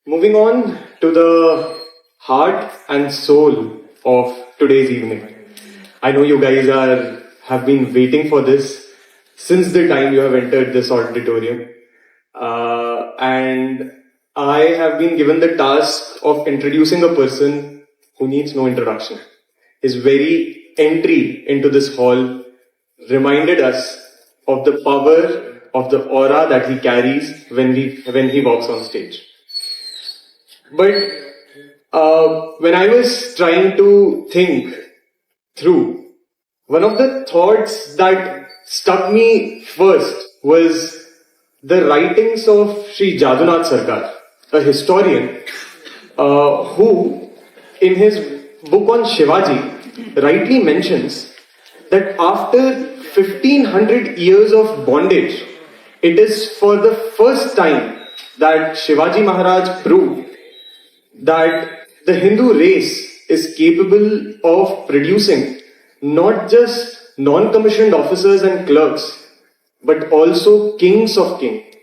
Moving on to the heart and soul of today's evening. I know you guys have been waiting for this since the time you have entered this auditorium. And I have been given the task of introducing a person who needs no introduction. His very entry into this hall reminded us of the power of the aura that he carries when he walks on stage. But when I was trying to think through, one of the thoughts that struck me first was the writings of Sri Jadunath Sarkar, a historian who, in his book on Shivaji, rightly mentions that after 1500 years of bondage, it is for the first time that Shivaji Maharaj proved that the Hindu race is capable of producing not just non-commissioned officers and clerks, but also kings of kings,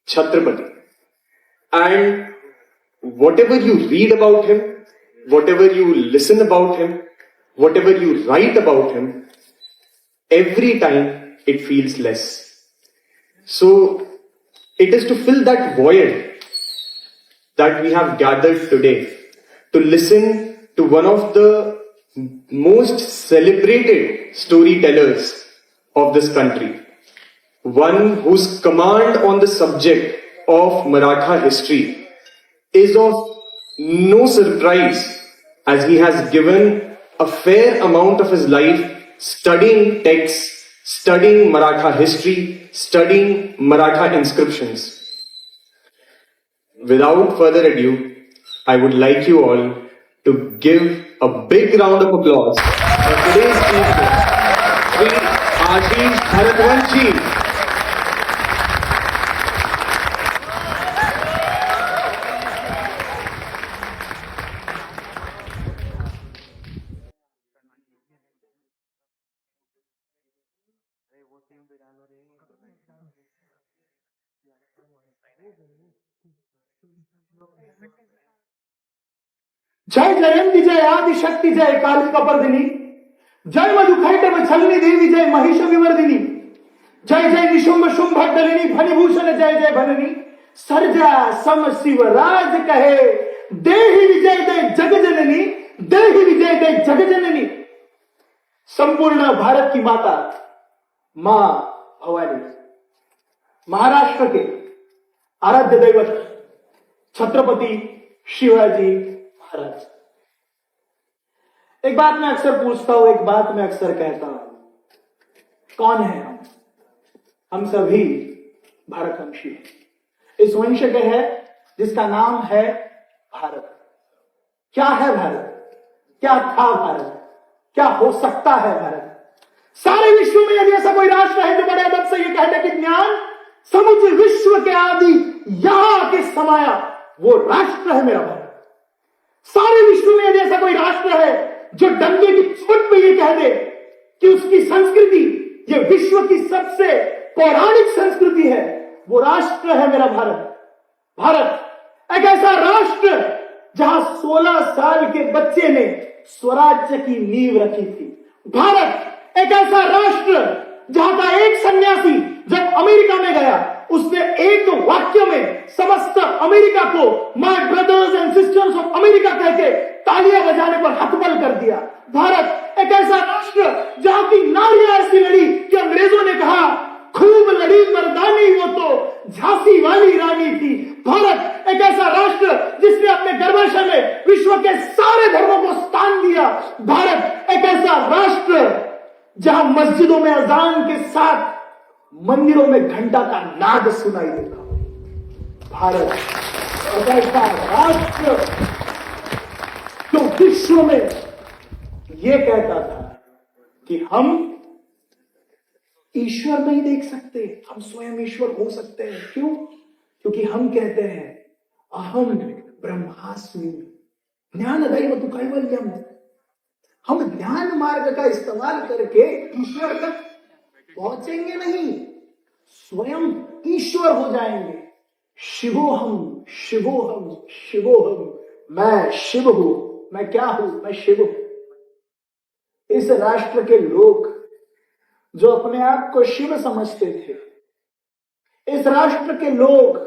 Chhatrapati. And whatever you read about him, whatever you listen about him, whatever you write about him, every time it feels less. So it is to fill that void that we have gathered today to listen to one of the most celebrated storytellers of this country, one whose command on the subject of Maratha history is of no surprise, as he has given a fair amount of his life studying texts, studying Maratha history, studying Maratha inscriptions. Without further ado, I would like you all to give a big round of applause for today's speaker, Sri Ashish Bharatwanshi. जय जयंती जय आदि शक्ति जय काली कपर्दिनी, जय मधुखैटव छलनी देवी जय महिष विवर्धिनी, जय जय निशुंभ शुंभ दलिनी फणिभूषण जय जय भननी, सर्जा सम शिव राज कहे देहि विजय दे जग जननी, देहि विजय दे जग जननी। संपूर्ण भारत की माता मां भवानी, महाराष्ट्र के आराध्य दैवत छत्रपति शिवाजी महाराज। एक बात मैं अक्सर पूछता हूं, एक बात मैं अक्सर कहता हूं, कौन है हम? हम सभी भारतवंशी हैं। इस वंश के हैं जिसका नाम है भारत। क्या है भारत? क्या था भारत? क्या हो सकता है भारत? सारे विश्व में यदि ऐसा कोई राष्ट्र है जो बड़े अदब से यह कहने की ज्ञान समुद्र विश्व के आदि यहां के समाया, वो राष्ट्र है मेरा भारत। सारे विश्व में यदि ऐसा कोई राष्ट्र है जो डंगे की चोट पे ये कह दे कि उसकी संस्कृति ये विश्व की सबसे पौराणिक संस्कृति है, वो राष्ट्र है मेरा भारत। भारत एक ऐसा राष्ट्र जहां 16 साल के बच्चे ने स्वराज्य की नींव रखी थी। भारत एक ऐसा राष्ट्र जहां का एक सन्यासी जब अमेरिका में गया, उसने एक वाक्य में समस्त अमेरिका को my brothers and sisters of America कहकर तालियां बजाने पर हतबल कर दिया। भारत एक ऐसा राष्ट्र जहां की नारियां ऐसी लड़ी कि अंग्रेजों ने कहा खूब लड़ी मर्दानी, वो तो झांसी वाली रानी थी। भारत एक ऐसा राष्ट्र जिसने अपने गर्भाशय में विश्व के सारे धर्मों को स्थान दिया। भारत एक ऐसा राष्ट्र जहां मस्जिदों में अजान के साथ मंदिरों में घंटा का नाद सुनाई देता। भारत एक ऐसा राष्ट्र जो विश्व में यह कहता था कि हम ईश्वर नहीं देख सकते, हम स्वयं ईश्वर हो सकते हैं। क्यों? क्योंकि हम कहते हैं अहम ब्रह्मास्मि ज्ञान दैवतु कैवल्यम। हम ज्ञान मार्ग का इस्तेमाल करके ईश्वर तक पहुंचेंगे नहीं, स्वयं ईश्वर हो जाएंगे। शिवोहम शिवोहम शिवोहम, मैं शिव हूं। मैं क्या हूं? मैं शिव हूं। इस राष्ट्र के लोग जो अपने आप को शिव समझते थे, इस राष्ट्र के लोग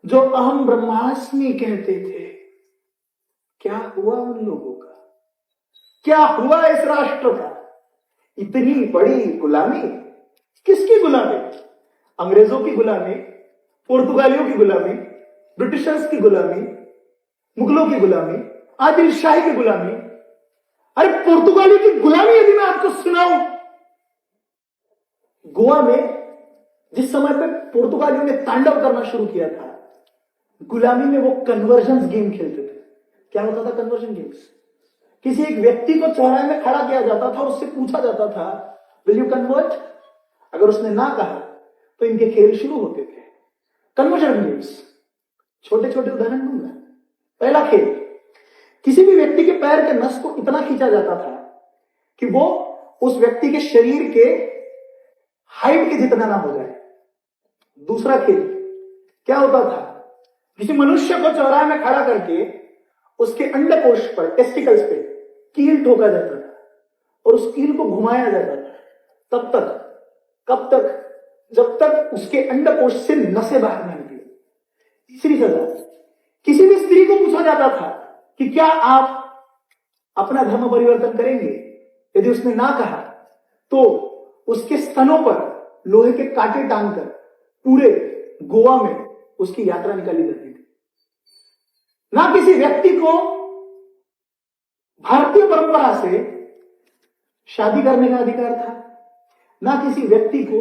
जो अहम ब्रह्मास्मि कहते थे, क्या हुआ उन लोगों का? क्या हुआ इस राष्ट्र का? इतनी बड़ी गुलामी। किसकी गुलामी? अंग्रेजों की गुलामी, पुर्तगालियों की गुलामी, ब्रिटिशर्स की गुलामी, मुगलों की गुलामी, आदिल शाही की गुलामी। अरे पुर्तगालियों की गुलामी यदि मैं आपको सुनाऊं, गोवा में जिस समय पे पुर्तगालियों ने तांडव करना शुरू किया था, गुलामी में वो कन्वर्जन गेम खेलते थे। क्या होता था कन्वर्जन गेम्स? किसी एक व्यक्ति को चौराहे में खड़ा किया जाता था, उससे पूछा जाता था, विल यू कन्वर्ट? अगर उसने ना कहा तो इनके खेल शुरू होते थे। कन्वर्जन गेम्स, छोटे छोटे उदाहरण दूंगा। पहला खेल, किसी भी व्यक्ति के पैर के नस को इतना खींचा जाता था कि वो उस व्यक्ति के शरीर के हाइट के जितना ना हो जाए। दूसरा खेल क्या होता था? किसी मनुष्य को चौराहे में खड़ा करके उसके अंडकोश पर, टेस्टिकल्स पे कील ठोका जाता था और उस कील को घुमाया जाता था तब तक, कब तक? जब तक उसके अंडकोश से नसें बाहर न निकले। तीसरी सजा, किसी भी स्त्री को पूछा जाता था कि क्या आप अपना धर्म परिवर्तन करेंगे? यदि उसने ना कहा तो उसके स्तनों पर लोहे के कांटे टांगकर पूरे गोवा में उसकी यात्रा निकाली जाती थी। ना किसी व्यक्ति को भारतीय परंपरा से शादी करने का अधिकार था, ना किसी व्यक्ति को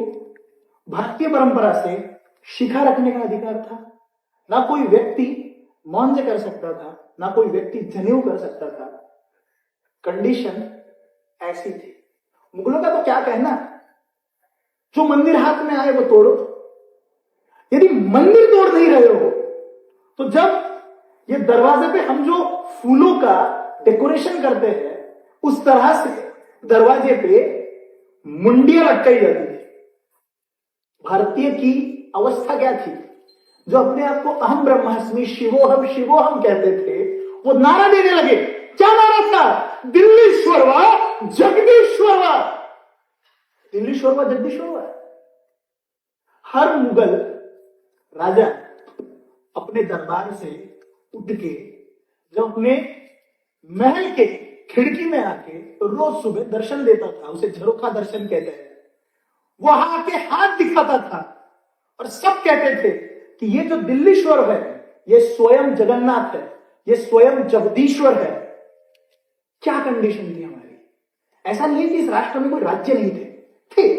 भारतीय परंपरा से शिखा रखने का अधिकार था, ना कोई व्यक्ति मौंज कर सकता था, ना कोई व्यक्ति जनेऊ कर सकता था। कंडीशन ऐसी थी। मुगलों का तो क्या कहना, जो मंदिर हाथ में आए वो तोड़ो। यदि मंदिर तोड़ नहीं रहे हो तो जब ये दरवाजे पे हम जो फूलों का डेकोरेशन करते हैं, उस तरह से दरवाजे पे मुंडियां लटकाई जाती थी। भारतीय की अवस्था क्या थी? जो अपने आप को अहम ब्रह्मास्मि शिवोहम शिवोहम कहते थे, वो नारा देने लगे। क्या नारा था? दिल्लीश्वर वा जगदीश्वर वा। दिल्लीश्वर वा जगदीश्वर वा। हर मुगल राजा अपने दरबार से उठ के जब अपने महल के खिड़की में आके रोज सुबह दर्शन देता था, उसे झरोखा दर्शन कहते हैं, वो आके हाथ दिखाता था और सब कहते थे कि ये जो दिल्लीश्वर है, ये स्वयं जगन्नाथ है, ये स्वयं जगदीश्वर है। क्या कंडीशन थी हमारी? ऐसा नहीं है कि इस राष्ट्र में कोई राज्य नहीं थे।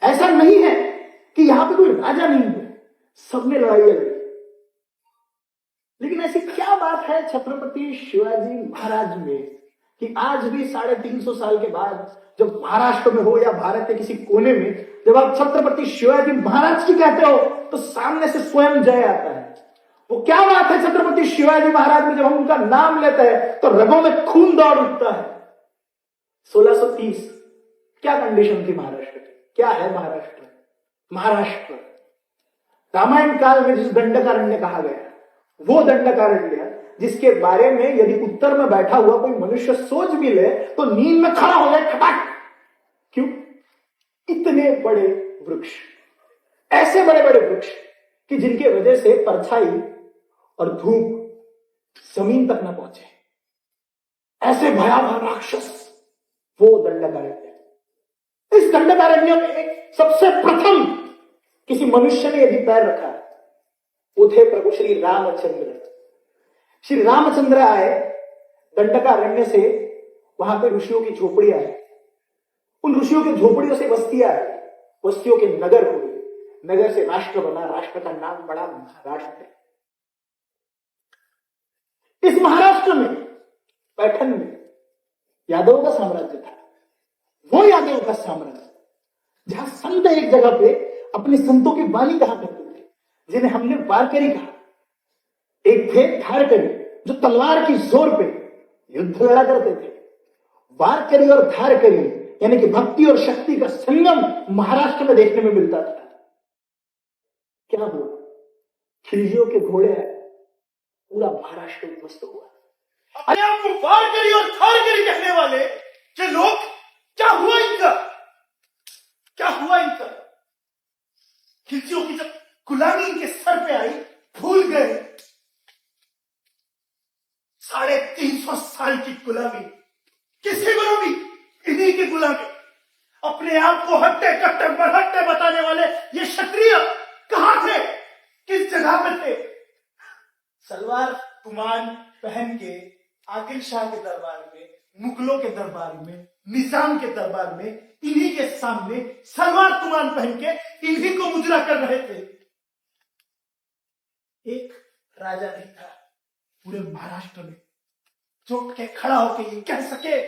ऐसा नहीं है कि यहां पे कोई राजा नहीं है, सबने लड़ाई लड़ी। लेकिन ऐसी क्या बात है छत्रपति शिवाजी महाराज में कि आज भी 350 साल के बाद जब महाराष्ट्र में हो या भारत के किसी कोने में, जब आप छत्रपति शिवाजी महाराज की कहते हो तो सामने से स्वयं जय आता है। वो क्या बात है छत्रपति शिवाजी महाराज में, जब हम उनका नाम लेते हैं तो रगों में खून दौड़ उठता है। 1630 क्या कंडीशन थी महाराष्ट्र की? क्या है महाराष्ट्र? महाराष्ट्र रामायण काल में जिस दंडकारण्य कहा गया, वो दंडकारण्य जिसके बारे में यदि उत्तर में बैठा हुआ कोई मनुष्य सोच भी ले तो नींद में खड़ा हो जाए खटाक। क्यों? इतने बड़े वृक्ष, ऐसे बड़े बड़े वृक्ष कि जिनके वजह से परछाई और धूप जमीन तक न पहुंचे, ऐसे भयावह राक्षस वो दंडकारण्य। इस दंडकारण्य में सबसे प्रथम किसी मनुष्य ने यदि पैर रखा, वो थे प्रभु श्री रामचंद्र। श्री रामचंद्र आए दंडकारण्य से, वहां पे ऋषियों की झोपड़ियां है, उन ऋषियों की झोपड़ियों से बस्तियां है, बस्तियों के नगर हुए, नगर से राष्ट्र बना, राष्ट्र का नाम बड़ा महाराष्ट्र। इस महाराष्ट्र में, पैठण में यादव का साम्राज्य था। वो यादव का साम्राज्य जहां संत एक जगह पे अपने संतों की वाणी कहा करते थे, जिन्हें हमने वारकरी कहा। एक थे धारकरी जो तलवार की जोर पे युद्ध लड़ा करते थे। वारकरी और धारकरी यानी कि भक्ति और शक्ति का संगम महाराष्ट्र में देखने में मिलता था। क्या हुआ? खिलजियों के घोड़े आए, पूरा महाराष्ट्र उद्ध्वस्त हुआ। अरे आपको वारकरी और थारकरी कहने वाले ये लोग, क्या हुआ इनका? क्या हुआ इनका? खिलजियों की जब गुलामी इनके सर पे आई, भूल गए 350 साल की गुलामी। किसकी गुलामी? इन्हीं की गुलामी। अपने आप को हट्टे कट्टे बड़हट्टे बताने वाले ये क्षत्रिय कहां थे? किस जगह पे थे? सलवार कुमान पहन के आदिल शाह के दरबार में, मुगलों के दरबार में, निजाम के दरबार में, इन्हीं के सामने सलवार कुमान पहन के इन्हीं को मुजरा कर रहे थे। एक राजा नहीं था पूरे महाराष्ट्र में जो उठ के खड़ा होकर ये कह सके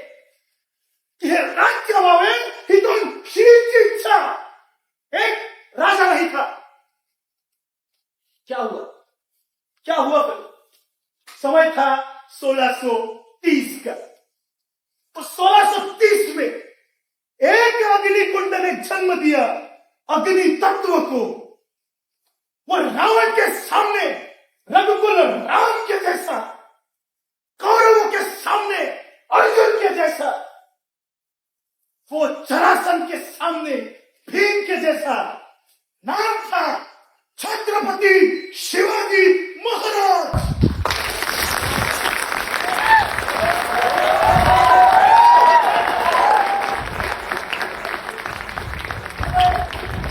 कि हे राज्य भावे हितुम श्रीची इच्छा। एक राजा नहीं था। क्या हुआ? क्या हुआ फिर? समय था 1630 का। तो 1630 में एक अग्नि कुंड ने जन्म दिया अग्नि तत्व को। वो रावण के सामने रघुकुल राम के जैसा, कौरवों के सामने अर्जुन के जैसा, वो जरासंध के सामने भीम के जैसा। नाम था छत्रपति शिवाजी महाराज।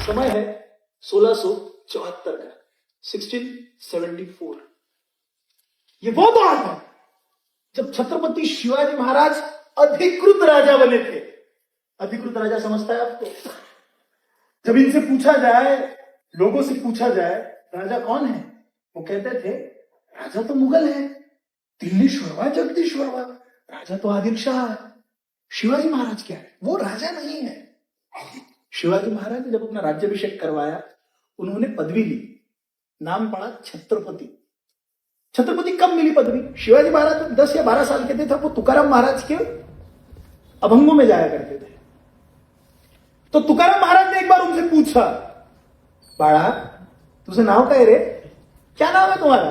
समय है 1674 का, 1674। ये वो बात है जब छत्रपति शिवाजी महाराज अधिकृत राजा बने थे। अधिकृत राजा समझता है आपको? जब इनसे पूछा जाए, लोगों से पूछा जाए राजा कौन है, वो कहते थे राजा तो मुगल है, दिल्लीश्वर जगदीश्वर, राजा तो आदिल शाह है। शिवाजी महाराज क्या है? वो राजा नहीं है। शिवाजी महाराज ने जब अपना राज्याभिषेक करवाया, उन्होंने पदवी ली, नाम पड़ा छत्रपति। छत्रपति कब मिली पदवी? शिवाजी महाराज 10 या 12 साल के थे, तब वो तुकाराम महाराज के अभंगों में जाया करते थे। तो तुकाराम महाराज ने एक बार उनसे पूछा, बाड़ा तुझे नाम क्या है रे? क्या नाम है तुम्हारा?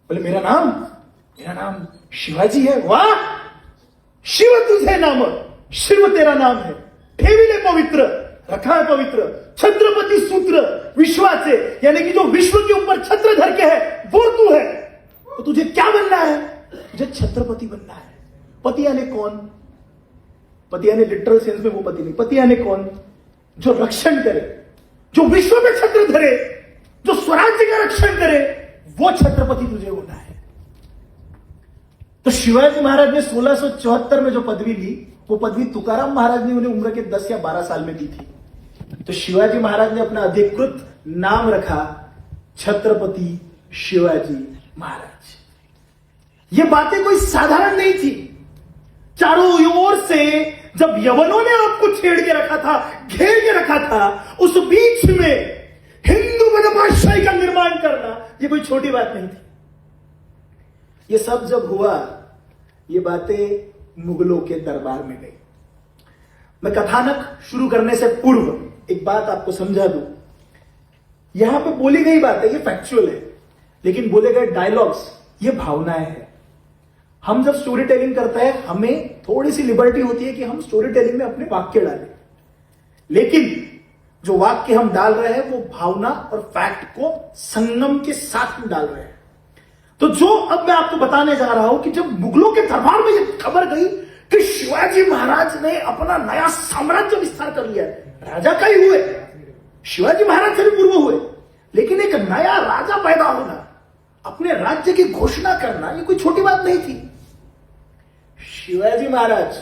बोले मेरा नाम शिवाजी है। वाह, शिव तुझे नाम, शिव तेरा नाम है। ठेविले पवित्र, रखा है पवित्र। छत्रपति सूत्र विश्वाचे, यानी कि जो विश्व के ऊपर छत्र धर के है वो तू है। तो तुझे क्या बनना है? तुझे छत्रपति बनना है। पति यानी कौन? पति यानी लिटरल सेंस में वो पति नहीं। पति यानी कौन? जो रक्षण करे, जो विश्व में छत्र धरे, जो स्वराज्य का रक्षण करे, वो छत्रपति तुझे होना है। तो शिवाजी महाराज ने 1674 में जो पदवी ली, वो पदवी तुकाराम महाराज ने उन्हें उम्र के 10 या 12 साल में दी थी। तो शिवाजी महाराज ने अपना अधिकृत नाम रखा छत्रपति शिवाजी महाराज। ये बातें कोई साधारण नहीं थी। चारों ओर से जब यवनों ने आपको छेड़ के रखा था, घेर के रखा था, उस बीच में हिंदू मदपाशाही का निर्माण करना ये कोई छोटी बात नहीं थी। ये सब जब हुआ, ये बातें मुगलों के दरबार में गई। मैं कथानक शुरू करने से पूर्व एक बात आपको समझा दूं। यहां पे बोली गई बातें ये फैक्चुअल है, लेकिन बोले गए डायलॉग्स ये भावनाएं हैं। हम जब स्टोरी टेलिंग करते हैं, हमें थोड़ी सी लिबर्टी होती है कि हम स्टोरी टेलिंग में अपने वाक्य डालें, लेकिन जो वाक्य हम डाल रहे हैं वो भावना और फैक्ट को संगम के साथ में डाल रहे हैं। तो जो अब मैं आपको बताने जा रहा हूं कि जब मुगलों के दरबार में ये खबर गई कि शिवाजी महाराज ने अपना नया साम्राज्य विस्तार कर लिया, राजा का ही हुए, शिवाजी महाराज से भी पूर्व हुए, लेकिन एक नया राजा पैदा होना, अपने राज्य की घोषणा करना, ये कोई छोटी बात नहीं थी। शिवाजी महाराज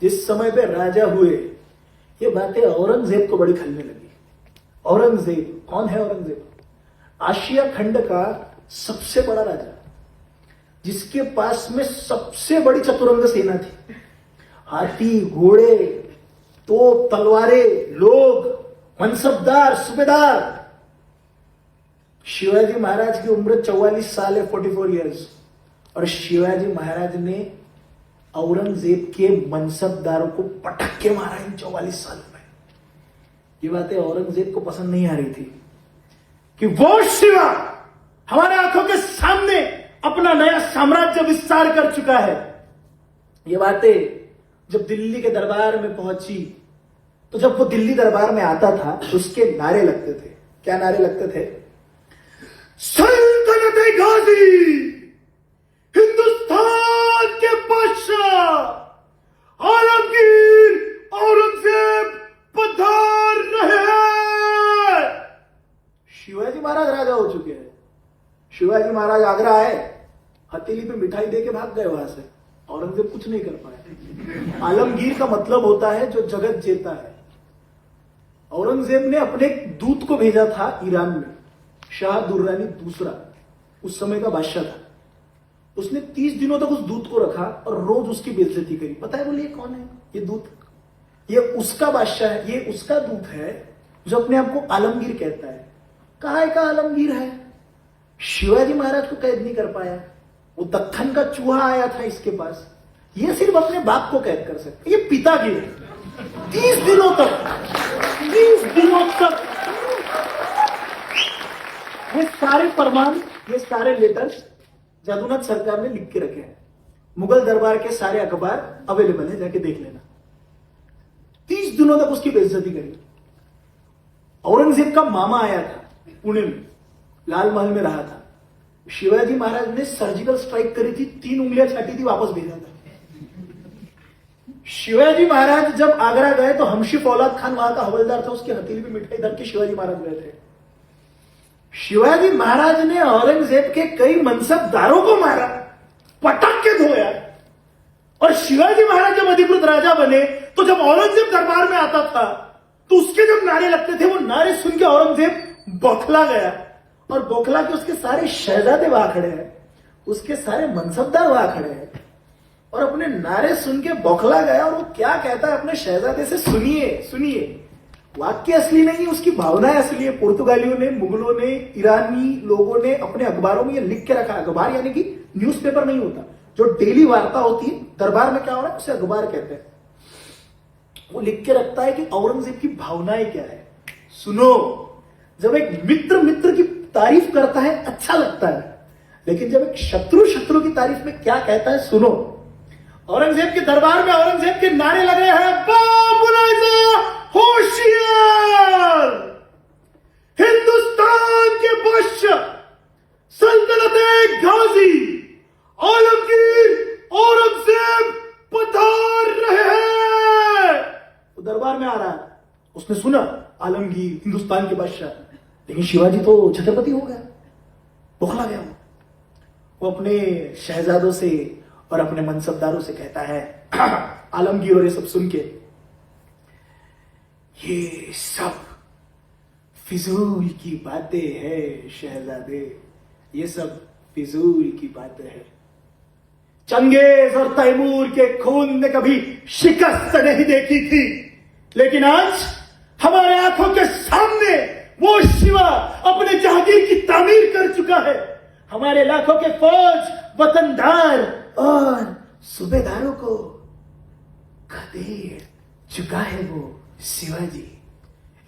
जिस समय पे राजा हुए, ये बातें औरंगजेब को बड़ी खलने लगी। औरंगजेब कौन है? औरंगजेब आशिया खंड का सबसे बड़ा राजा, जिसके पास में सबसे बड़ी चतुरंग सेना थी। हाथी, घोड़े, तोप, तलवारें, लोग, मनसबदार, सूबेदार। शिवाजी महाराज की उम्र 44 साल है, 44 इयर्स, और शिवाजी महाराज ने औरंगजेब के मनसबदारों को पटक के मारा इन 44 सालों में। ये बातें औरंगजेब को पसंद नहीं आ रही थी। कि वो शिवा हमारे आंखों के सामने अपना नया साम्राज्य विस्तार कर चुका है। ये बातें जब दिल्ली के दरबार में पहुंची, तो जब वो दिल्ली दरबार में आता था तो उसके नारे लगते थे। क्या नारे लगते थे? सल्तनत गाजी, हिंदुस्तान के बादशाह, आलमगीर औरंगजेब पधार रहे हैं। शिवाजी महाराज राजा हो चुके हैं। शिवाजी महाराज आगरा आए, हथेली पे मिठाई दे के भाग गए वहां से। औरंगजेब कुछ नहीं कर पाया। आलमगीर का मतलब होता है जो जगत जीता है। औरंगजेब ने अपने दूत को भेजा था ईरान में, शाह दुर्रानी दूसरा, उस समय का बादशाह था। उसने 30 दिनों तक उस दूत को रखा और रोज उसकी बेइज्जती करी। पता है बोले ये कौन है? ये दूत, ये उसका बादशाह है, ये उसका दूत है जो अपने आप को आलमगीर कहता है। कहाँ का आलमगीर है? शिवाजी महाराज को कैद नहीं कर पाया। वो दक्खन का चूहा आया था इसके पास, ये सिर्फ अपने बाप को कैद कर सकता। ये पितागिरी है। 30 दिनों तक ये सारे फरमान, ये सारे लेटर्स जादूनाथ सरकार ने लिख के रखे हैं। मुगल दरबार के सारे अखबार अवेलेबल है, जाके देख लेना। 30 दिनों तक उसकी बेइज्जती करी। औरंगजेब का मामा आया था पुणे में, लाल महल में रहा था। शिवाजी महाराज ने सर्जिकल स्ट्राइक करी थी, 3 उंगलियां छाटी थी, वापस भेजा था। शिवाजी महाराज जब आगरा गए तो हमशी फौलाद खान वहां का हवलदार था, उसकी हथेली पे मिठाई धर के शिवाजी महाराज गए थे। शिवाजी महाराज ने औरंगजेब के कई मनसबदारों को मारा, पटक के धोया। और शिवाजी महाराज जब अधिकृत राजा बने तो जब औरंगजेब दरबार में आता था तो उसके जब नारे लगते थे, वो नारे सुन के औरंगजेब बौखला गया। और बौखला के उसके सारे शहजादे वहां खड़े हैं, उसके सारे मनसबदार वहां खड़े हैं, और अपने नारे सुन के बौखला गया। और वो क्या कहता है अपने शहजादे से? सुनिए। वाक्य असली नहीं, उसकी भावनाएं असली है। पुर्तगालियों ने, मुगलों ने, ईरानी लोगों ने अपने अखबारों में ये लिख के रखा। अखबार यानी कि न्यूज़पेपर नहीं होता, जो डेली वार्ता होती है दरबार में, क्या हो रहा है उसे अखबार कहते हैं। वो लिख के रखता है कि औरंगजेब की भावनाएं क्या है। सुनो, जब एक मित्र की तारीफ करता है अच्छा लगता है, लेकिन जब एक शत्रु की तारीफ में क्या कहता है सुनो। औरंगजेब के दरबार में औरंगजेब के नारे लगे हैं, बाबुराजा होशियार, हिंदुस्तान के बादशाह, सल्तनत गाजी, आलमगीर औरंगजेब पधार रहे हैं। वो दरबार में आ रहा है, उसने सुना आलमगीर हिंदुस्तान के बादशाह, लेकिन शिवाजी तो छत्रपति हो गया, बौखला गया। वो अपने शहजादों से और अपने मनसबदारों से कहता है, आलमगीर और ये सब सुन के, ये सब फिजूल की बातें हैं शहजादे, ये सब फिजूल की बातें हैं। चंगेज और तैमूर के खून ने कभी शिकस्त नहीं देखी थी, लेकिन आज हमारे आंखों के सामने वो शिवा अपने जहांगीर की तामीर कर चुका है। हमारे लाखों के फौज, वतनदार और सूबेदारों को खदेड़ चुका है वो शिवाजी।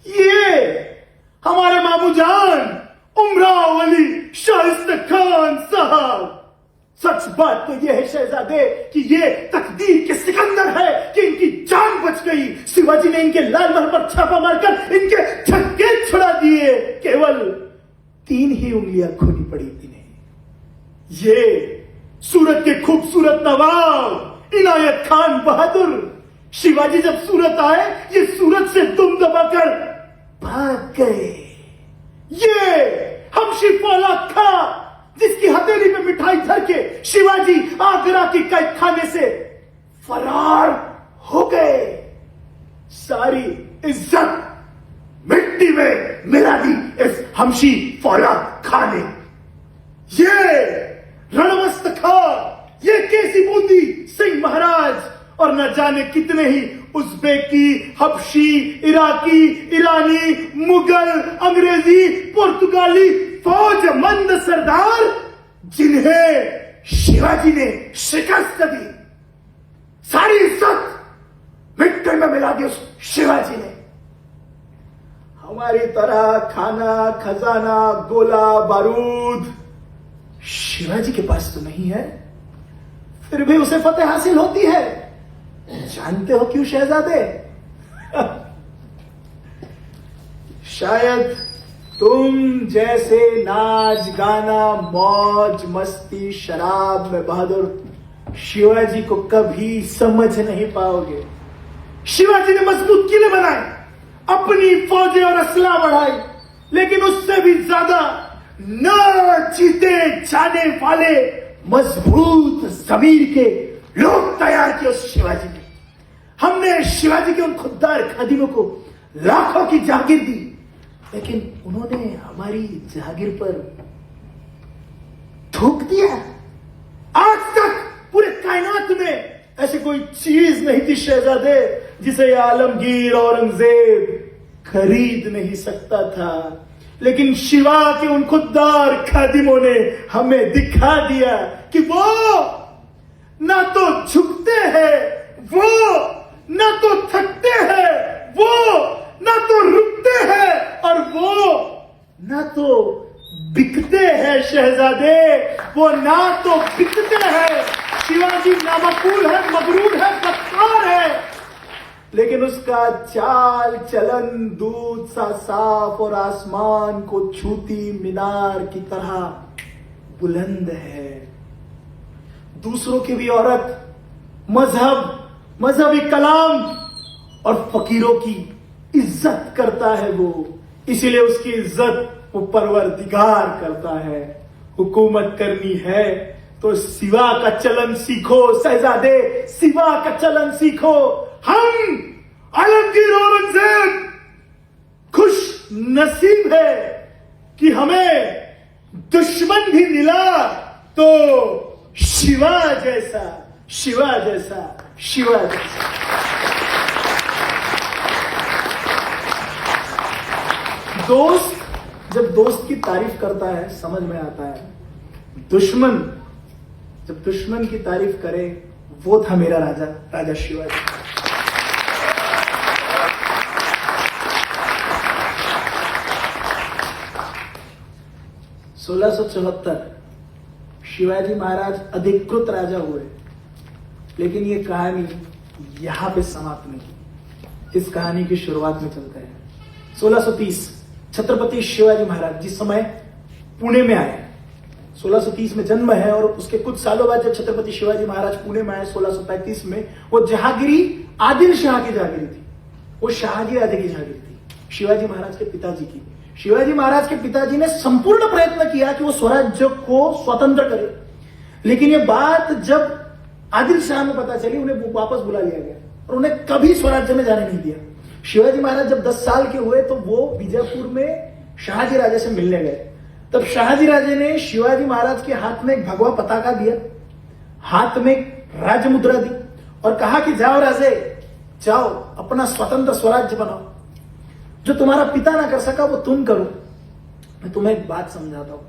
ये हमारे मामू जान उमराव अली शाइस्ता खान साहब, सच बात तो यह है शहजादे कि ये तकदीर के सिकंदर है कि इनकी जान बच गई। शिवाजी ने इनके लाल महल पर छापा मारकर इनके छक्के छुड़ा दिए। केवल 3 ही उंगलियां खोनी पड़ी इन्हें। ये सूरत के खूबसूरत नवाब इनायत खान बहादुर, शिवाजी जब सूरत आए ये सूरत से दुम दबाकर भाग गए। ये हमशी फौलाद खां, जिसकी हथेली में मिठाई धर के शिवाजी आगरा की कैद खाने से फरार हो गए। सारी इज्जत मिट्टी में मिला दी इस हमशी फौलाद खां ने। ये रणमस्त खां, ये केसी बूंदी सिंह महाराज और न जाने कितने ही उज़्बेकी, हबशी, इराकी, ईरानी, मुगल, अंग्रेजी, पुर्तगाली फौजमंद सरदार, जिन्हें शिवाजी ने शिकस्त दी, सारी इज्जत मिट्टी में मिला दी उस शिवाजी ने। हमारी तरह खाना, खजाना, गोला बारूद शिवाजी के पास तो नहीं है, फिर भी उसे फतेह हासिल होती है। जानते हो क्यों शहजादे? शायद तुम जैसे नाच गाना, मौज मस्ती, शराब में बहादुर शिवाजी को कभी समझ नहीं पाओगे। शिवाजी ने मजबूत किले बनाए, अपनी फौजें और असला बढ़ाई, लेकिन उससे भी ज्यादा न जीते जाने वाले मजबूत जमीर के लोग तैयार किए उस शिवाजी ने। हमने शिवाजी के उन खुददार खादिमों को लाखों की जागीर दी, लेकिन उन्होंने हमारी जागीर पर थूक दिया। आज तक पूरे कायनात में ऐसी कोई चीज नहीं थी शहजादे जिसे आलमगीर औरंगजेब खरीद नहीं सकता था, लेकिन शिवा के उन खुददार खादिमों ने हमें दिखा दिया कि वो ना तो झुकते हैं, वो ना तो थकते हैं, वो ना तो रुकते हैं, और वो ना तो बिकते हैं शहजादे, वो ना तो बिकते हैं। शिवाजी नामकूल है, मगरूर है, गद्दार है, लेकिन उसका चाल चलन दूध सा साफ और आसमान को छूती मीनार की तरह बुलंद है। दूसरों की भी औरत, मजहबी कलाम और फकीरों की इज्जत करता है वो, इसीलिए उसकी इज्जत वो परवरदिगार करता है। हुकूमत करनी है तो सिवा का चलन सीखो शहजादे, सिवा का चलन सीखो। हम आलमगीर औरंगजेब खुश नसीब है कि हमें दुश्मन भी मिला तो शिवा जैसा, शिवा जैसा, शिवा जैसा। दोस्त जब दोस्त की तारीफ करता है समझ में आता है, दुश्मन जब दुश्मन की तारीफ करे वो था मेरा राजा, राजा शिवाजी। सोलह सौ 74 शिवाजी महाराज अधिकृत राजा हुए, लेकिन ये कहानी यहां पे समाप्त नहीं। इस कहानी की शुरुआत में चलते हैं 1630 छत्रपति शिवाजी महाराज जिस समय पुणे में आए, 1630 में जन्म है और उसके कुछ सालों बाद जब छत्रपति शिवाजी महाराज पुणे में आए 1635 में, वो जहांगीरी आदिल शाह की जागीरी थी, वो शाहजीराजे की जागीरी थी, शिवाजी महाराज के पिताजी की। शिवाजी महाराज के पिताजी ने संपूर्ण प्रयत्न किया कि वो स्वराज्य को स्वतंत्र करे, लेकिन ये बात जब आदिल शाह में पता चली, उन्हें वापस बुला लिया गया और उन्हें कभी स्वराज्य में जाने नहीं दिया। शिवाजी महाराज जब 10 साल के हुए तो वो बीजापुर में शाहजी राजे से मिलने गए। तब शाहजी राजे ने शिवाजी महाराज के हाथ में एक भगवा पताका दिया, हाथ में राज्य मुद्रा दी और कहा कि जाओ राजे, जाओ अपना स्वतंत्र स्वराज्य बनाओ, जो तुम्हारा पिता ना कर सका वो तुम करो। मैं तुम्हें एक बात समझाता हूं।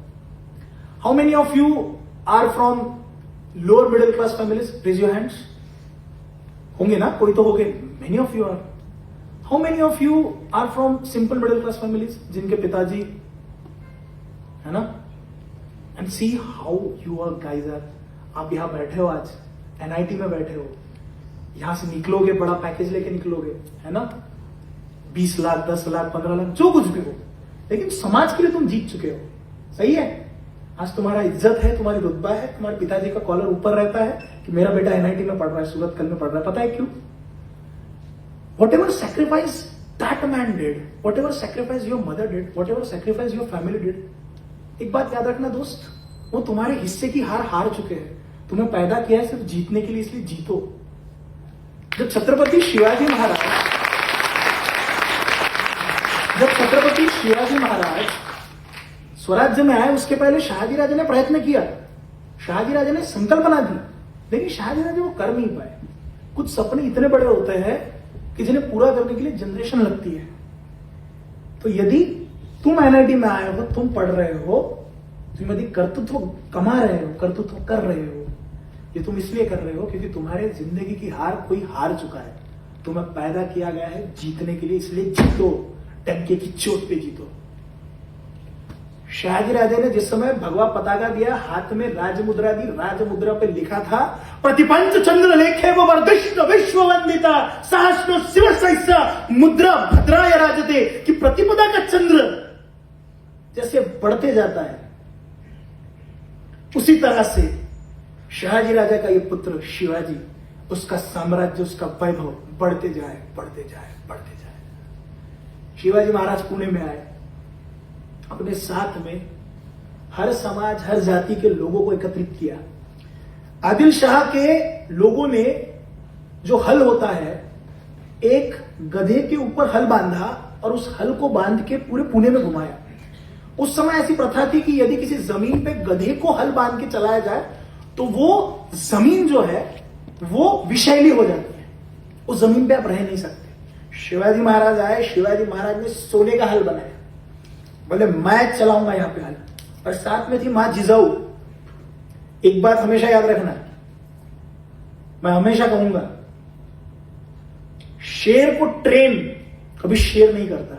How many of you are from lower middle class families? Raise your hands. होंगे ना, कोई तो होंगे। Many of you are. How many of you are from simple middle class families, जिनके पिताजी, है ना? And see how you are guys are. आप यहां बैठे हो, आज एनआईटी में बैठे हो, यहां से निकलोगे बड़ा पैकेज लेके निकलोगे, है ना? 20 लाख, 10 लाख, 15 लाख, जो कुछ भी हो, लेकिन समाज के लिए तुम जीत चुके हो। सही है? आज तुम्हारा इज्जत है, तुम्हारी रुतबा है, तुम्हारे पिताजी का कॉलर ऊपर रहता है कि मेरा बेटा एनआईटी में पढ़ रहा है, सूरत कल में पढ़ रहा है। पता है क्यों? Whatever sacrifice that man did, whatever sacrifice your mother did, whatever sacrifice your family did, एक बात याद रखना दोस्त, वो तुम्हारे हिस्से की हार चुके हैं। तुम्हें पैदा किया है सिर्फ जीतने के लिए, इसलिए जीतो। जब छत्रपति शिवाजी महाराज स्वराज्य में आए, उसके पहले शाहजी राजे ने प्रयत्न किया, शाहजी राजे ने संकल्पना दी, लेकिन शाहजी राजे वो कर नहीं पाए। कुछ सपने इतने बड़े होते हैं कि जिन्हें पूरा करने के लिए जनरेशन लगती है। तो यदि तुम एनआईटी में आए हो, तुम पढ़ रहे हो, तुम यदि कर्तृत्व कमा रहे हो, कर्तृत्व कर रहे हो, ये तुम इसलिए कर रहे हो क्योंकि तुम्हारे जिंदगी की हार कोई हार चुका है। तुम्हें पैदा किया गया है जीतने के लिए, इसलिए जीतो। डंके की चोट पे जीतो। शाहजी राजे ने जिस समय भगवा पताका दिया, हाथ में राजमुद्रा दी, राजमुद्रा पे लिखा था प्रतिपंच चंद्र लेखे वो वर्दिष्ट विश्व वंदिता सहस्र शिव सहस्र मुद्रा भद्राय राजते, कि प्रतिपदा का चंद्र जैसे बढ़ते जाता है उसी तरह से शाहजी राजा का ये पुत्र शिवाजी, उसका साम्राज्य, उसका वैभव बढ़ते जाए, बढ़ते जाए, बढ़ते जाए। शिवाजी महाराज पुणे में आए, अपने साथ में हर समाज, हर जाति के लोगों को एकत्रित किया। आदिल शाह के लोगों ने जो हल होता है, एक गधे के ऊपर हल बांधा और उस हल को बांध के पूरे पुणे में घुमाया। उस समय ऐसी प्रथा थी कि यदि किसी जमीन पे गधे को हल बांध के चलाया जाए तो वो जमीन जो है वो विषैली हो जाती है, उस जमीन पे आप रह नहीं सकते। शिवाजी महाराज आए, शिवाजी महाराज ने सोने का हल बनाया, बोले मैं चलाऊंगा यहां पे हल, और साथ में थी मां जिजाऊ। एक बात हमेशा याद रखना, मैं हमेशा कहूंगा, शेर को ट्रेन कभी शेर नहीं करता,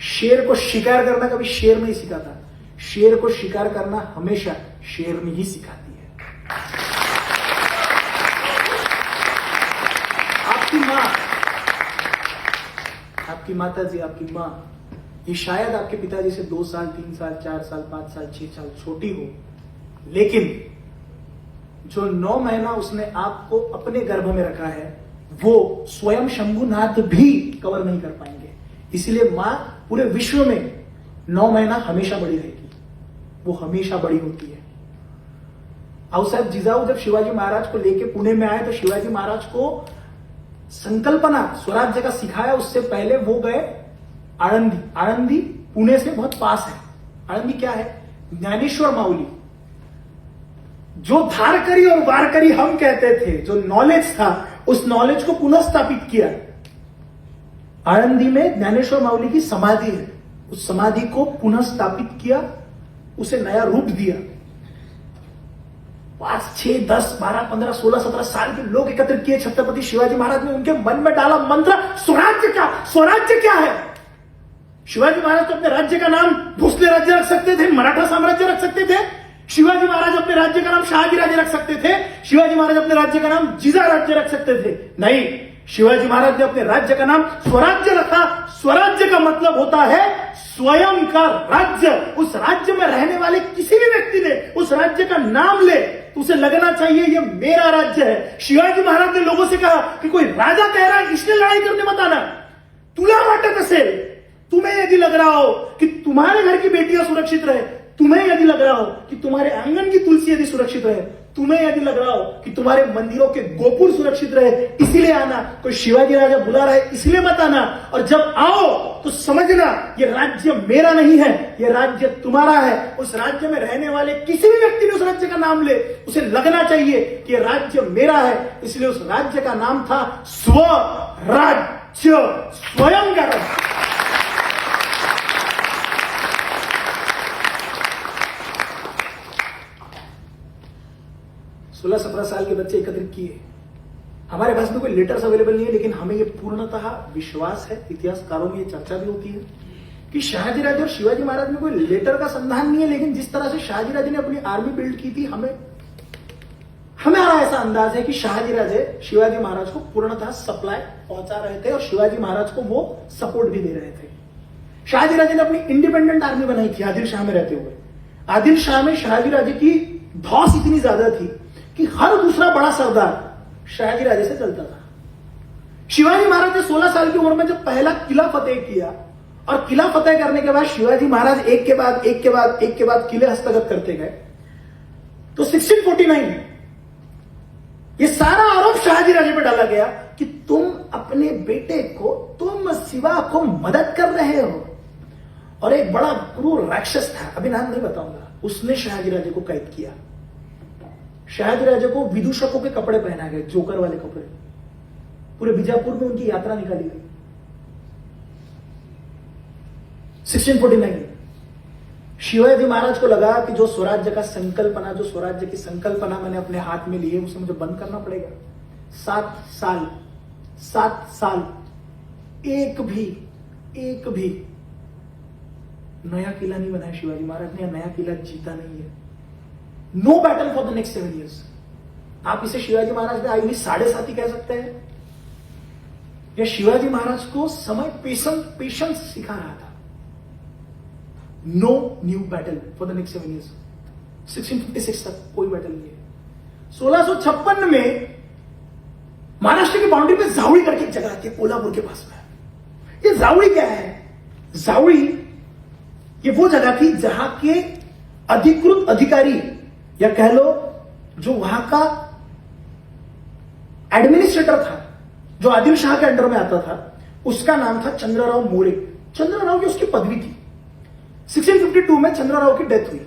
शेर को शिकार करना कभी शेर नहीं सिखाता, शेर को शिकार करना हमेशा शेरनी ही सिखाती है। आपकी मां, आपकी माता जी, आपकी मां, ये शायद आपके पिताजी से 2 साल, 3 साल, 4 साल, 5 साल, 6 साल छोटी हो, लेकिन जो 9 महीना उसने आपको अपने गर्भ में रखा है वो स्वयं शंभुनाथ भी कवर नहीं कर पाएंगे। इसलिए मां पूरे विश्व में 9 महीना हमेशा बड़ी रहेगी, वो हमेशा बड़ी होती है। आओ साहब जिजाऊ जब शिवाजी महाराज को लेके पुणे में आए तो शिवाजी महाराज को संकल्पना स्वराज्य का सिखाया। उससे पहले वो गए आळंदी। आळंदी पुणे से बहुत पास है। आळंदी क्या है? ज्ञानेश्वर माउली, जो धारकरी और वारकरी हम कहते थे, जो नॉलेज था, उस नॉलेज को पुनः स्थापित किया। आळंदी में ज्ञानेश्वर माउली की समाधि है, उस समाधि को पुनः स्थापित किया, उसे नया रूप दिया। 5, 6, 10, 12, 15, 16, 17 साल के लोग एकत्रित किए छत्रपति शिवाजी महाराज ने। उनके मन में डाला मंत्र स्वराज्य का। स्वराज्य क्या है? शिवाजी महाराज तो अपने राज्य का नाम भोसले राज्य रख सकते थे, मराठा साम्राज्य रख सकते थे। शिवाजी महाराज अपने राज्य का नाम शाहजी राज्य रख सकते थे। शिवाजी महाराज अपने राज्य का नाम जिजा राज्य रख सकते थे। नहीं, शिवाजी महाराज ने अपने राज्य का नाम स्वराज्य रखा। स्वराज्य का मतलब होता है स्वयं का राज्य। उस राज्य में रहने वाले किसी भी व्यक्ति ने उस राज्य का नाम ले तो उसे लगना चाहिए ये मेरा राज्य है। शिवाजी महाराज ने लोगों से कहा कि कोई राजा कह रहा है इसलिए लड़ाई करने मत आना। तुला वाटत असेल, तुम्हें यदि लग रहा हो कि तुम्हारे घर की बेटियां सुरक्षित रहे, तुम्हें यदि लग रहा हो कि तुम्हारे आंगन की तुलसी यदि सुरक्षित रहे, तुम्हें यदि लग रहा हो कि तुम्हारे मंदिरों के गोपुर सुरक्षित रहे, इसीलिए आना। कोई शिवाजी राजा बुला रहा है इसलिए मत आना। और जब आओ तो समझना ये राज्य मेरा नहीं है, ये राज्य तुम्हारा है। उस राज्य में रहने वाले किसी भी व्यक्ति ने उस राज्य का नाम ले, उसे लगना चाहिए कि ये राज्य मेरा है। इसलिए उस राज्य का नाम था स्वराज्य, स्वयं का राज्य। 16-17 साल के बच्चे एकत्रित किए। हमारे पास में कोई लेटर्स अवेलेबल नहीं है, लेकिन हमें यह पूर्णतः विश्वास है, इतिहासकारों में यह चर्चा भी होती है कि शाहजी राजे और शिवाजी महाराज में कोई लेटर का संधान नहीं है, लेकिन जिस तरह से शाहजी राजे ने अपनी आर्मी बिल्ड की थी, हमारा ऐसा अंदाज है कि शाहजी राजे शिवाजी महाराज को पूर्णतः सप्लाई पहुंचा रहे थे और शिवाजी महाराज को वो सपोर्ट भी दे रहे थे। शाहजी राजे ने अपनी इंडिपेंडेंट आर्मी बनाई थी आदिल शाह में रहते हुए। आदिल शाह में शाहजी राजे की धौस इतनी ज्यादा थी कि हर दूसरा बड़ा सरदार शाहजी राजे से चलता था। शिवाजी महाराज ने 16 साल की उम्र में जब पहला किला फतेह किया और किला फतेह करने के बाद शिवाजी महाराज एक के बाद किले हस्तगत करते गए, तो 1649 ये सारा आरोप शाहजी राजे पे डाला गया कि तुम अपने बेटे को, तुम शिवा को मदद कर रहे हो। और एक बड़ा क्रूर राक्षस था, अभी नाम नहीं बताऊंगा, उसने शाहजी राजे को कैद किया। शाहजी राजे को विदूषकों के कपड़े पहना गए, जोकर वाले कपड़े। पूरे बीजापुर में उनकी यात्रा निकाली गई। 1649 शिवाजी महाराज को लगा कि जो स्वराज्य का संकल्पना, जो स्वराज्य की संकल्पना मैंने अपने हाथ में ली है, उसे मुझे बंद करना पड़ेगा। 7 साल एक भी नया किला नहीं बनाया शिवाजी महाराज ने, या नया किला जीता नहीं है। No battle for the next 7 years। आप इसे शिवाजी महाराज ने आयु 7.5 कह सकते हैं, या शिवाजी महाराज को समय पेशेंस सिखा रहा था। No new battle for the next 7 years। 1656 तक कोई बैटल नहीं है। 1656 में महाराष्ट्र की बाउंड्री पे जावड़ी करके एक जगह आती है, कोल्हापुर के पास में। ये जावड़ी क्या है? जावड़ी ये वो जगह थी जहां के अधिकृत अधिकारी, या कह लो जो वहां का एडमिनिस्ट्रेटर था, जो आदिल शाह के अंडर में आता था, उसका नाम था चंद्रराव मोरे। चंद्रराव की उसकी पदवी थी। 1652 में चंद्रराव की डेथ हुई।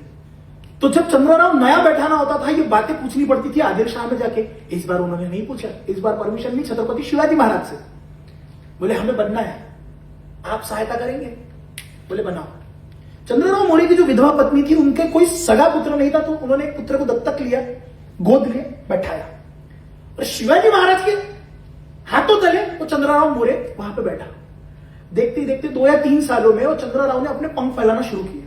तो जब चंद्रराव नया बैठाना होता था, ये बातें पूछनी पड़ती थी आदिल शाह में जाके। इस बार उन्होंने नहीं पूछा, इस बार परमिशन नहीं छत्रपति शिवाजी महाराज से। बोले हमें बनना है, आप सहायता करेंगे? बोले बनाओ। चंद्रराव मौर्य की जो विधवा पत्नी थी, उनके कोई सगा पुत्र नहीं था, तो उन्होंने एक पुत्र को दत्तक लिया, गोद लिए, बैठाया। और शिवाजी महाराज के हाथों तले वो चंद्रराव मौर्य वहां पे बैठा। देखते ही देखते 2 या 3 सालों में वो चंद्रराव ने अपने पंख फैलाना शुरू किए।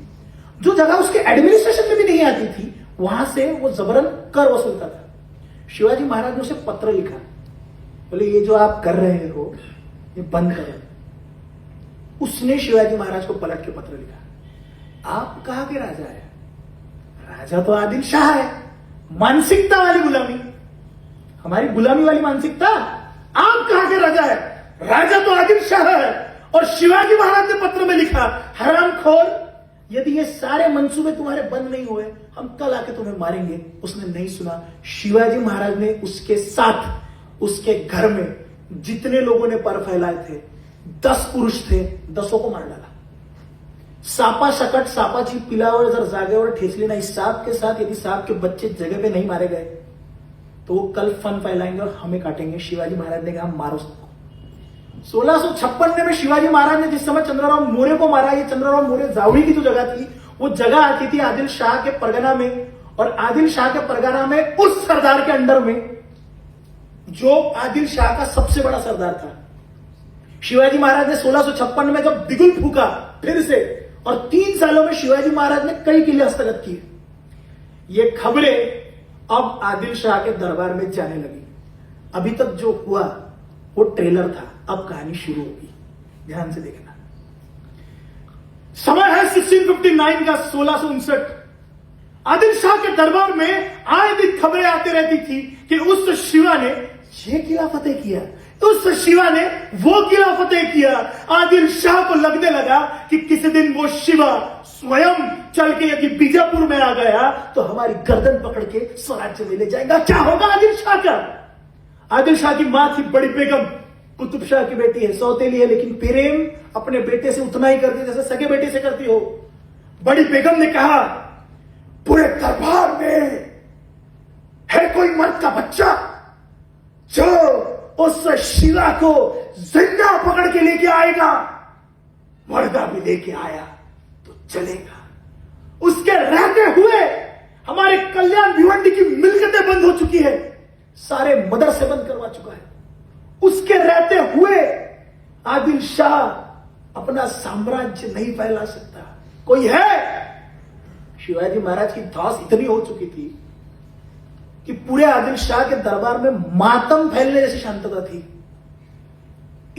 जो जगह उसके एडमिनिस्ट्रेशन में भी नहीं आती थी, वहां से वो जबरन कर वसूलता था। शिवाजी महाराज ने उसे पत्र लिखा, बोले ये जो आप कर रहे हो ये बंद करो। उसने शिवाजी महाराज को पलट के पत्र लिखा, आप कहां के राजा है? राजा तो आदिल शाह है। मानसिकता वाली गुलामी, हमारी गुलामी वाली मानसिकता। आप कहां के राजा है? राजा तो आदिल शाह है। और शिवाजी महाराज ने पत्र में लिखा, हरामखोर, यदि ये सारे मंसूबे तुम्हारे बंद नहीं हुए, हम कल आके तुम्हें मारेंगे। उसने नहीं सुना। शिवाजी महाराज ने उसके साथ उसके घर में जितने लोगों ने पर फैलाए थे, 10 पुरुष थे, 10 को मार डाला। सापा शकट सापाची पिलावर जर जागेवर ठेचली नाही, सांप के साथ यदि सांप के बच्चे जगह पे नहीं मारे गए तो वो कल फन फैलाएंगे और हमें काटेंगे। शिवाजी महाराज ने कहा मारो सबको। 1656 में शिवाजी महाराज ने जिस समय चंद्रराव मौर्य को मारा, ये चंद्रराव मौर्य जावड़ी की जो जगह थी, वो जगह आती थी आदिल शाह के परगना में। और आदिल शाह के परगना में उस सरदार के अंडर में जो आदिल शाह का सबसे बड़ा सरदार था। शिवाजी महाराज ने 1656 में जब बिगुल फूका फिर से, और 3 सालों में शिवाजी महाराज ने कई किले हस्तगत किए। ये खबरें अब आदिल शाह के दरबार में जाने लगी। अभी तक जो हुआ वो ट्रेलर था, अब कहानी शुरू होगी। ध्यान से देखना। समय है 1659 का 1659। आदिल शाह के दरबार में आए दिन खबरें आती रहती थी कि उस शिवा ने ये किला फतेह किया, उस शिवा ने वो किला फतेह किया। आदिल शाह को लगने लगा कि किसी दिन वो शिवा स्वयं चल के यदि बीजापुर में आ गया तो हमारी गर्दन पकड़ के स्वराज्य में ले जाएगा। क्या होगा आदिल शाह का? आदिल शाह की मां थी बड़ी बेगम, कुतुब शाह की बेटी है, सौतेली है, लेकिन प्रेम अपने बेटे से उतना ही करती जैसे सगे बेटे से करती हो। बड़ी बेगम ने कहा, पूरे दरबार में है कोई मर्द का बच्चा जो उस शिवा को जिंदा पकड़ के लेके आएगा? मुर्दा भी लेके आया तो चलेगा। उसके रहते हुए हमारे कल्याण भिवंडी की मिलकतें बंद हो चुकी है, सारे मदरसे बंद करवा चुका है। उसके रहते हुए आदिल शाह अपना साम्राज्य नहीं फैला सकता। कोई है? शिवाजी महाराज की धौस इतनी हो चुकी थी कि पूरे आदिल शाह के दरबार में मातम फैलने जैसी शांतता थी।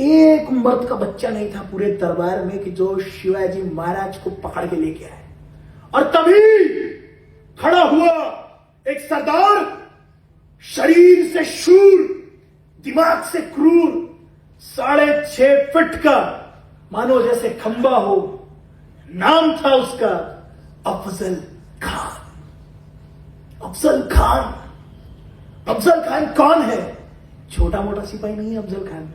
एक मर्द का बच्चा नहीं था पूरे दरबार में कि जो शिवाजी महाराज को पकड़ के लेके आए। और तभी खड़ा हुआ एक सरदार, शरीर से शूर, दिमाग से क्रूर, 6.5 फीट का, मानो जैसे खंबा हो। नाम था उसका अफजल खान। अफजल खान। अफजल खान कौन है? छोटा मोटा सिपाही नहीं है अफजल खान।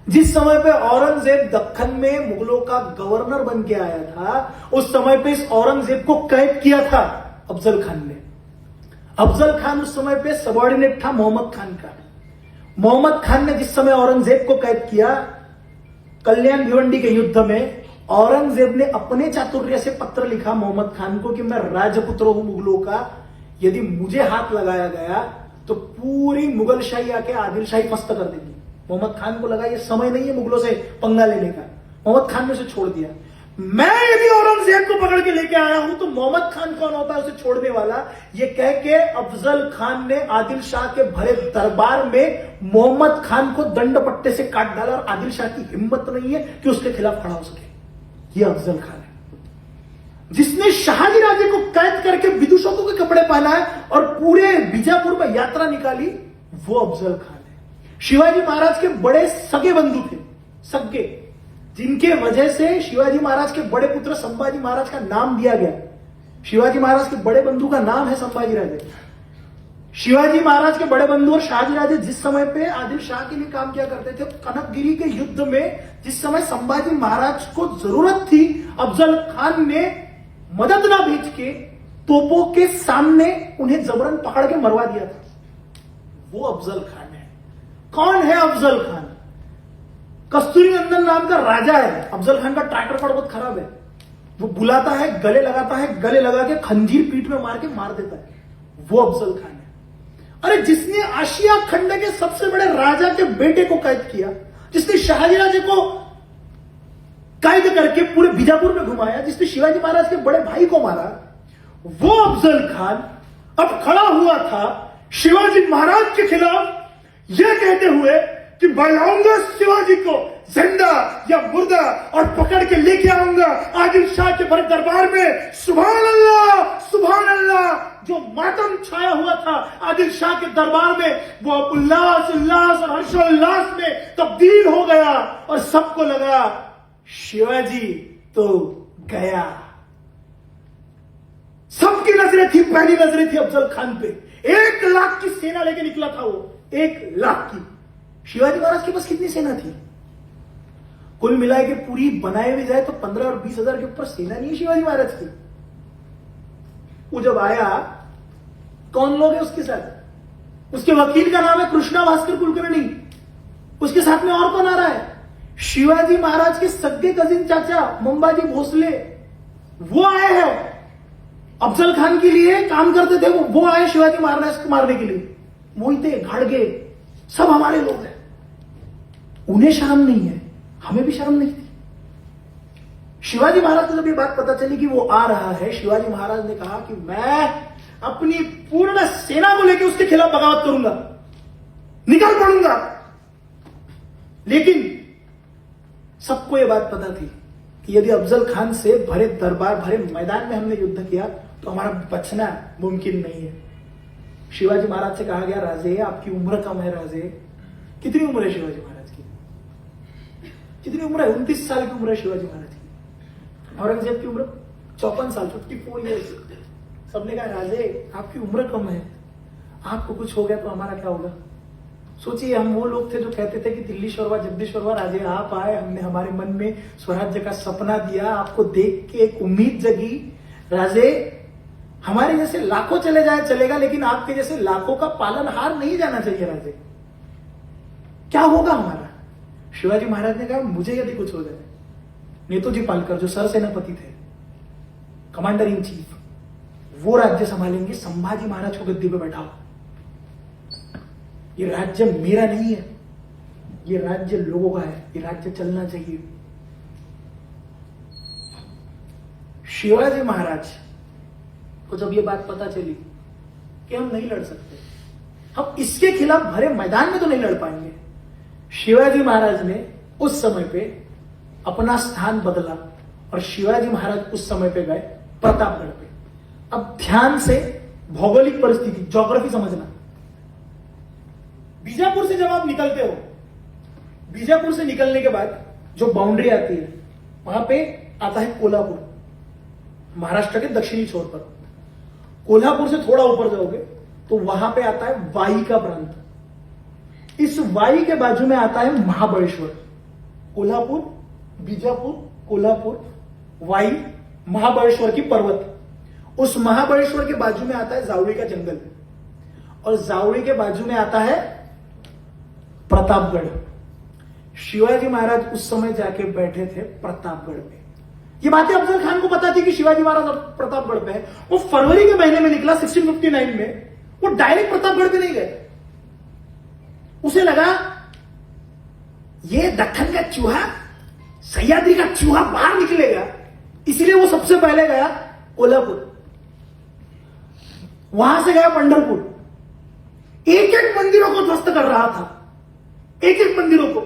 जिस समय पे औरंगजेब दक्कन में मुगलों का गवर्नर बन के आया था, उस समय पे इस औरंगजेब को कैद किया था अफजल खान ने। अफजल खान उस समय पे सबॉर्डिनेट था मोहम्मद खान का। मोहम्मद खान ने जिस समय औरंगजेब को कैद किया, कल्याण भिवंडी के युद्ध में, औरंगजेब ने अपने चातुर्य से पत्र लिखा मोहम्मद खान को कि मैं राजपुत्र हूं मुगलों का, यदि मुझे हाथ लगाया गया तो पूरी मुगलशाही आके आदिलशाही फस्त कर देगी। मोहम्मद खान को लगा ये समय नहीं है मुगलों से पंगा लेने का। मोहम्मद खान ने उसे छोड़ दिया। मैं यदि औरंगजेब को पकड़ के लेके आया हूं तो मोहम्मद खान कौन होता है उसे छोड़ने वाला, ये कह के अफजल खान ने आदिल शाह के भरे दरबार में मोहम्मद खान को दंड पट्टे से काट डाला और आदिल शाह की हिम्मत नहीं है कि उसके खिलाफ खड़ा हो सके। ये अफजल खान है जिसने शाहजी राजे को कैद करके विदूषकों के कपड़े पहनाए और पूरे बीजापुर में यात्रा निकाली। वो अफजल खान है। शिवाजी महाराज के बड़े सगे बंधु थे, सगे, जिनके वजह से शिवाजी महाराज के बड़े पुत्र संभाजी महाराज का नाम दिया गया। शिवाजी महाराज के बड़े बंधु का नाम है संभाजी राजे। शिवाजी महाराज के बड़े बंधु और शाहजी राजे जिस समय पे आदिल शाह के लिए काम किया करते थे, कनकगिरी के युद्ध में जिस समय संभाजी महाराज को जरूरत थी, अफजल खान ने मदद ना भेज के तोपों के सामने उन्हें जबरन पकड़ के मरवा दिया था। वो अफजल खान है। कौन है अफजल खान? कस्तूरी नंदन नाम का राजा है। अफजल खान का ट्रैक रिकॉर्ड बहुत खराब है। वो बुलाता है, गले लगाता है, गले लगा के खंजीर पीठ में मार के मार देता है। वो अफजल खान है। अरे जिसने आशिया खंड के सबसे बड़े राजा के बेटे को कैद किया, जिसने शाहजी राजे को कैद करके पूरे बीजापुर में घुमाया, जिसने शिवाजी महाराज के बड़े भाई को मारा, वो अफजल खान अब खड़ा हुआ था शिवाजी महाराज के खिलाफ यह कहते हुए कि मैं लाऊंगा शिवाजी को जिंदा या मुर्दा और पकड़ के लेके आऊंगा आदिल शाह के बड़े दरबार में। सुभान अल्लाह, सुभान अल्लाह। जो मातम छाया हुआ था आदिल शाह के दरबार में, वो अब उल्लास उल्लास और हर्षोल्लास में तब्दील हो गया और सबको लगा शिवाजी तो गया। सबकी नजरें थी, पहली नजरें थी अफजल खान पे। 1 लाख की सेना लेके निकला था वो, 1 लाख की। शिवाजी महाराज के पास कितनी सेना थी? कुल मिला के पूरी बनाए हुई जाए तो 15 और 20 हजार के ऊपर सेना नहीं है शिवाजी महाराज की। वो जब आया, कौन लोग हैं उसके साथ? उसके वकील का नाम है कृष्णा भास्कर कुलकर्णी। उसके साथ में और कौन आ रहा है? शिवाजी महाराज के सगे कजिन चाचा मंबाजी भोसले, वो आए हैं। अफजल खान के लिए काम करते थे वो आए शिवाजी महाराज को मारने के लिए। मोहिते, घाड़गे, सब हमारे लोग हैं। उन्हें शर्म नहीं है, हमें भी शर्म नहीं थी। शिवाजी महाराज को जब ये बात पता चली कि वो आ रहा है, शिवाजी महाराज ने कहा कि मैं अपनी पूर्ण सेना को लेकर उसके खिलाफ बगावत करूंगा, निकल पड़ूंगा। लेकिन सबको यह बात पता थी कि यदि अफजल खान से भरे दरबार, भरे मैदान में हमने युद्ध किया तो हमारा बचना मुमकिन नहीं है। शिवाजी महाराज से कहा गया, राजे आपकी उम्र कम है। राजे, कितनी उम्र है शिवाजी महाराज की? कितनी उम्र है? 29 साल की उम्र है शिवाजी महाराज की। औरंगजेब की उम्र 54 साल, 54 ईयर्स। सबने कहा, राजे आपकी उम्र कम है, आपको कुछ हो गया तो हमारा क्या होगा? सोचिए, हम वो लोग थे जो कहते थे कि दिल्ली शोरवा जगदीश शोरवा, राजे आप आए, हमने हमारे मन में स्वराज्य का सपना दिया, आपको देख के एक उम्मीद जगी। राजे, हमारे जैसे लाखों चले जाए चलेगा, लेकिन आपके जैसे लाखों का पालनहार नहीं जाना चाहिए। राजे, क्या होगा हमारा? शिवाजी महाराज ने कहा, मुझे यदि कुछ हो जाए, नेताजी पालकर जो सरसेनापति थे, कमांडर इन चीफ, वो राज्य संभालेंगे। संभाजी महाराज को गद्दी पे बैठाओ। ये राज्य मेरा नहीं है, ये राज्य लोगों का है, ये राज्य चलना चाहिए। शिवाजी महाराज को जब ये बात पता चली कि हम नहीं लड़ सकते, हम इसके खिलाफ भरे मैदान में तो नहीं लड़ पाएंगे, शिवाजी महाराज ने उस समय पे अपना स्थान बदला और शिवाजी महाराज उस समय पे गए प्रतापगढ़ पे। अब ध्यान से भौगोलिक परिस्थिति, ज्योग्राफी समझना। बीजापुर से जब आप निकलते हो, बीजापुर से निकलने के बाद जो बाउंड्री आती है, वहां पे आता है कोल्हापुर, महाराष्ट्र के दक्षिणी छोर पर। कोल्हापुर से थोड़ा ऊपर जाओगे तो वहां पे आता है वाई का प्रांत। इस वाई के बाजू में आता है महाबळेश्वर। कोल्हापुर, बीजापुर, कोल्हापुर, वाई, महाबळेश्वर की पर्वत। उस महाबळेश्वर के बाजू में आता है जावड़ी का जंगल और जावड़ी के बाजू में आता है प्रतापगढ़। शिवाजी महाराज उस समय जाके बैठे थे प्रतापगढ़ पे। ये बातें अफजल खान को पता थी कि शिवाजी महाराज प्रतापगढ़ पे है। वो फरवरी के महीने में निकला 1659 में, वो डायरेक्ट प्रतापगढ़ पे नहीं गए। उसे लगा ये दक्कन का चूहा, सह्याद्री का चूहा बाहर निकलेगा सबसे पहले गया कोल्हापुर, वहां से गया पंढरपुर, एक एक मंदिरों को ध्वस्त कर रहा था, एक एक मंदिरों को।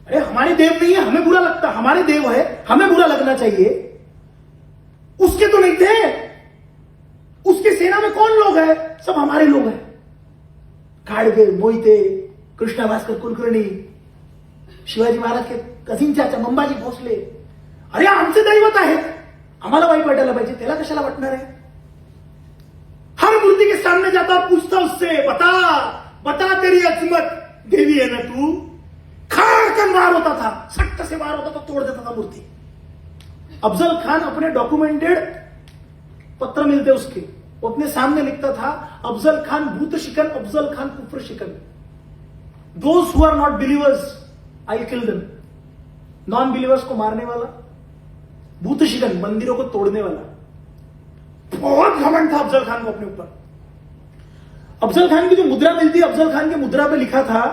अरे हमारे देव नहीं है, हमें बुरा लगता, हमारे देव है, हमें बुरा लगना चाहिए, उसके तो नहीं थे। उसकी सेना में कौन लोग हैं? सब हमारे लोग हैं। खाड़गे, मोहिते, कृष्णा भास्कर कुलकर्णी, शिवाजी महाराज के कझिन चाचा मंबाजी भोसले, अरे आमचे दैवत आहेत, आम्हाला वाईट वाटायला पाहिजे, त्याला कशाला वाटणार आहे? हर मूर्ति के सामने जाता और पूछता उससे, बता बता तेरी अजमत, देवी है ना तू? खाड़ कर वार होता था, सट्ट से वार होता था, तोड़ देता था मूर्ति। अफजल खान अपने डॉक्यूमेंटेड पत्र मिलते उसके, वो अपने सामने लिखता था, अफजल खान भूत शिकन, अफजल खान कुफ्र शिकन, those who are not believers I kill them. Non believers को मारने वाला, भूत शिकन मंदिरों को तोड़ने वाला। बहुत घमंड था अफजल खान को अपने ऊपर। अफजल खान की जो मुद्रा मिलती है, अफजल खान की मुद्रा पे लिखा था,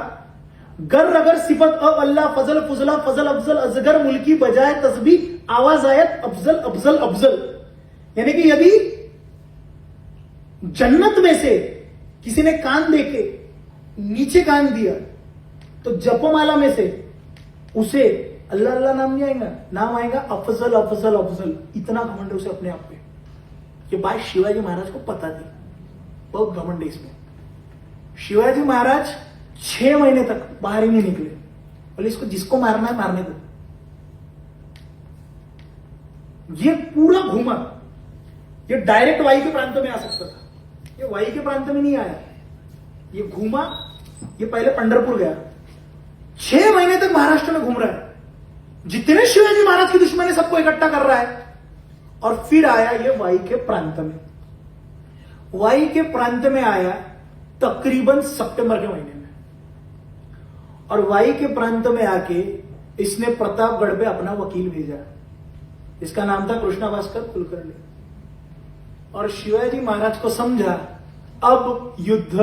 गर अगर सिफत अल्लाह फजल फुजला फजल अफजल अजगर मुल्की बजाय तस्बी आवाज आयत अफजल अफजल अफजल। यानी कि यदि जन्नत में से किसी ने कान देके नीचे कान दिया तो जपमाला में से उसे अल्लाह अल्लाह नाम नहीं आएगा, नाम आएगा अफजल अफजल अफजल। इतना घमंड है उसे अपने आप पे। ये बात शिवाजी महाराज को पता थी, बहुत घमंड है इसमें। शिवाजी महाराज 6 महीने तक बाहर ही नहीं निकले, बोले इसको जिसको मारना है मारने दो। ये पूरा घूमा, ये डायरेक्ट वाई के प्रांत में आ सकता था, ये वाई के प्रांत में नहीं आया, ये घूमा। ये पहले पंढरपुर गया, 6 महीने तक महाराष्ट्र में घूम रहा है, जितने शिवाजी महाराज की दुश्मन है सबको इकट्ठा कर रहा है, और फिर आया ये वाई के प्रांत में। वाई के प्रांत में आया तकरीबन सितंबर के महीने में, और वाई के प्रांत में आके इसने प्रतापगढ़ पे अपना वकील भेजा, इसका नाम था कृष्णा भास्कर कुलकर्णी। और शिवाजी महाराज को समझा अब युद्ध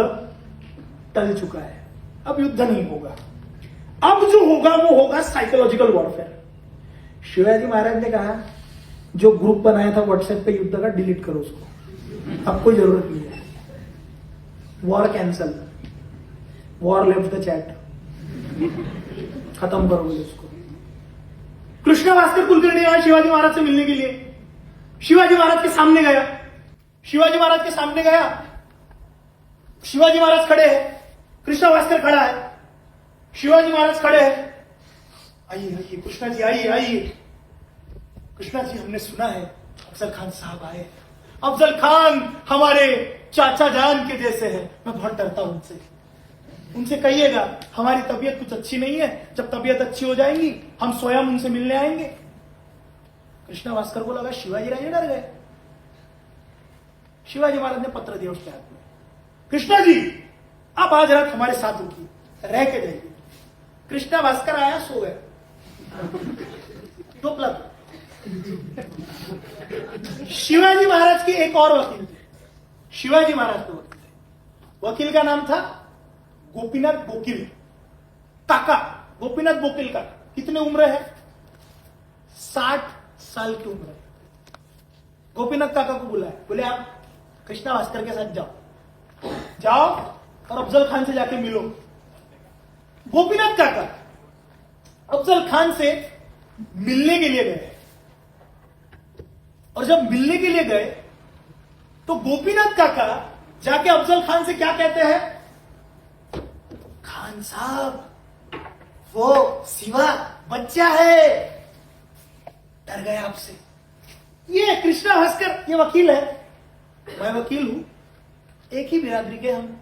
टल चुका है, अब युद्ध नहीं होगा, अब जो होगा वो होगा साइकोलॉजिकल वॉरफेयर। शिवाजी महाराज ने कहा, जो ग्रुप बनाया था व्हाट्सएप पे युद्ध का, डिलीट करो उसको, अब कोई जरूरत नहीं है, war cancel, war left the chat, खत्म करो उसको। कृष्णा भास्कर कुलकर्णी आया शिवाजी महाराज से मिलने के लिए, शिवाजी महाराज के सामने गया, शिवाजी महाराज के सामने गया, शिवाजी महाराज खड़े हैं, कृष्णा भास्कर खड़ा है, शिवाजी महाराज खड़े हैं, आइए आइए कृष्णा जी, आइए आइए कृष्णा जी, हमने सुना है अफजल खान साहब आए। अफजल खान हमारे चाचा जान के जैसे हैं, मैं बहुत डरता हूं उनसे, उनसे कहिएगा हमारी तबीयत कुछ अच्छी नहीं है, जब तबीयत अच्छी हो जाएगी हम स्वयं उनसे मिलने आएंगे। कृष्णा भास्कर को लगा शिवाजी राजे डर गए। शिवाजी महाराज ने पत्र दिया उसके हाथ में, कृष्णा जी आप आज रात हमारे साथ रुकिए, रह के जाइए। कृष्णा भास्कर आया, सो गया, दो पलक। शिवाजी महाराज के एक और वकील थे, शिवाजी महाराज के वकील थे, वकील का नाम था गोपीनाथ बोकिल काका। गोपीनाथ बोकिल का कितने उम्र है? 60 साल की उम्र है। गोपीनाथ काका को बुलाया, बोले आप कृष्णा भास्कर के साथ जाओ, जाओ और अफजल खान से जाके मिलो। गोपीनाथ काका अफजल खान से मिलने के लिए गए, और जब मिलने के लिए गए तो गोपीनाथ काका जाके अफजल खान से क्या कहते हैं, खान साहब वो शिवा बच्चा है, डर गया आपसे। ये कृष्णा भास्कर ये वकील है, मैं वकील हूं, एक ही बिरादरी के हम,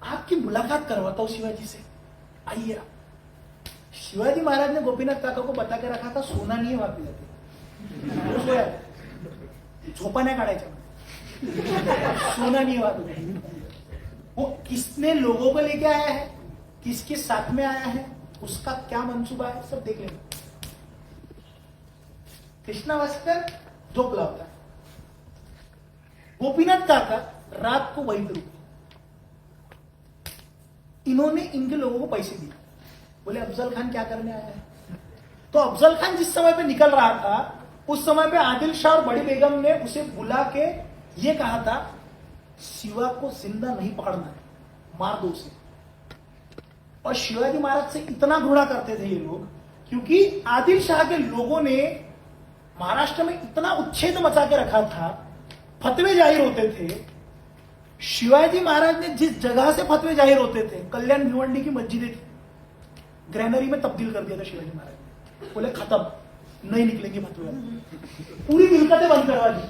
आपकी मुलाकात करवाता हूं शिवाजी से, आइए आप। शिवाजी महाराज ने गोपीनाथ काका को बता के रखा था सोना नहीं है वहां पे जाके, झोपा नहीं काढायचा, सोना नहीं है वहां पे। वो किसने लोगों को लेके आया है, किसके साथ में आया है, उसका क्या मंसूबा है, सब देख लेना। कृष्णा भास्कर झोपला होता, गोपीनाथ काका रात को वहीं पर रुके। इन्होंने इनके लोगों को पैसे दिए, बोले अफजल खान क्या करने आया है। तो अफजल खान जिस समय पे निकल रहा था उस समय पे आदिल शाह और बड़ी बेगम ने उसे बुला के ये कहा था, शिवा को जिंदा नहीं पकड़ना है, मार दो उसे। और शिवाजी महाराज से इतना घृणा करते थे ये लोग, क्योंकि आदिल शाह के लोगों ने महाराष्ट्र में इतना उच्छेद मचा के रखा था, फतवे जाहिर होते थे। शिवाजी महाराज ने जिस जगह से फतवे जाहिर होते थे, कल्याण भिवंडी की मस्जिदें थी, ग्रैनरी में तब्दील कर दिया था शिवाजी महाराज ने। बोले खत्म, नहीं निकलेंगे फतवे, पूरी मिलकतें बंद करवा दी।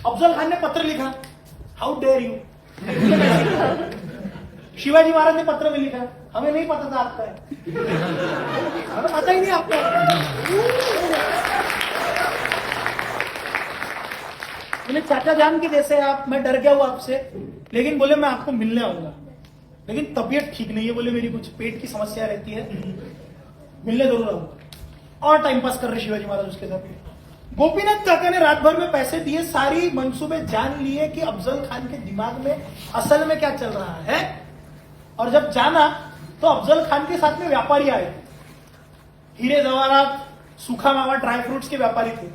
अफजल खान ने पत्र लिखा, how dare you. Shivaji Maharaj ने पत्र में लिखा, हमें नहीं पता था आपका है, हमें पता ही नहीं आपका। बोले चाचा जान की जैसे आप, मैं डर गया हूं आपसे, लेकिन बोले मैं आपको मिलने आऊंगा, लेकिन तबीयत ठीक नहीं है, बोले मेरी कुछ पेट की समस्या रहती है, मिलने जरूर आऊंगा। और टाइम पास कर रहे शिवाजी महाराज उसके साथ। गोपीनाथ काका ने रात भर में पैसे दिए, सारी मंसूबे जान लिए कि अफजल खान के दिमाग में असल में क्या चल रहा है। और जब जाना तो अफजल खान के साथ में व्यापारी आए, हीरे जवाहरात, सूखा मावा, ड्राई फ्रूट्स के व्यापारी थे।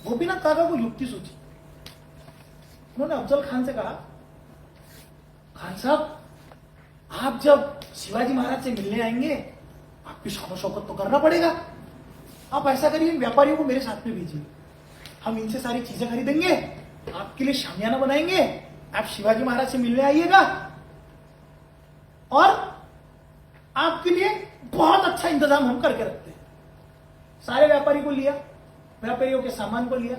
गोपीनाथ काका को युक्ति सूझी, उन्होंने अफजल खान से कहा, खान साहब आप जब शिवाजी महाराज से मिलने आएंगे, आपकी शान शौकत तो करना पड़ेगा। आप ऐसा करिए, इन व्यापारियों को मेरे साथ में भेजिए, हम इनसे सारी चीजें खरीदेंगे, आपके लिए शामियाना बनाएंगे, आप शिवाजी महाराज से मिलने आइएगा और आपके लिए बहुत अच्छा इंतजाम हम करके रखते हैं। सारे व्यापारी को लिया, व्यापारियों के सामान को लिया,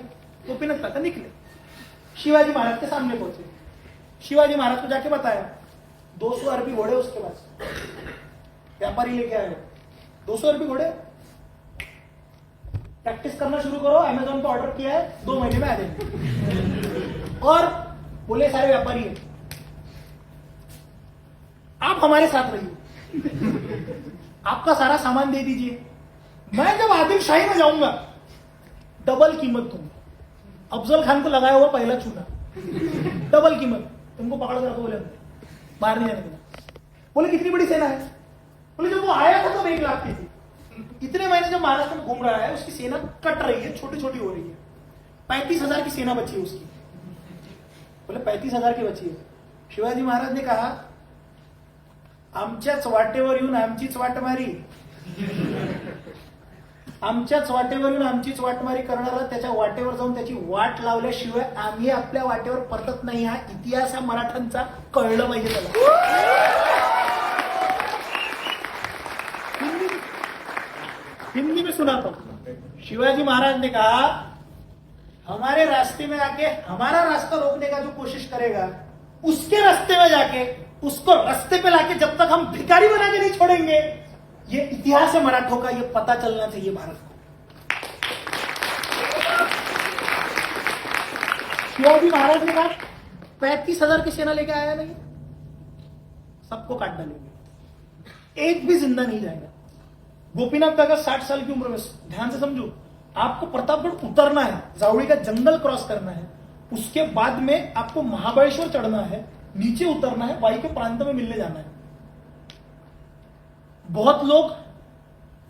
गोपीनाथ काका निकले, शिवाजी महाराज के सामने पहुंचे। शिवाजी महाराज को जाके बताया, 200 अरबी घोड़े उसके पास, व्यापारी लेके आए 200 अरबी घोड़े, प्रैक्टिस करना शुरू करो, अमेजोन पे ऑर्डर किया है, 2 महीने में आ जाएंगे। और बोले सारे व्यापारी है, आप हमारे साथ रहिए, आपका सारा सामान दे दीजिए, मैं जब आदिल शाही में जाऊंगा डबल कीमत दूंगा। अफजल खान को लगाया हुआ पहला चूना, डबल कीमत, तुमको पकड़ कर रखो, बोले बाहर नहीं जाने देना। बोले कितनी बड़ी सेना है? बोले जब वो आया था तो 1 लाख की थी, इतने महीने जब महाराष्ट्र में घूम रहा है उसकी सेना कट रही है, छोटी छोटी हो रही है, 35,000 की सेना बची है उसकी। बोले 35,000 की बची है। शिवाजी महाराज ने कहा, आमच्याच वाटेवर येऊन आमचीच वाटमारी, आमच्याच वाटेवर येऊन आमचीच वाटमारी करणारा त्याच्या वाटेवर जाऊन त्याची वाट लावल्याशिवाय आम्ही आपल्या वाटेवर परतत नाही, हा इतिहास हा मराठ्यांचा कळलं पाहिजे त्याला। हिंदी में सुनाता हूं। शिवाजी महाराज ने कहा, हमारे रास्ते में आके हमारा रास्ता रोकने का जो कोशिश करेगा, उसके रास्ते में जाके उसको रास्ते पे लाके जब तक हम भिखारी बना के नहीं छोड़ेंगे, ये इतिहास है मराठों का, ये पता चलना चाहिए भारत को। शिवाजी महाराज ने कहा, 35,000 की सेना लेके आया नहीं, सबको काट डालेंगे, एक भी जिंदा नहीं जाएगा। गोपीनाथ काका 60 साल की उम्र में, ध्यान से समझो, आपको प्रतापगढ़ उतरना है, जावड़ी का जंगल क्रॉस करना है, उसके बाद में आपको महाबलेश्वर चढ़ना है, नीचे उतरना है, वाई के प्रांत में मिलने जाना है। बहुत लोग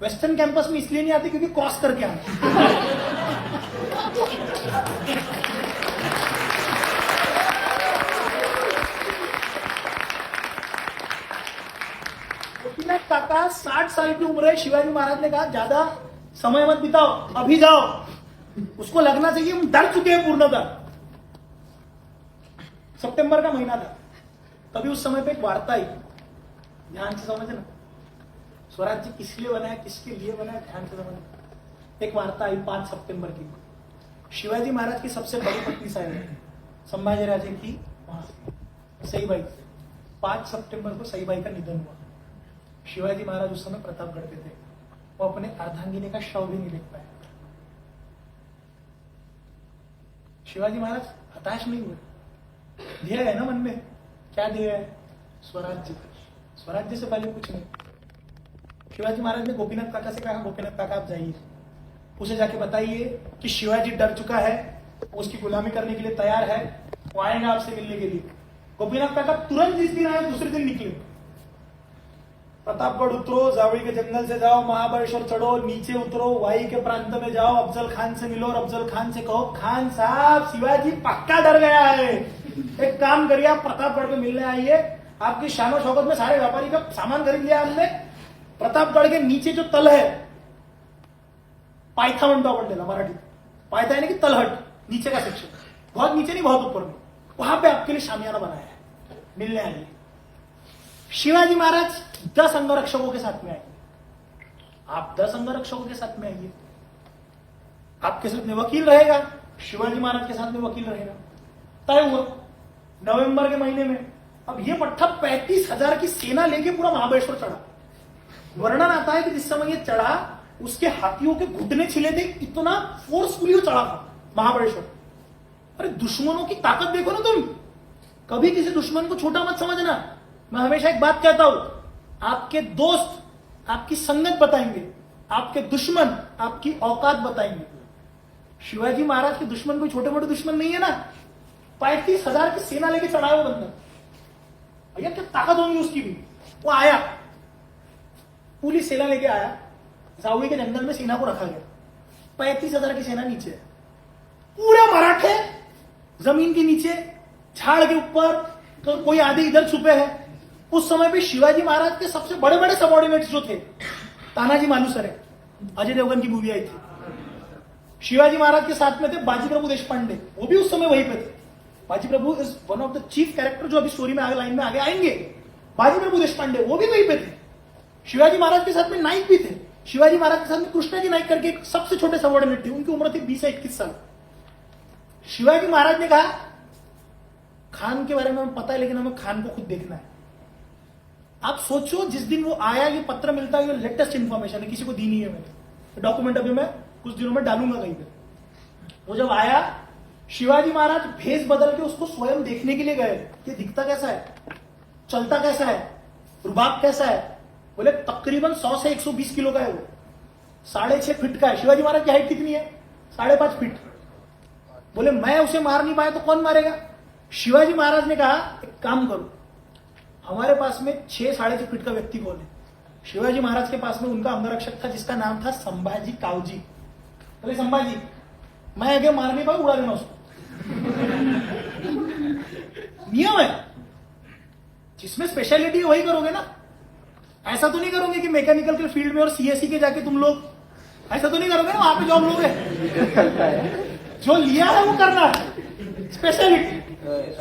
वेस्टर्न कैंपस में इसलिए नहीं आते क्योंकि क्रॉस करके आते। गोपीनाथ काका 60 साल की उम्र है। शिवाजी महाराज ने कहा, ज्यादा समय मत बिताओ, अभी जाओ, उसको लगना चाहिए हम डर चुके हैं पूर्णतः। सितंबर का महीना था, तभी उस समय पे एक वार्ता आई, ध्यान से समझना, स्वराज्य किस लिए बना है, किसके लिए बना है, ध्यान से समझना। एक वार्ता आई 5 सितंबर की, शिवाजी महाराज की सबसे बड़ी पत्नी साहिब संभाजी राजे की वहां सईबाई, 5 सितंबर को सईबाई का निधन हुआ। शिवाजी महाराज उस समय प्रतापगढ़ पे थे, वो अपने अर्धांगिनी का शव भी नहीं देख पाए। शिवाजी महाराज हताश नहीं हुए, ध्येय है ना मन में, क्या ध्येय है? स्वराज्य। स्वराज्य से पहले कुछ नहीं। शिवाजी महाराज ने गोपीनाथ काका से कहा, गोपीनाथ काका आप जाइए, उसे जाके बताइए कि शिवाजी डर चुका है, उसकी गुलामी करने के लिए तैयार है, वो आएगा आपसे मिलने के लिए। गोपीनाथ काका तुरंत जिस दिन आए दूसरे दिन निकले। प्रतापगढ़ उतरो, जावड़ी के जंगल से जाओ, महाबलेश्वर चढ़ो, नीचे उतरो, वाई के प्रांत में जाओ, अफजल खान से मिलो और अफजल खान से कहो, खान साहब शिवाजी पक्का डर गया है, एक काम करिए आप प्रतापगढ़ में मिलने आइए, आपकी शानो शौकत में सारे व्यापारी का सामान खरीद लिया हमने। प्रतापगढ़ के नीचे जो तल है, पायथा म्हणतो आपण त्याला मराठी, पायथा यानी कि तलहट, नीचे का सेक्शन, बहुत नीचे नहीं बहुत ऊपर में, वहां पे आपके लिए शामियाना बनाया है, मिलने आइए। शिवाजी महाराज 10 अंगरक्षकों के साथ में आएंगे, आप 10 अंगरक्षकों के साथ में आइए, आपके साथ में वकील रहेगा, शिवाजी महाराज के साथ में वकील रहेगा। तय हुआ नवंबर के महीने में। अब ये पट्टा 35,000 की सेना लेके पूरा महाबलेश्वर चढ़ा। वर्णन आता है कि जिस समय ये चढ़ा उसके हाथियों के घुटने छिले थे, इतना फोर्सफुली वो चढ़ा था महाबलेश्वर। अरे दुश्मनों की ताकत देखो ना तुम, कभी किसी दुश्मन को छोटा मत समझना। मैं हमेशा एक बात कहता हूं, आपके दोस्त आपकी संगत बताएंगे, आपके दुश्मन आपकी औकात बताएंगे। शिवाजी महाराज के दुश्मन कोई छोटे मोटे दुश्मन नहीं है ना। 35,000 की सेना लेके चढ़ाया वो बंदा, भैया क्या ताकत होगी उसकी भी। वो आया, पूरी सेना लेके आया, जावड़ी के जंगल में सेना को रखा गया। 35,000 की सेना नीचे है, पूरे मराठे जमीन के नीचे, झाड़ के ऊपर, तो कोई आधे इधर छुपे हैं। उस समय पे शिवाजी महाराज के सबसे बड़े बड़े सबॉर्डिनेट्स जो थे, तानाजी मालुसरे, अजय देवगन की मूवी आई थी, शिवाजी महाराज के साथ में थे बाजी प्रभु देशपांडे, वो भी उस समय वहीं पे थे। Baji Prabhu is one of the chief character जो अभी स्टोरी में आगे लाइन में आगे आएंगे। बाजी प्रभु देशपांडे वो भी वहीं पे थे। शिवाजी महाराज के साथ में नाइक भी थे। शिवाजी महाराज के साथ में कृष्णाजी नाइक करके एक सबसे छोटे सबॉर्डिनेट थे, उनकी उम्र थी 20 से 21 साल। शिवाजी महाराज ने कहा, खान के बारे में हमें पता है लेकिन हमें खान को खुद देखना है। आप सोचो, जिस दिन वो आया, ये पत्र मिलता है, ये लेटेस्ट इंफॉर्मेशन है, किसी को दी नहीं है मैंने, डॉक्यूमेंट अभी मैं कुछ दिनों में डालूंगा कहीं पे। वो जब आया, शिवाजी महाराज भेष बदल के उसको स्वयं देखने के लिए गए, ये दिखता कैसा है, चलता कैसा है, रुबाब कैसा है। बोले तकरीबन 100 से 120 किलो का है वो, 6.5 फीट का है। शिवाजी महाराज की हाइट कितनी है? 5.5 फीट। बोले मैं उसे मार नहीं पाया तो कौन मारेगा? शिवाजी महाराज ने कहा, एक काम करो, हमारे पास में 6-6.5 फीट का व्यक्ति कौन है? शिवाजी महाराज के पास में उनका अंगरक्षक था जिसका नाम था संभाजी कावजी। बोले संभाजी, मैं आगे मार नहीं पाऊं, उड़ा देना उसको। नियम है, जिसमें स्पेशलिटी है वही करोगे ना। ऐसा तो नहीं करोगे कि मैकेनिकल के फील्ड में और सीएससी के जाके तुम लोग, ऐसा तो नहीं करोगे ना, वहां पे जॉब लोगे। जो लिया है वो करना है, स्पेशलिटी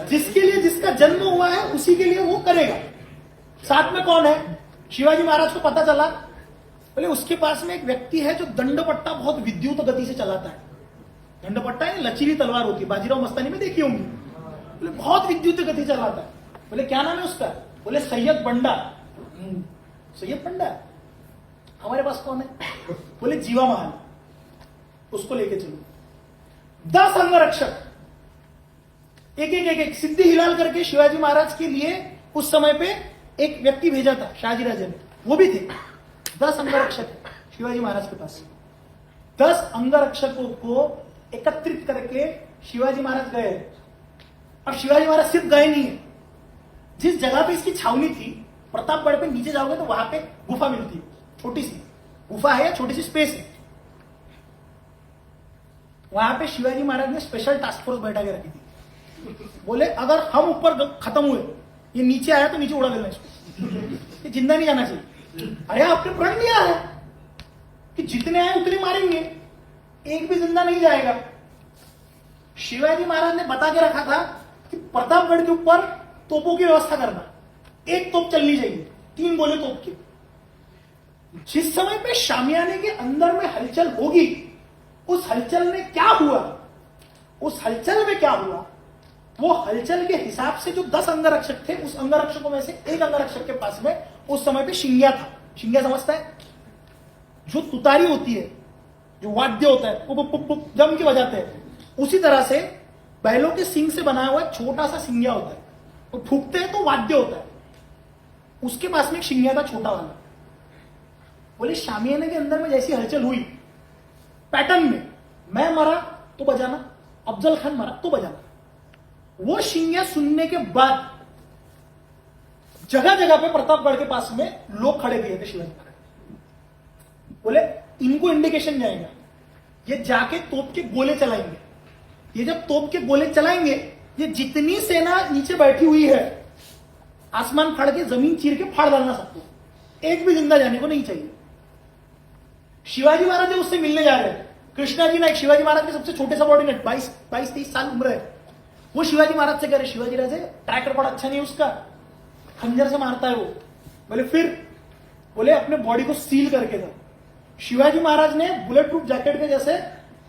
जिसके लिए, जिसका जन्म हुआ है उसी के लिए वो करेगा। साथ में कौन है? शिवाजी महाराज को पता चला, बोले उसके पास में एक व्यक्ति है जो दंडपट्टा बहुत विद्युत गति से चलाता है। दंडपट्टा है लचीली तलवार होती है, बाजीराव मस्तानी में देखी होंगी। बोले बहुत विद्युत गति चलाता है। बोले क्या नाम है उसका? बोले सैयद बंडा। सैयद बंडा हमारे पास कौन है? बोले जीवा महान, उसको लेके चलो। 10 अंगरक्षक एक सिद्धि हिलाल करके शिवाजी महाराज के लिए उस समय पे एक व्यक्ति भेजा था शाहजी राजे ने, वो भी थे। 10 अंगरक्षक शिवाजी महाराज के पास। 10 अंगरक्षकों को एकत्रित करके शिवाजी महाराज गए। अब शिवाजी महाराज सिर्फ गए नहीं है, जिस जगह पे इसकी छावनी थी, प्रतापगढ़ पे नीचे जाओगे तो वहां पे गुफा मिलती है, छोटी सी गुफा है या छोटी सी स्पेस है। वहां पे शिवाजी महाराज ने स्पेशल टास्क फोर्स बैठा के रखी थी। बोले अगर हम ऊपर खत्म हुए, ये नीचे आया तो नीचे उड़ा देना इसको, ये जिंदा नहीं जाना चाहिए। अरे आपने प्रण लिया है कि जितने आए उतने मारेंगे, एक भी जिंदा नहीं जाएगा। शिवाजी महाराज ने बता के रखा था कि प्रतापगढ़ के ऊपर तोपों की व्यवस्था करना, एक तोप चलनी चाहिए, 3 गोले तोप के। जिस समय पे शामियाने के अंदर में हलचल होगी, उस हलचल में क्या हुआ, उस हलचल में क्या हुआ, वो हलचल के हिसाब से जो 10 अंगरक्षक थे, उस अंगरक्षकों में से एक अंगरक्षक के पास में उस समय पे शिंग्या था। शिंग्या समझता है? जो तुतारी होती है, जो वाद्य होता है, पुप पुप पुप जम के बजाते हैं, उसी तरह से बैलों के सिंग से बनाया हुआ छोटा सा सिंग्या होता है, वो फूकते हैं तो वाद्य होता है। उसके पास में एक शिंग्या था छोटा वाला। बोले शामियाने के अंदर में जैसी हलचल हुई, पैटर्न में, मैं मरा तो बजाना, अफजल खान मरा तो बजाना। वो शिंग्या सुनने के बाद जगह जगह पे प्रतापगढ़ के पास में लोग खड़े किए थे शिवाजी महाराज। बोले इनको इंडिकेशन जाएगा, ये जाके तोप के गोले चलाएंगे। ये जब तोप के गोले चलाएंगे, ये जितनी सेना नीचे बैठी हुई है आसमान फाड़ के जमीन चीर के फाड़ डालना सबको, एक भी जिंदा जाने को नहीं चाहिए। शिवाजी महाराज उससे मिलने जा रहे हैं। कृष्णा जी नायक शिवाजी महाराज के सबसे छोटे सबॉर्डिनेट, 22-23 साल उम्र है, वो शिवाजी महाराज से कह रहे शिवाजी राजे ट्रैक रिकॉर्ड अच्छा नहीं है उसका, खंजर से मारता है वो। बोले फिर, बोले अपने बॉडी को सील करके था। शिवाजी महाराज ने बुलेट प्रूफ जैकेट के जैसे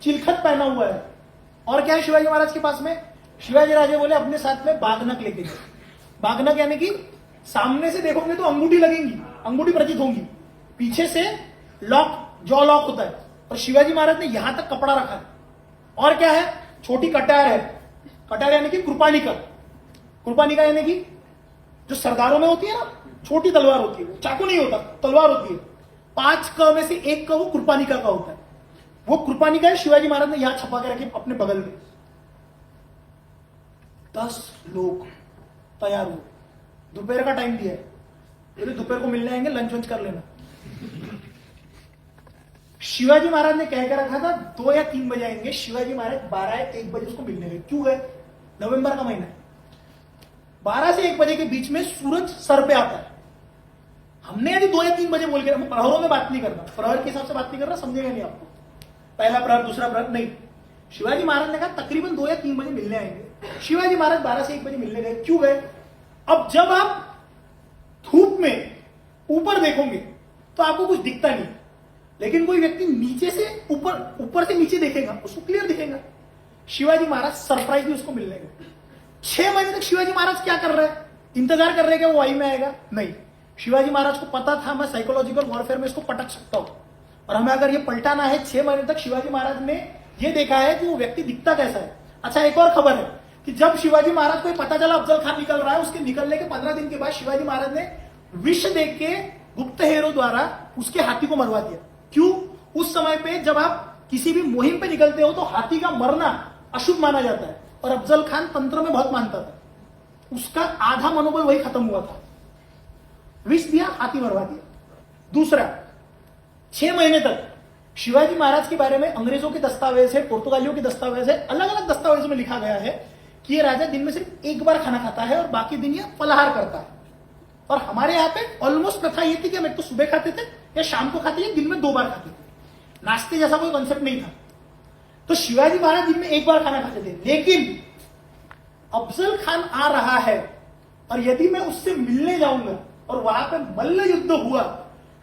चिलखत पहना हुआ है। और क्या है शिवाजी महाराज के पास में? शिवाजी राजे बोले अपने साथ में बागनक लेके गए। बागनक यानी कि सामने से देखोगे तो अंगूठी लगेंगी, अंगूठी प्रतीत होंगी, पीछे से लॉक, जॉ लॉक होता है। और शिवाजी महाराज ने यहां तक कपड़ा रखा है। और क्या है? छोटी कटार है। कटार यानी कि कृपानिका। कृपानिका यानी कि जो सरदारों में होती है ना, छोटी तलवार होती है, वो चाकू नहीं होता, तलवार होती है। 5 क में से 1 क वो कृपानिका का होता है। वो कृपानिका है शिवाजी महाराज ने यहां छपा के रखी अपने बगल में। 10 लोग तैयार हुए, दोपहर का टाइम दिया है, बोले दोपहर को मिलने आएंगे, लंच वंच कर लेना। शिवाजी महाराज ने कह के रखा था 2 या 3 बजे आएंगे। शिवाजी महाराज 12 या 1 बजे उसको मिलने गए। क्यों गए? नवंबर का महीना है, 12 से 1 बजे के बीच में सूरज सर पे आता है। हमने यदि 2 या 3 बजे बोल के, प्रहरों में बात नहीं करना, प्रहर के हिसाब से बात नहीं करना, समझेगा नहीं आपको, पहला प्रहर दूसरा प्रहर नहीं। शिवाजी महाराज ने कहा तकरीबन 2 या 3 बजे मिलने आएंगे। शिवाजी महाराज 12 से 1 बजे मिलने गए। क्यों गए? अब जब आप धूप में ऊपर देखोगे तो आपको कुछ दिखता नहीं, लेकिन कोई व्यक्ति नीचे से ऊपर से नीचे देखेगा, उसको क्लियर दिखेगा। शिवाजी महाराज सरप्राइजली उसको मिलने गए। 6 महीने तक शिवाजी महाराज क्या कर रहे हैं? इंतजार कर रहे हैं कि वो वाई में आएगा? नहीं, शिवाजी महाराज को पता था मैं साइकोलॉजिकल वॉरफेयर में इसको पटक सकता हूं, और हमें अगर ये पलटाना है। 6 महीने तक शिवाजी महाराज ने ये देखा है कि वो व्यक्ति दिखता कैसा है। अच्छा, एक और खबर है कि जब शिवाजी महाराज को ये पता चला अफजल खान निकल रहा है, उसके निकलने के 15 दिन के बाद शिवाजी महाराज ने विष दे के गुप्तहेरों द्वारा उसके हाथी को मरवा दिया। क्यों? उस समय पे जब आप किसी भी मुहिम पे निकलते हो तो हाथी का मरना अशुभ माना जाता है, और अफजल खान तंत्र में बहुत मानता था। उसका आधा मनोबल वही खत्म हुआ था। विष दिया, हाथी मरवा दिया। दूसरा, 6 महीने तक शिवाजी महाराज के बारे में अंग्रेजों के दस्तावेज है, पुर्तगालियों के दस्तावेज है, अलग अलग दस्तावेजों में लिखा गया है कि ये राजा दिन में सिर्फ 1 बार खाना खाता है और बाकी दिन ये फलाहार करता है। और हमारे यहाँ पे ऑलमोस्ट प्रथा ये थी कि हम एक तो सुबह खाते थे या शाम को खाते थे, दिन में 2 बार खाते थे। नाश्ते जैसा कोई कॉन्सेप्ट नहीं था। तो शिवाजी महाराज दिन में 1 बार खाना खाते थे। लेकिन अफजल खान आ रहा है और यदि मैं उससे मिलने जाऊंगा और वहां पे मल्ल युद्ध हुआ,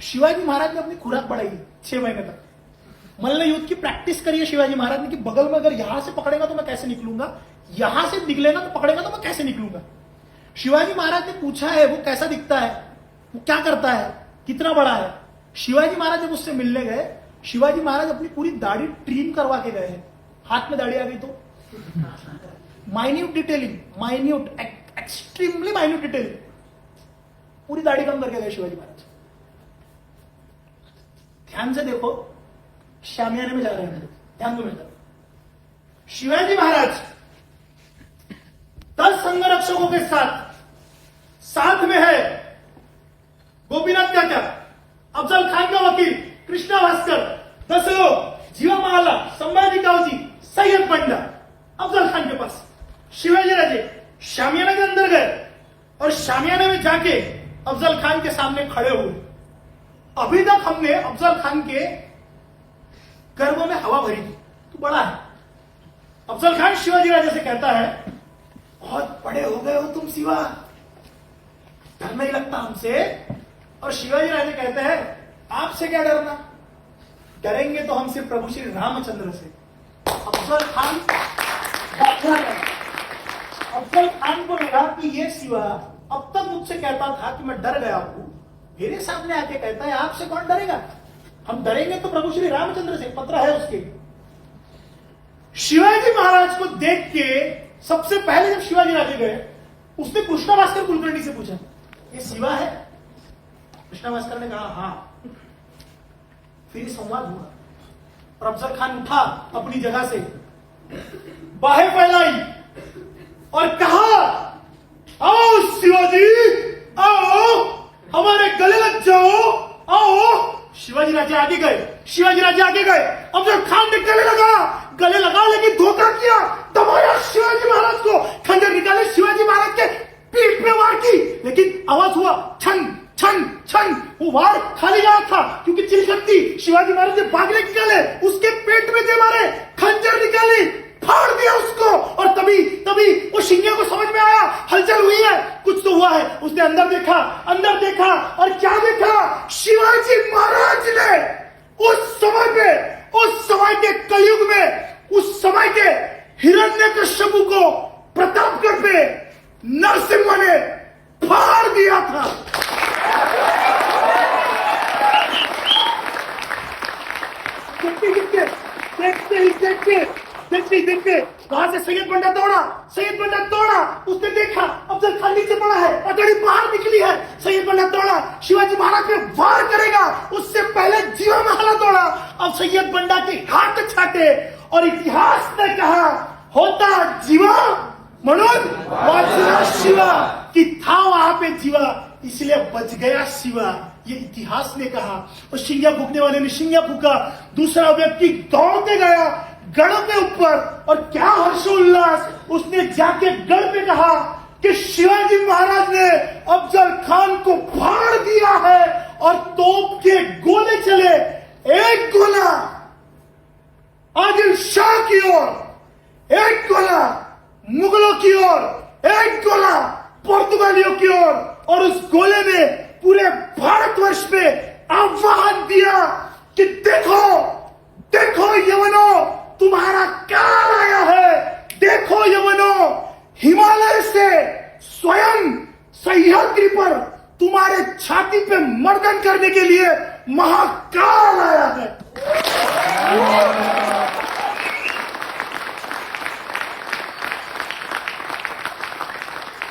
शिवाजी महाराज ने अपनी खुराक बढ़ाई 6 महीने तक। मल्ल युद्ध की प्रैक्टिस करिए शिवाजी महाराज ने कि बगल में अगर यहां से पकड़ेगा तो मैं कैसे निकलूंगा, यहां से निकलेगा तो पकड़ेगा तो मैं कैसे निकलूंगा। शिवाजी महाराज ने पूछा है वो कैसा दिखता है, वो क्या करता है, कितना बड़ा है। शिवाजी महाराज जब उससे मिलने गए, शिवाजी महाराज अपनी पूरी दाढ़ी ट्रिम करवा के गए हैं। हाथ में दाढ़ी आ गई तो minute detailing, minute, extremely minute detailing, पूरी दाढ़ी कम करके गए शिवाजी महाराज। ध्यान से देखो, शामियाने में जा रहे हैं, ध्यान दो मेरे। शिवाजी महाराज 10 संगरक्षकों के साथ में है गोपीनाथ चाचा, अफजल खान का वकील कृष्णा भास्कर, 10 लोग, जीवा माला, संभाजी कावजी, सैयद पंडा, अफजल खान के पास। शिवाजी राजे शामियाना के अंदर गए और शामियाने में जाके अफजल खान के सामने खड़े हुए। अभी तक हमने अफजल खान के गर्भ में हवा भरी थी, तो बड़ा है। अफजल खान शिवाजी राजे से कहता है बहुत बड़े हो गए हो तुम शिवा, डर नहीं लगता हमसे। और शिवाजी राजे कहते हैं आपसे क्या डरना, डरेंगे तो हम सिर्फ प्रभु श्री रामचंद्र से। अफजल खान को लगा कि ये शिवा अब तक मुझसे कहता था कि मैं डर गया हूं, मेरे सामने आके कहता है आपसे कौन डरेगा, हम डरेंगे तो प्रभु श्री रामचंद्र से। पत्र है उसके। शिवाजी महाराज को देख के सबसे पहले जब शिवाजी राजे गए, उसने कृष्णा भास्कर कुलकर्णी से पूछा ये शिवा है? कृष्णा भास्कर ने कहा हां। फिर संवाद हुआ और अफजल खान उठा अपनी जगह से, बाहें फैलाई और कहा आओ शिवाजी, आओ हमारे गले लग जाओ, आओ। शिवाजी राजे आगे गए, शिवाजी राजे आगे गए। अफजल खान ने गले लगा लेकिन धोखा किया, दबाया शिवाजी महाराज को, खंजर निकाले शिवाजी महाराज के पीठ पे वार की, लेकिन आवाज हुआ छन छन छन। वो वार खाली गया था क्योंकि चिलखत थी। शिवाजी महाराज ने बागले निकाले, उसके पेट में दे मारे, खंजर निकाली, फाड़ दिया उसको। और तभी वो सिंह को समझ में आया हलचल हुई है, कुछ तो हुआ है। उसने अंदर देखा और क्या देखा? शिवाजी महाराज ने उस समय के कलयुग में, उस समय के हिरण्यकश्यपु को प्रतापगढ़ पे नरसिम्हा ने फाड़ दिया था। देखते वहां से सैयद बंदा दौड़ा। उसने देखा अफजल खान नीचे पड़ा है, अतड़ी बाहर निकली है। सैयद बंदा दौड़ा, शिवाजी महाराज पे वार करेगा, उससे पहले जीवा महला दौड़ा। अब सैयद बंदा के हाथ छाटे और इतिहास ने कहा होता जीवा म्हणून वाचला शिवा, कि था वहां पे जीवा इसलिए बच गया शिवा, ये इतिहास ने कहा। और शिंगा फूकने वाले ने शिंगा फूका, दूसरा व्यक्ति दौड़ते गया गढ़ के ऊपर, और क्या हर्षोल्लास, उसने जाके गढ़ पे कहा कि शिवाजी महाराज ने अफजल खान को फाड़ दिया है। और तोप के गोले चले, एक गोला आदिल शाह की ओर, एक गोला मुगलों की ओर, एक गोला पुर्तगालियों की ओर, और उस गोले ने पूरे भारतवर्ष पे आह्वान दिया कि देखो यवनों, तुम्हारा काल आया है। देखो यवनों, हिमालय से स्वयं सह्याद्री पर तुम्हारे छाती पे मर्दन करने के लिए महाकाल आया है।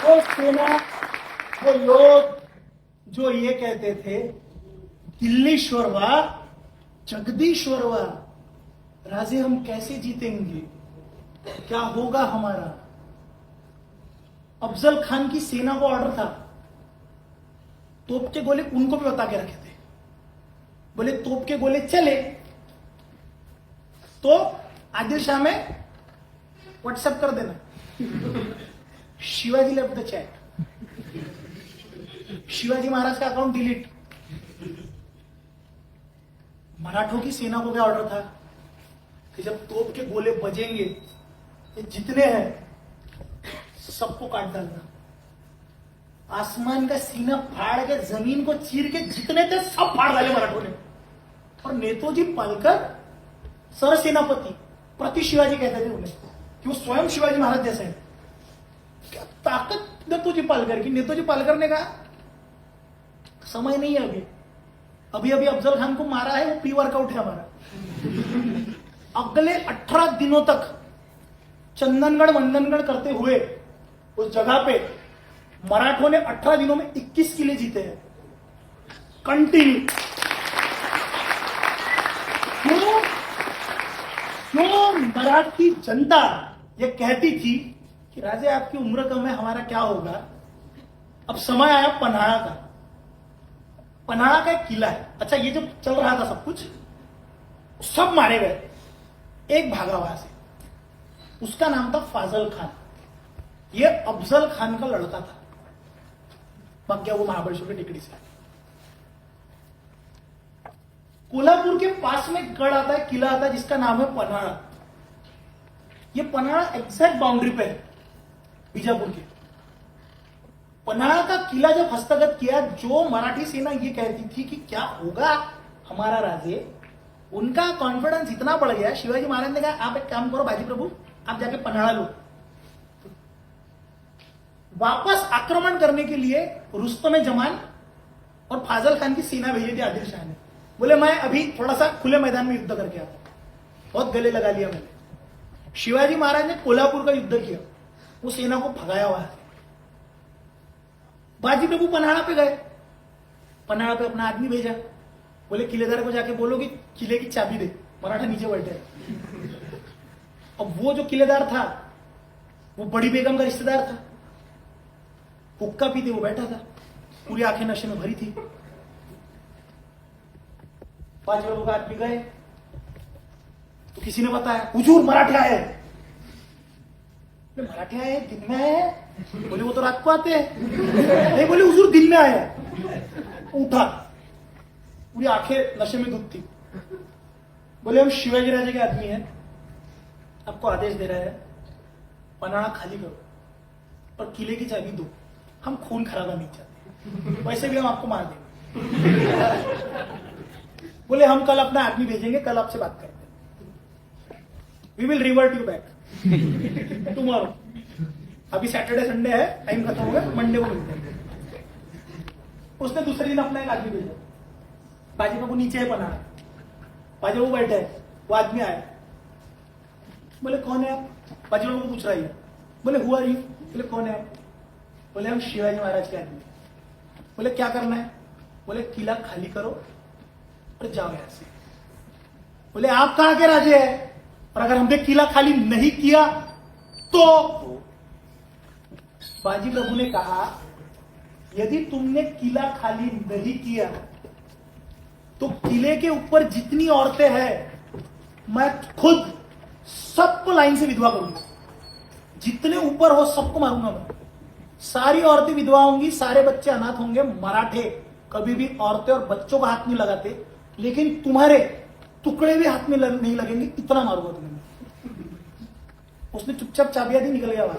वो सेना, वो लोग जो ये कहते थे दिल्लीश्वर वा, जगदीश्वर वा, राजे हम कैसे जीतेंगे, क्या होगा हमारा। अफजल खान की सेना को ऑर्डर था, तोप के गोले उनको भी बता के रखे थे। बोले तोप के गोले चले तो आदिल शाह में व्हाट्सएप कर देना। Shivaji left the chat, Shivaji Maharaj का अकाउंट डिलीट। मराठों की सेना को क्या ऑर्डर था कि जब तोप के गोले बजेंगे, ये जितने हैं सबको काट डालना। आसमान का सीना फाड़ के, जमीन को चीर के जितने थे सब फाड़ डाले मराठों ने। और नेताजी पालकर सरसेनापति प्रति शिवाजी कहते थे उन्हें, कि वो स्वयं शिवाजी महाराज जैसे हैं। क्या ताकत नेताजी पालकर की। नेताजी पालकर ने कहा समय नहीं है, अभी अफजल खान को मारा है, वो प्री वर्कआउट है हमारा। अगले 18 दिनों तक चंदनगढ़ मंदनगढ़ करते हुए उस जगह पे मराठों ने 18 दिनों में 21 किले जीते हैं कंटिन्यू। क्यों मराठी जनता ये कहती थी कि राजे आपकी उम्र कम है, हमारा क्या होगा। अब समय आया पन्हाड़ा का। पन्हाड़ा का एक किला है। अच्छा, ये जो चल रहा था सब कुछ, सब मारे गए, एक भागा वहां से, उसका नाम था फाजल खान। ये अफजल खान का लड़का था। भाग गया वो महाबलेश्वर की टिकड़ी से। कोल्हापुर के पास में गढ़ आता है, किला आता है जिसका नाम है पन्हाड़ा। ये पन्हाड़ा एग्जैक्ट बाउंड्री पे है बीजापुर के। पन्हाड़ा का किला जब हस्तगत किया, जो मराठी सेना ये कहती थी कि क्या होगा हमारा राजे, उनका कॉन्फिडेंस इतना बढ़ गया, शिवाजी महाराज ने कहा आप एक काम करो बाजी प्रभु, आप जाके पन्हाड़ा लो। वापस आक्रमण करने के लिए रुस्तम जमान और फाजल खान की सेना भेजी थी आदिल शाह ने। बोले मैं अभी थोड़ा सा खुले मैदान में युद्ध करके आता हूं। बहुत गले लगा लिया मैंने। शिवाजी महाराज ने कोल्हापुर का युद्ध किया, वो सेना को भगाया हुआ है। बाजी प्रभु पन्हाड़ा पे गए, पन्हाड़ा पे अपना आदमी भेजा, बोले किलेदार को जाके बोलो कि किले की चाबी दे, मराठा नीचे बैठे हैं। अब वो जो किलेदार था वो बड़ी बेगम का रिश्तेदार था, हुक्का पीते वो बैठा था। पूरी आंखें नशे में भरी थी। 5 लोग आदमी गए तो किसी ने बताया हुजूर मराठे आए। मराठे आए दिन में आए हैं? बोले वो तो रात को आते हैं। नहीं, बोले हुजूर दिन में आए हैं। उठा, पूरी आंखें नशे में डूब थी। बोले हम शिवाजी राजे के आदमी हैं, आपको आदेश दे रहे हैं पनाड़ा खाली करो और किले की चाबी दो, हम खून खराबा नहीं चाहते, वैसे भी हम आपको मार देंगे। बोले हम कल अपना आदमी भेजेंगे, कल आपसे बात करते हैं, we will revert you back tomorrow. अभी सैटरडे संडे है, टाइम खत्म हो गया, मंडे को मिलते हैं। उसने दूसरे दिन अपना एक आदमी भेजा, बाजी बाबू नीचे है पनाड़ा, बाजी बाबू बैठे हैं, वो आदमी आया। बोले कौन है आप? बाजी बाबू को पूछ रही है। बोले हु आर यू? बोले कौन है आप? बोले हम शिवाजी महाराज के आदमी। बोले क्या करना है? बोले किला खाली करो और जाओ यहां से। बोले आप कहां के राजे हैं, और अगर हमने किला खाली नहीं किया तो? बाजी प्रभु ने कहा यदि तुमने किला खाली नहीं किया तो किले के ऊपर जितनी औरतें हैं मैं खुद सबको लाइन से विधवा करूंगा, जितने ऊपर हो सबको मारूंगा मैं। सारी औरतें विधवा होंगी, सारे बच्चे अनाथ होंगे। मराठे कभी भी औरतें और बच्चों का हाथ नहीं लगाते, लेकिन तुम्हारे टुकड़े भी हाथ में नहीं लगेंगे, इतना मारूंगा तुम्हें। उसने चुपचाप चाबियां दी, निकल गया वहां।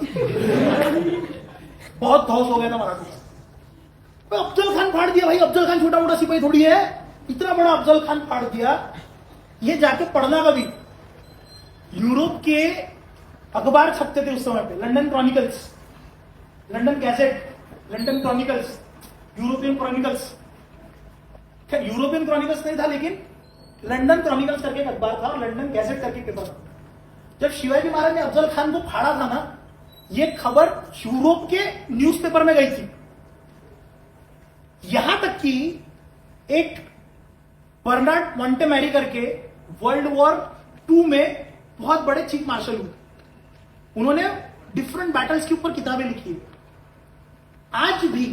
बहुत धौस हो गया था मराठों का। अफजल खान फाड़ दिया भाई, अफजल खान छोटा मोटा सिपाही थोड़ी है, इतना बड़ा अफजल खान फाड़ दिया। ये जाके पढ़ना कभी, यूरोप के अखबार छपते थे उस समय पे, London chronicles, London gadget, London chronicles, European chronicles. European chronicles नहीं था, लेकिन लंदन क्रॉनिकल्स करके एक अखबार था और लंदन गैजेट करके पेपर था। जब शिवाजी महाराज ने अफजल खान को फाड़ा था ना, ये खबर यूरोप के न्यूज़पेपर में गई थी। यहां तक कि एक बर्नार्ड मॉन्टेमेरी करके वर्ल्ड वॉर 2 में बहुत बड़े चीफ मार्शल हुए, उन्होंने डिफरेंट बैटल्स के ऊपर किताबें लिखी है। आज भी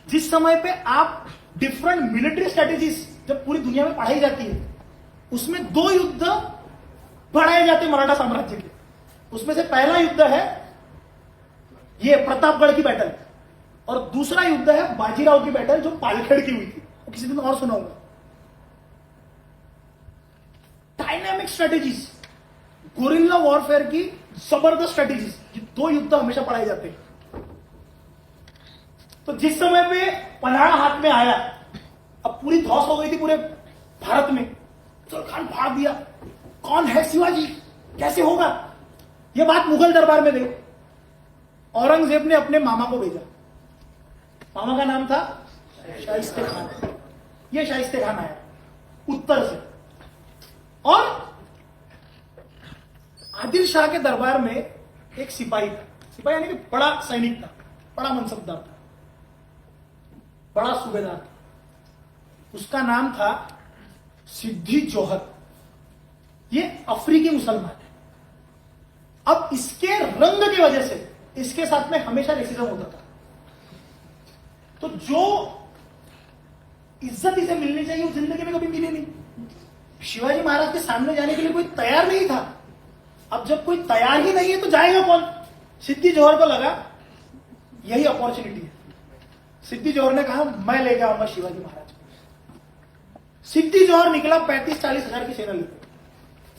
जिस समय पे आप डिफरेंट मिलिट्री स्ट्रेटेजीज जब पूरी दुनिया में पढ़ाई जाती है, उसमें 2 युद्ध पढ़ाए जाते हैं मराठा साम्राज्य के। उसमें से पहला युद्ध है ये प्रतापगढ़ की बैटल, और दूसरा युद्ध है बाजीराव की बैटल जो पालखेड़ की हुई थी, वो किसी दिन और सुनाऊंगा। डायनामिक स्ट्रेटेजीज, गोरिल्ला वॉरफेयर की जबरदस्त स्ट्रेटेजीज, ये 2 युद्ध हमेशा पढ़ाए जाते हैं। तो जिस समय पे पनाड़ा हाथ में आया, अब पूरी धौस हो गई थी पूरे भारत में, अफजल खान फाड़ दिया, कौन है शिवाजी, कैसे होगा? यह बात मुगल दरबार में गई। औरंगजेब ने अपने मामा को भेजा, मामा का नाम था शाइस्ते खान। ये शाइस्ते खान आया उत्तर से, और आदिल शाह के दरबार में एक सिपाही था, सिपाही यानी कि बड़ा सैनिक था, बड़ा मनसबदार था, बड़ा सूबेदार था। उसका नाम था सिद्दी जोहर। ये अफ्रीकी मुसलमान है। अब इसके रंग की वजह से इसके साथ में हमेशा रेसिज्म होता था। तो जो इज्जत इसे मिलनी चाहिए वो जिंदगी में कभी मिली नहीं। शिवाजी महाराज के सामने जाने के लिए कोई तैयार नहीं था। अब जब कोई तैयार ही नहीं है तो जाएगा कौन? सिद्दी जोहर को लगा यही अपॉर्चुनिटी है। सिद्दी जोहर ने कहा मैं लेके आऊंगा शिवाजी महाराज को। सिद्दी जोहर निकला 35-40 हजार की सेना लेकर,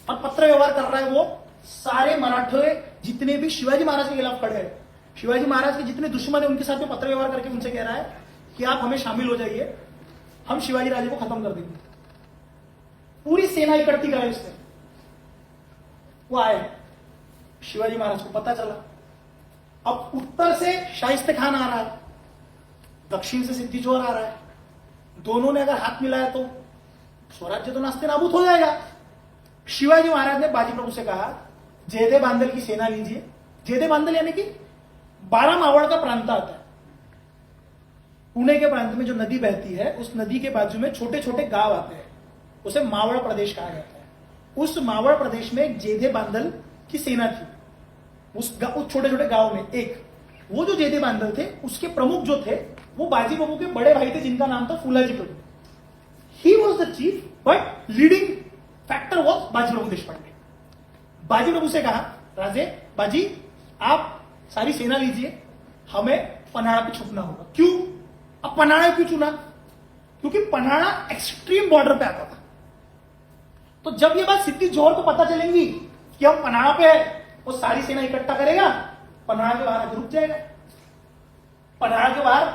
और पत्र व्यवहार कर रहा है वो सारे मराठे जितने भी शिवाजी महाराज के खिलाफ खड़े हैं, शिवाजी महाराज के जितने दुश्मन है उनके साथ में पत्र व्यवहार करके उनसे कह रहा है कि आप हमें शामिल हो जाइए, हम शिवाजी राजे को खत्म कर देंगे। पूरी सेना इकट्ठी कराई उसने। वो आए, शिवाजी महाराज को पता चला। अब उत्तर से शाइस्ते खान आ रहा है, दक्षिण से सिद्दी जोहर आ रहा है। दोनों ने अगर हाथ मिलाया तो स्वराज्य तो नास्ते नाबूद हो जाएगा। शिवाजी महाराज ने बाजी प्रभु से कहा जेदे बांदल की सेना लीजिए। जेदे बांदल यानी कि 12 मावड़ का प्रांत आता है। पुणे के प्रांत में जो नदी बहती है, उस नदी के बाजू में छोटे छोटे गांव आते हैं, उसे मावड़ प्रदेश कहा जाता है। उस मावड़ प्रदेश में एक जेदे बांदल की सेना थी। उस छोटे छोटे गांव में एक वो जो जेदे बांदल थे उसके प्रमुख जो थे वो बाजी प्रभु के बड़े भाई थे जिनका नाम था Phulaji Prabhu. He was the chief but leading factor was Baji Prabhu Deshpande. बाजी प्रभु से कहा, राजे बाजी आप सारी सेना लीजिए, हमें पन्हाड़ा पे छुपना होगा. क्यों? अब पन्हाड़ा क्यों चुना? क्योंकि पन्हाड़ा एक्सट्रीम बॉर्डर पे आता था. तो जब ये बात सिद्दी जोहर को पता चलेंगी कि हम पन्हाड़ा पे है, वो सारी सेना इकट्ठा करेगा, पन्हाड़ा के बाहर आके रुक जाएगा. पन्हाड़ा के बाहर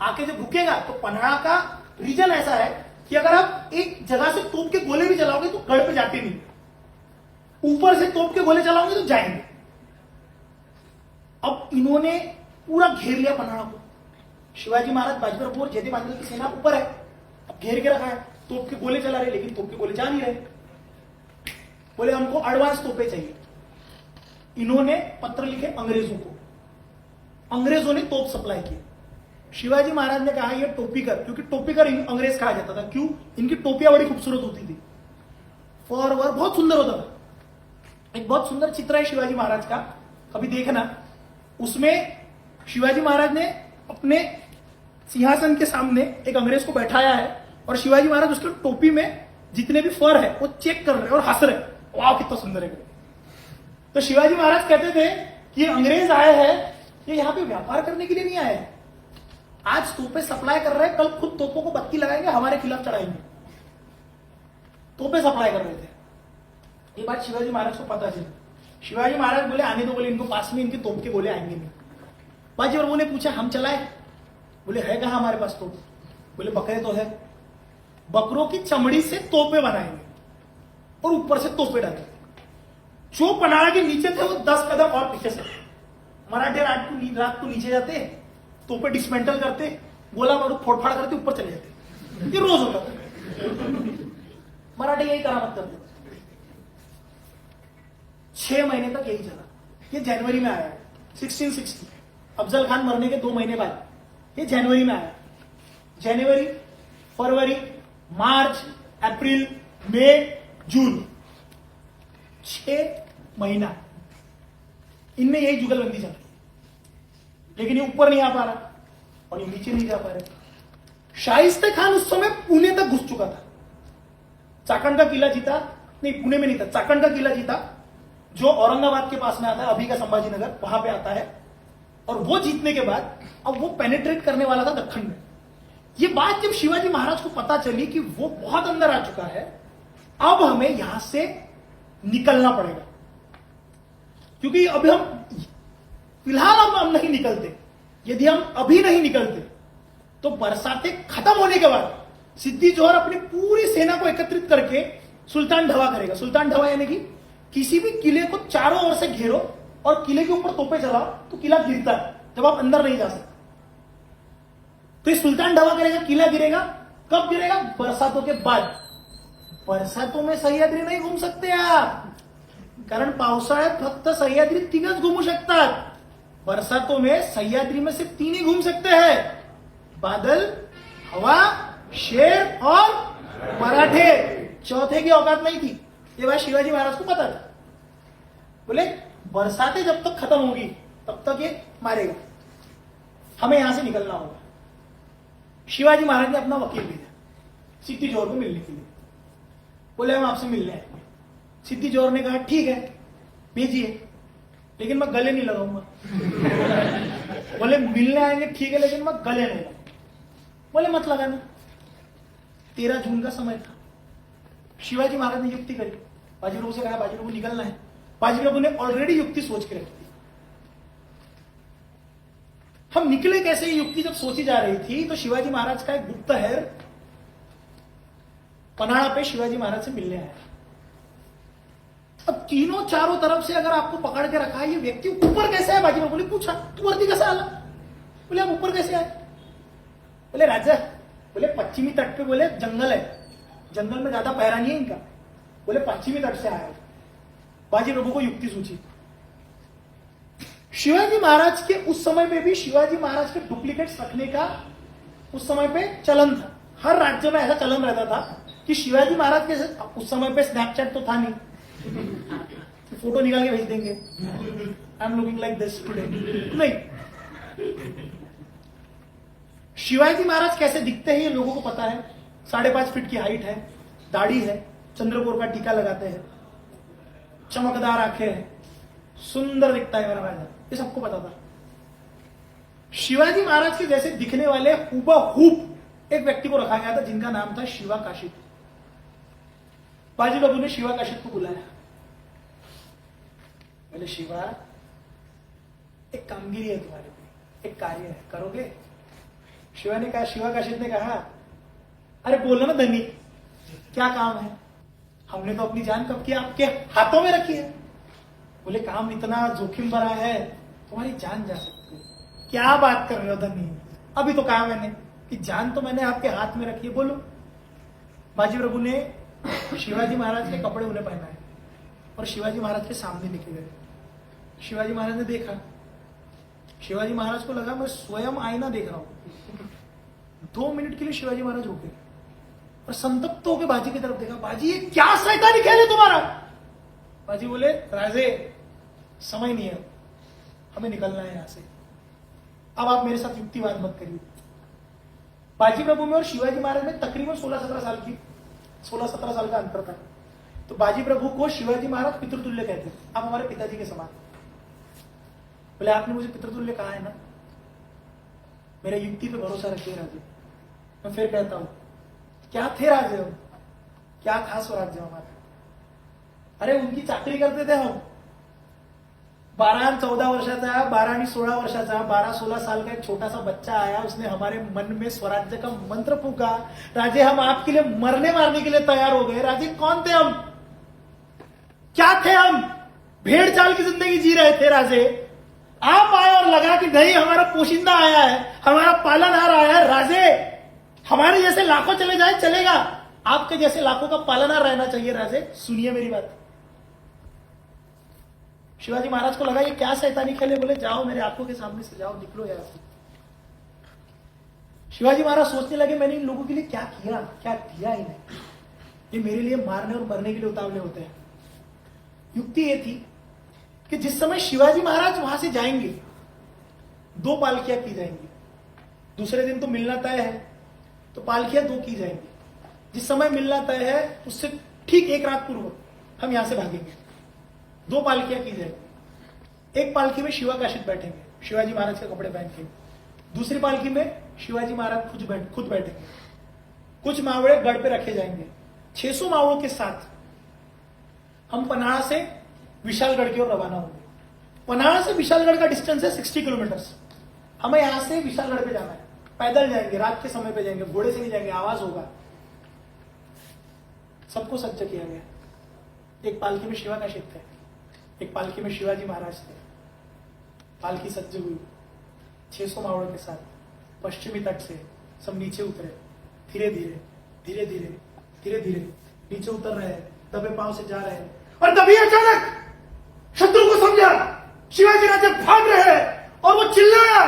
आके जब रुकेगा तो पन्हाड़ा का रीजन ऐसा है कि अगर आप एक जगह से तोप के गोले भी चलाओगे तो गढ़ पे जाते नहीं, ऊपर से तोप के गोले चलाओगे तो जाएंगे. अब इन्होंने पूरा घेर लिया पन्हाड़ा को. शिवाजी महाराज, बाजी प्रभु और जेदे बांदल की सेना ऊपर है, अब घेर के रखा है, तोप के गोले चला रहे, लेकिन तोप के गोले जा नहीं रहे. बोले हमको एडवांस तोपे चाहिए. इन्होंने पत्र लिखे अंग्रेजों को, अंग्रेजों ने तोप सप्लाई की. शिवाजी महाराज ने कहा ये टोपीकर, क्योंकि टोपीकर अंग्रेज कहा जाता था. क्यों? इनकी टोपियां बड़ी खूबसूरत होती थी, फॉरवर बहुत सुंदर होता था. एक बहुत सुंदर चित्र है शिवाजी महाराज का, कभी देखना. उसमें शिवाजी महाराज ने अपने सिंहासन के सामने एक अंग्रेज को बैठाया है और शिवाजी महाराज उसके टोपी में जितने भी फर है वो चेक कर रहे हैं और हंस रहे. वाह कितना सुंदर है. तो शिवाजी महाराज कहते थे कि ये अंग्रेज आए हैं, ये यहां पे व्यापार करने के लिए नहीं आए, आज तोपे सप्लाई कर रहे हैं, कल खुद तोपों को बत्ती लगाएंगे, हमारे खिलाफ चढ़ाएंगे. तोपे सप्लाई कर रहे थे. ये बात शिवाजी महाराज को पता चली. शिवाजी महाराज बोले आने दो, बोले इनको पास में इनके तोप के गोले आएंगे नहीं. बाजी प्रभु ने पूछा हम चलाए? बोले है कहां हमारे पास तोप? बोले बकरे तो है, बकरों की चमड़ी से तोपे बनाएंगे और ऊपर से तोपे डालेंगे. जो पन्हाड़ा के नीचे थे वो 10 कदम और पीछे से. मराठे रात को नीचे जाते, तोपे डिसमेंटल करते, गोला बारूद फोड़फाड़ करते, ऊपर चले जाते. ये रोज होता था. मराठे यही करामत करते. 6 महीने तक यही चला. ये जनवरी में आया 1660, अफजल खान मरने के 2 महीने बाद ये जनवरी में आया. जनवरी, फरवरी, मार्च, अप्रैल, मई, जून, 6 महीना इनमें यही जुगलबंदी चल रही. लेकिन ये ऊपर नहीं आ पा रहा और ये नीचे नहीं जा पा रहे. शाइस्ते खान उस समय पुणे तक घुस चुका था. चाकण का किला जीता, नहीं पुणे में नहीं था, चाकण का किला जीता जो औरंगाबाद के पास में आता है, अभी का संभाजीनगर, वहां पे आता है. और वो जीतने के बाद अब वो पेनिट्रेट करने वाला था दक्षिण में. ये बात जब शिवाजी महाराज को पता चली कि वो बहुत अंदर आ चुका है, अब हमें यहां से निकलना पड़ेगा. क्योंकि अभी हम फिलहाल हम नहीं निकलते. यदि हम अभी नहीं निकलते तो बरसातें खत्म होने के बाद सिद्दी जोहर अपनी पूरी सेना को एकत्रित करके सुल्तान ढवा करेगा. सुल्तान ढवा यानी कि किसी भी किले को चारों ओर से घेरो और किले के ऊपर तोपे चलाओ तो किला गिरता है जब आप अंदर नहीं जा सकते. तो ये सुल्तान ढवा करेगा, किला गिरेगा. कब गिरेगा? बरसातों के बाद. बरसातों में सह्याद्री नहीं घूम सकते आप, कारण पावसाळ्यात फक्त सह्याद्री 3च घुमू शकतात. बरसातों में सह्याद्री में सिर्फ 3 ही घूम सकते हैं, बादल, हवा, शेर और मराठे. चौथे की औकात नहीं थी. ये बात शिवाजी महाराज को पता था. बोले बरसातें जब तक खत्म होगी तब तक ये मारेगा, हमें यहां से निकलना होगा. शिवाजी महाराज ने अपना वकील भेजा सिद्दी जोहर को मिलने के लिए. बोले हम आपसे मिलने आए. सिद्दी जोहर ने कहा ठीक है भेजिए, लेकिन मैं गले नहीं लगाऊंगा. बोले मिलने आएंगे ठीक है, लेकिन मैं गले नहीं लगाऊंगा. बोले मत लगाना. 13 जून का समय था. शिवाजी महाराज ने युक्ति करी. बाजी प्रभु से कहा बाजी प्रभु निकलना है. बाजी प्रभु ने ऑलरेडी युक्ति सोच के रखी थी. हम निकले कैसे, ये युक्ति जब सोची जा रही थी तो शिवाजी महाराज का एक गुप्तहेर पन्हाड़ा पे शिवाजी महाराज से मिलने आया. अब तीनों चारों तरफ से अगर आपको पकड़ के रखा है, ये व्यक्ति ऊपर कैसे आया? बाजी प्रभु ने पूछा तू वरती कैसे आला? बोले आप ऊपर कैसे आए? बोले राजा, बोले पश्चिमी तट पे बोले जंगल है, जंगल में ज्यादा पहरा नहीं है इनका. बोले पश्चिमी तट से आया. बाजी प्रभु को युक्ति सूची. शिवाजी महाराज के उस समय पे भी शिवाजी महाराज के डुप्लीकेट्स रखने का उस समय पे चलन था. हर राज्य में ऐसा चलन रहता था कि शिवाजी महाराज के उस समय पे स्नैपचैट तो था नहीं, फोटो निकाल के भेज देंगे, I am looking like this today. नहीं, शिवाजी महाराज कैसे दिखते हैं ये लोगों को पता है। 5.5 फीट की हाइट है, दाढ़ी है, चंद्रकोर का टीका लगाते हैं, चमकदार आंखें हैं, सुंदर दिखता है मेरा राजा, ये सबको पता था। शिवाजी महाराज के जैसे दिखने वाले हुबहूब एक व्यक्ति को रखा गया था जिनका नाम था शिवा काशिद। बाजी प्रभु ने शिवा काशिद को बुलाया, बोले शिवा एक कामगिरी है तुम्हारे लिए, एक कार्य है, करोगे? शिवा काशिद ने कहा अरे बोलो ना धनी, क्या काम है? हमने तो अपनी जान कब की आपके हाथों में रखी है। बोले काम इतना जोखिम भरा है, तुम्हारी जान जा सकती है। क्या बात कर रहे हो धनी, अभी तो कहा मैंने कि जान तो मैंने आपके हाथ में रखी है, बोलो। बाजी प्रभु ने शिवाजी महाराज के कपड़े उन्हें पहनाए और शिवाजी महाराज के सामने लेके गए। शिवाजी महाराज ने देखा, शिवाजी महाराज को लगा मैं स्वयं आईना देख रहा हूं। 2 मिनट के लिए शिवाजी महाराज रुके और संतप्त होकर बाजी की तरफ देखा। बाजी ये क्या शैतानी खेल है तुम्हारा? बाजी बोले राजे समय नहीं है, हमें निकलना है यहां से, अब आप मेरे साथ युक्तिवाद मत करिए। बाजी प्रभु में और शिवाजी महाराज में तकरीबन 16-17 साल का अंतर था। तो बाजी प्रभु को शिवाजी महाराज पितृतुल्य कहते थे, आप हमारे पिताजी के समान। बोले आपने मुझे पितृतुल्य कहा है ना, मेरे युक्ति पे भरोसा रखिए राजे। मैं फिर कहता हूं क्या थे राजे हम, क्या था स्वराज्य हमारा? अरे उनकी चाकरी करते थे हम। 12-14 वर्षाचा, 12-16 वर्षाचा, 12-16 साल का एक छोटा सा बच्चा आया, उसने हमारे मन में स्वराज्य का मंत्र फूका। राजे हम आपके लिए मरने मारने के लिए तैयार हो गए। राजे कौन थे हम, क्या थे हम? भेड़ चाल की जिंदगी जी रहे थे राजे। आप आए और लगा कि नहीं हमारा पोशिंदा आया है, हमारा पालनहार आया है। राजे हमारे जैसे लाखों चले जाए चलेगा, आपके जैसे लाखों का पालनहार रहना चाहिए। राजे सुनिए मेरी बात। शिवाजी महाराज को लगा ये क्या शैतानी खेले। बोले जाओ मेरे आंखों के सामने से जाओ, निकलो यहां से। शिवाजी महाराज सोचने लगे मैंने इन लोगों के लिए क्या किया, क्या दिया इन्हें, ये मेरे लिए मारने और मरने के लिए उतावले होते हैं। युक्ति ये थी कि जिस समय शिवाजी महाराज वहां से जाएंगे 2 पालकियां की जाएंगी। दूसरे दिन तो मिलना तय है, तो पालकियां 2 की जाएंगी। जिस समय मिलना तय है उससे ठीक 1 रात पूर्व हम यहां से भागेंगे। 2 पालकियां की जाएंगी। एक पालकी में शिवा काशिद बैठेंगे, शिवाजी महाराज के कपड़े पहन के। दूसरी पालकी में शिवाजी महाराज खुद बैठेंगे। कुछ मावड़े गढ़ पे रखे जाएंगे। 600 मावड़ों के साथ हम पन्हाड़ा से विशालगढ़ की ओर रवाना होंगे। पन्हाड़ा से विशालगढ़ का डिस्टेंस है 60 किलोमीटर्स। हमें यहां से विशालगढ़ पे जाना है, पैदल जाएंगे, रात के समय पे जाएंगे, घोड़े से नहीं जाएंगे, आवाज होगा। सबको सज्ज किया गया। एक पालकी में शिवा काशिद थे, एक पालकी में शिवाजी महाराज थे। पालकी सज्ज हुई 600 मावड़ों के साथ। पश्चिमी तट से सब नीचे उतरे, धीरे धीरे धीरे धीरे धीरे धीरे नीचे उतर रहे हैं, दबे पांव से जा रहे हैं। और तभी अचानक शत्रु को समझा शिवाजी राजे भाग रहे हैं और वो चिल्लाया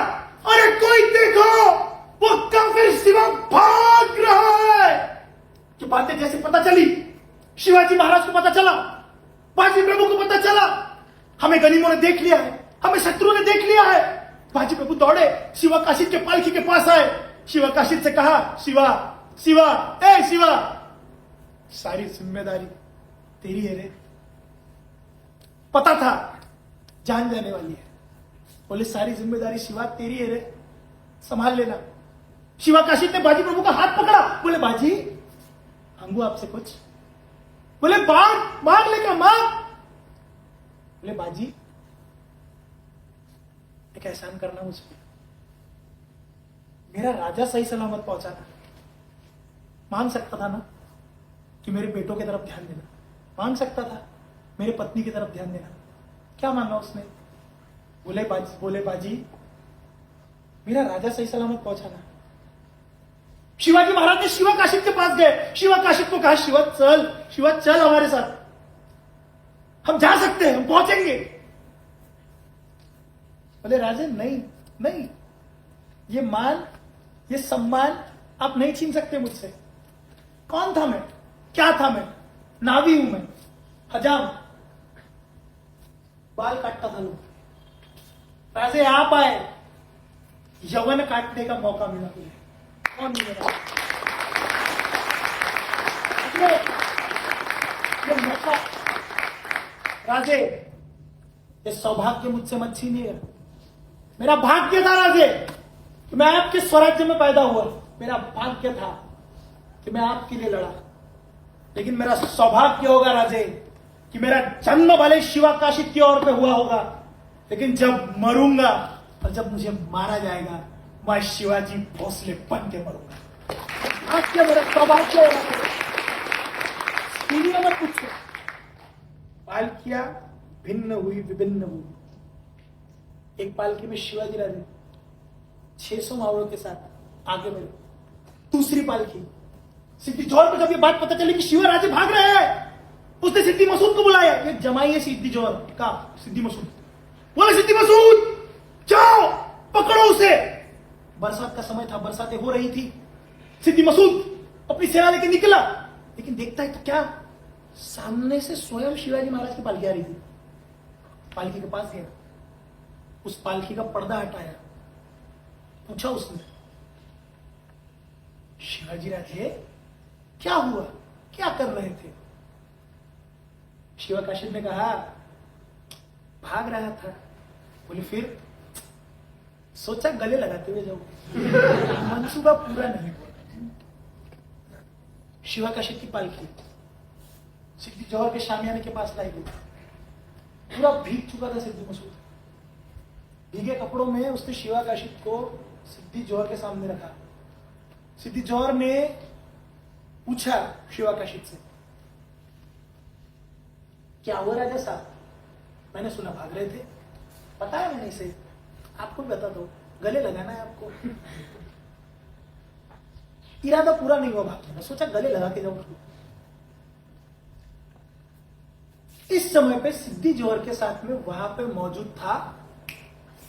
अरे कोई देखो वो काफिर शिवा भाग रहा है। कि बातें जैसे पता चली, शिवाजी महाराज को पता चला, बाजी प्रभु को पता चला हमें गनीमों ने देख लिया है, हमें शत्रुओं ने देख लिया है। बाजी प्रभु दौड़े, शिवा काशिद के पालकी के पास आए। शिवा काशिद से कहा शिवा शिवा ए शिवा, सारी जिम्मेदारी तेरी है रे। पता था जान जाने वाली है। बोले सारी जिम्मेदारी शिवा तेरी है रे, संभाल लेना। शिवा काशिद ने बाजी प्रभु का हाथ पकड़ा। बोले बाजी मांगू आपसे कुछ? बोले मांग लेकर मांग। बोले बाजी एक एहसान करना मुझ पर, मेरा राजा सही सलामत पहुंचाना। मांग सकता था ना कि मेरे बेटों की तरफ ध्यान देना, मांग सकता था मेरे पत्नी की तरफ ध्यान देना। क्या मांगा उसने? बोले बाजी मेरा राजा सही सलामत पहुंचाना। शिवाजी महाराज ने शिवा काशिद के पास गए, शिवा काशिद को कहा शिवा चल हमारे साथ, हम जा सकते हैं, हम पहुंचेंगे। बोले राजे नहीं, ये मान ये सम्मान आप नहीं छीन सकते मुझसे। कौन था मैं, क्या था मैं? नावी हूं मैं, हजाम, बाल काटता था लोग। राजे आप आए, यवन काटने का मौका मिला मुझे। कौन नहीं मेरा? ये मौका राजे, ये सौभाग्य मुझसे मत छीनिए। मेरा भाग्य था राजे कि मैं आपके स्वराज्य में पैदा हुआ। मेरा भाग्य था कि मैं आपके लिए लड़ा। लेकिन मेरा सौभाग्य होगा राजे कि मेरा जन्म भले शिवाकाशित की ओर पे हुआ होगा, लेकिन जब मरूंगा और जब मुझे मारा जाएगा, मैं शिवाजी भोसले बन के मरूंगा। भाग्य मेरा सौभाग्य होगा। मत पूछो। पालकियां भिन्न हुई, विभिन्न हुई। एक पालकी में शिवाजी राजे 600 मावड़ों के साथ आगे बढ़े। दूसरी पालकी सिद्धि जोहर को जब ये बात पता चली कि शिवराजे भाग रहे हैं, उसने सिद्धि मसूद को बुलाया। ये जमाई है सिद्धि जोहर का, सिद्धि मसूद। बोले सिद्धि मसूद जाओ पकड़ो उसे। बरसात का समय था, बरसातें हो रही थी। सिद्धि मसूद अपनी सेना लेके निकला, लेकिन देखता है तो क्या, सामने से स्वयं शिवाजी महाराज की पालकी आ रही थी। पालकी के पास गया, उस पालकी का पर्दा हटाया, पूछा उसने, शिवाजी राजे क्या हुआ, क्या कर रहे थे? शिवाकाशित ने कहा, भाग रहा था। बोले फिर? सोचा गले लगाते हुए जाऊं। मंसूबा पूरा नहीं हुआ। शिवाकाशित की पालकी सिद्धि जोहर के शामियाने के पास लाई गई। पूरा भीग चुका था सिद्धि मसूद। भीगे कपड़ों में उसने शिवाकाशित को सिद्धि जोहर के सामने रखा। सिद्धि जोहर ने पूछा शिवाकाशित से, क्या हुआ राजा साहब? मैंने सुना भाग रहे थे। पता है मैंने इसे, आपको भी बता दो, गले लगाना है आपको। इरादा पूरा नहीं हुआ भागने का, सोचा गले लगा के जाऊं। इस समय पे सिद्धि जोहर के साथ में वहां पे मौजूद था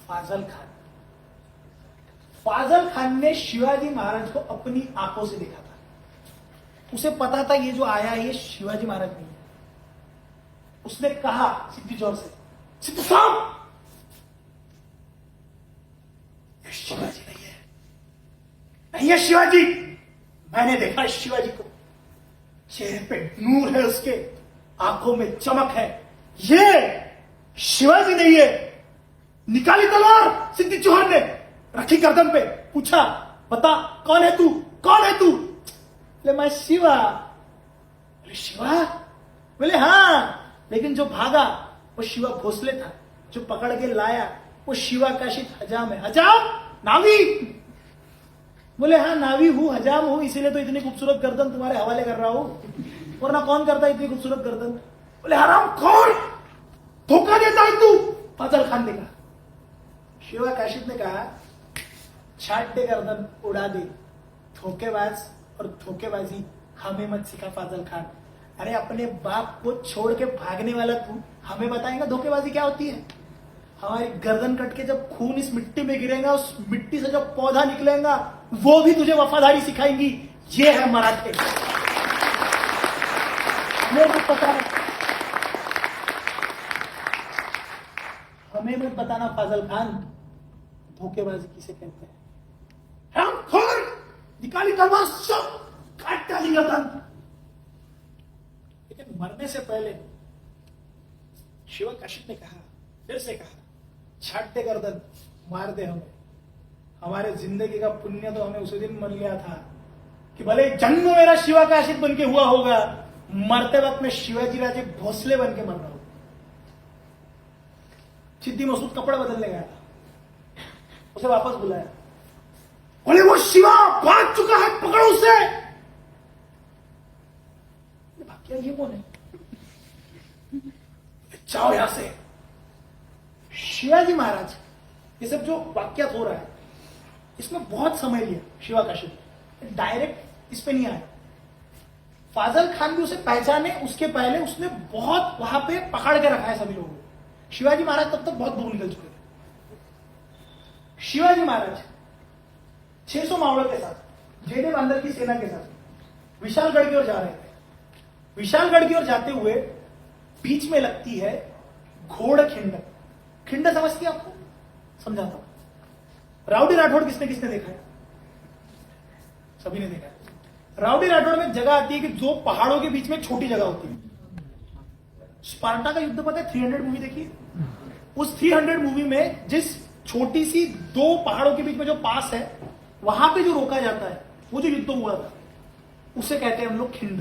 फाजल खान। फाजल खान ने शिवाजी महाराज को अपनी आंखों से देखा था। उसे पता था ये जो आया है ये शिवाजी महाराज नहीं है। उसने कहा सिद्धि जोहर से, सिद्धू साहब ये शिवाजी नहीं है, नहीं है शिवाजी। मैंने देखा शिवाजी को, चेहरे पे नूर है, उसके आंखों में चमक है। ये शिवाजी नहीं है। निकाली तलवार सिद्धि जोहर ने, रखी गर्दन पे, पूछा, बता कौन है तू, कौन है तू? बोले मैं शिवा। बोले शिवा? बोले हाँ, लेकिन जो भागा वो शिवा भोसले था, जो पकड़ के लाया वो शिवाकाशित हजाम है। हजाम? नावी? बोले हाँ नावी हूं, हजाम हूं, इसीलिए तो इतनी खूबसूरत गर्दन तुम्हारे हवाले कर रहा हूं, वरना कौन करता इतनी खूबसूरत गर्दन? बोले हराम खोर, धोखा देता है तू। फाजल खान ने कहा। शिवाकाशित ने कहा, छाट दे गर्दन, उड़ा दे, धोखेबाज और धोखेबाजी हमें मत सिखा फाजल खान। अरे अपने बाप को छोड़ के भागने वाला तू हमें बताएगा धोखेबाजी क्या होती है? हमारी गर्दन कट के जब खून इस मिट्टी में गिरेगा, उस मिट्टी से जब पौधा निकलेगा, वो भी तुझे वफादारी सिखाएंगी। ये है मराठे। हमें मत बताना फाजल खान, धोखेबाजी किसे कहते हैं। हम खोर, निकाली तलवार, सब काट डाली गर्दन। लेकिन मरने से पहले शिवाकाशित ने कहा, फिर से कहा, छाट दे गर्दन, मार दे हमें। हमारे जिंदगी का पुण्य तो हमें उसी दिन मिल गया था कि भले जन्म मेरा शिवाकाशित बन के हुआ होगा, मरते वक्त में शिवाजी राजे भोसले बन के मर रहा हूं। सिद्धि मसूद कपड़ा बदलने गया था, उसे वापस बुलाया। बोले वो शिवा भाग चुका है, पकड़ो उसे। भाग गया, ये कौन है? जाओ यहां से। शिवाजी महाराज, ये सब जो वाक्यात हो रहा है इसमें बहुत समय लिया शिवाकाशित, डायरेक्ट इस पे नहीं आया। फाजल खान भी उसे पहचाने उसके पहले उसने बहुत वहां पे पकड़ के रखा है सभी लोगों को। शिवाजी महाराज तब तक बहुत दूर निकल चुके थे। शिवाजी महाराज 600 मावड़ों के साथ, जयदेव अंदर की सेना के साथ विशालगढ़ की ओर जा रहे थे। विशालगढ़ की ओर जाते हुए बीच में लगती है घोड़ खिंड। खिंड समझती है आपको? समझाता हूं। राउडी राठौड़ किसने किसने देखा है? सभी ने देखा है। राउडी राठौड़ में एक जगह आती है कि दो पहाड़ों के बीच में एक छोटी जगह होती है। स्पार्टा का युद्ध पता है, 300 मूवी देखिए। उस 300 मूवी में जिस छोटी सी दो पहाड़ों के बीच में जो पास है, वहां पे जो रोका जाता है, वो जो युद्ध हुआ था, उसे कहते हैं हम लोग खिंड।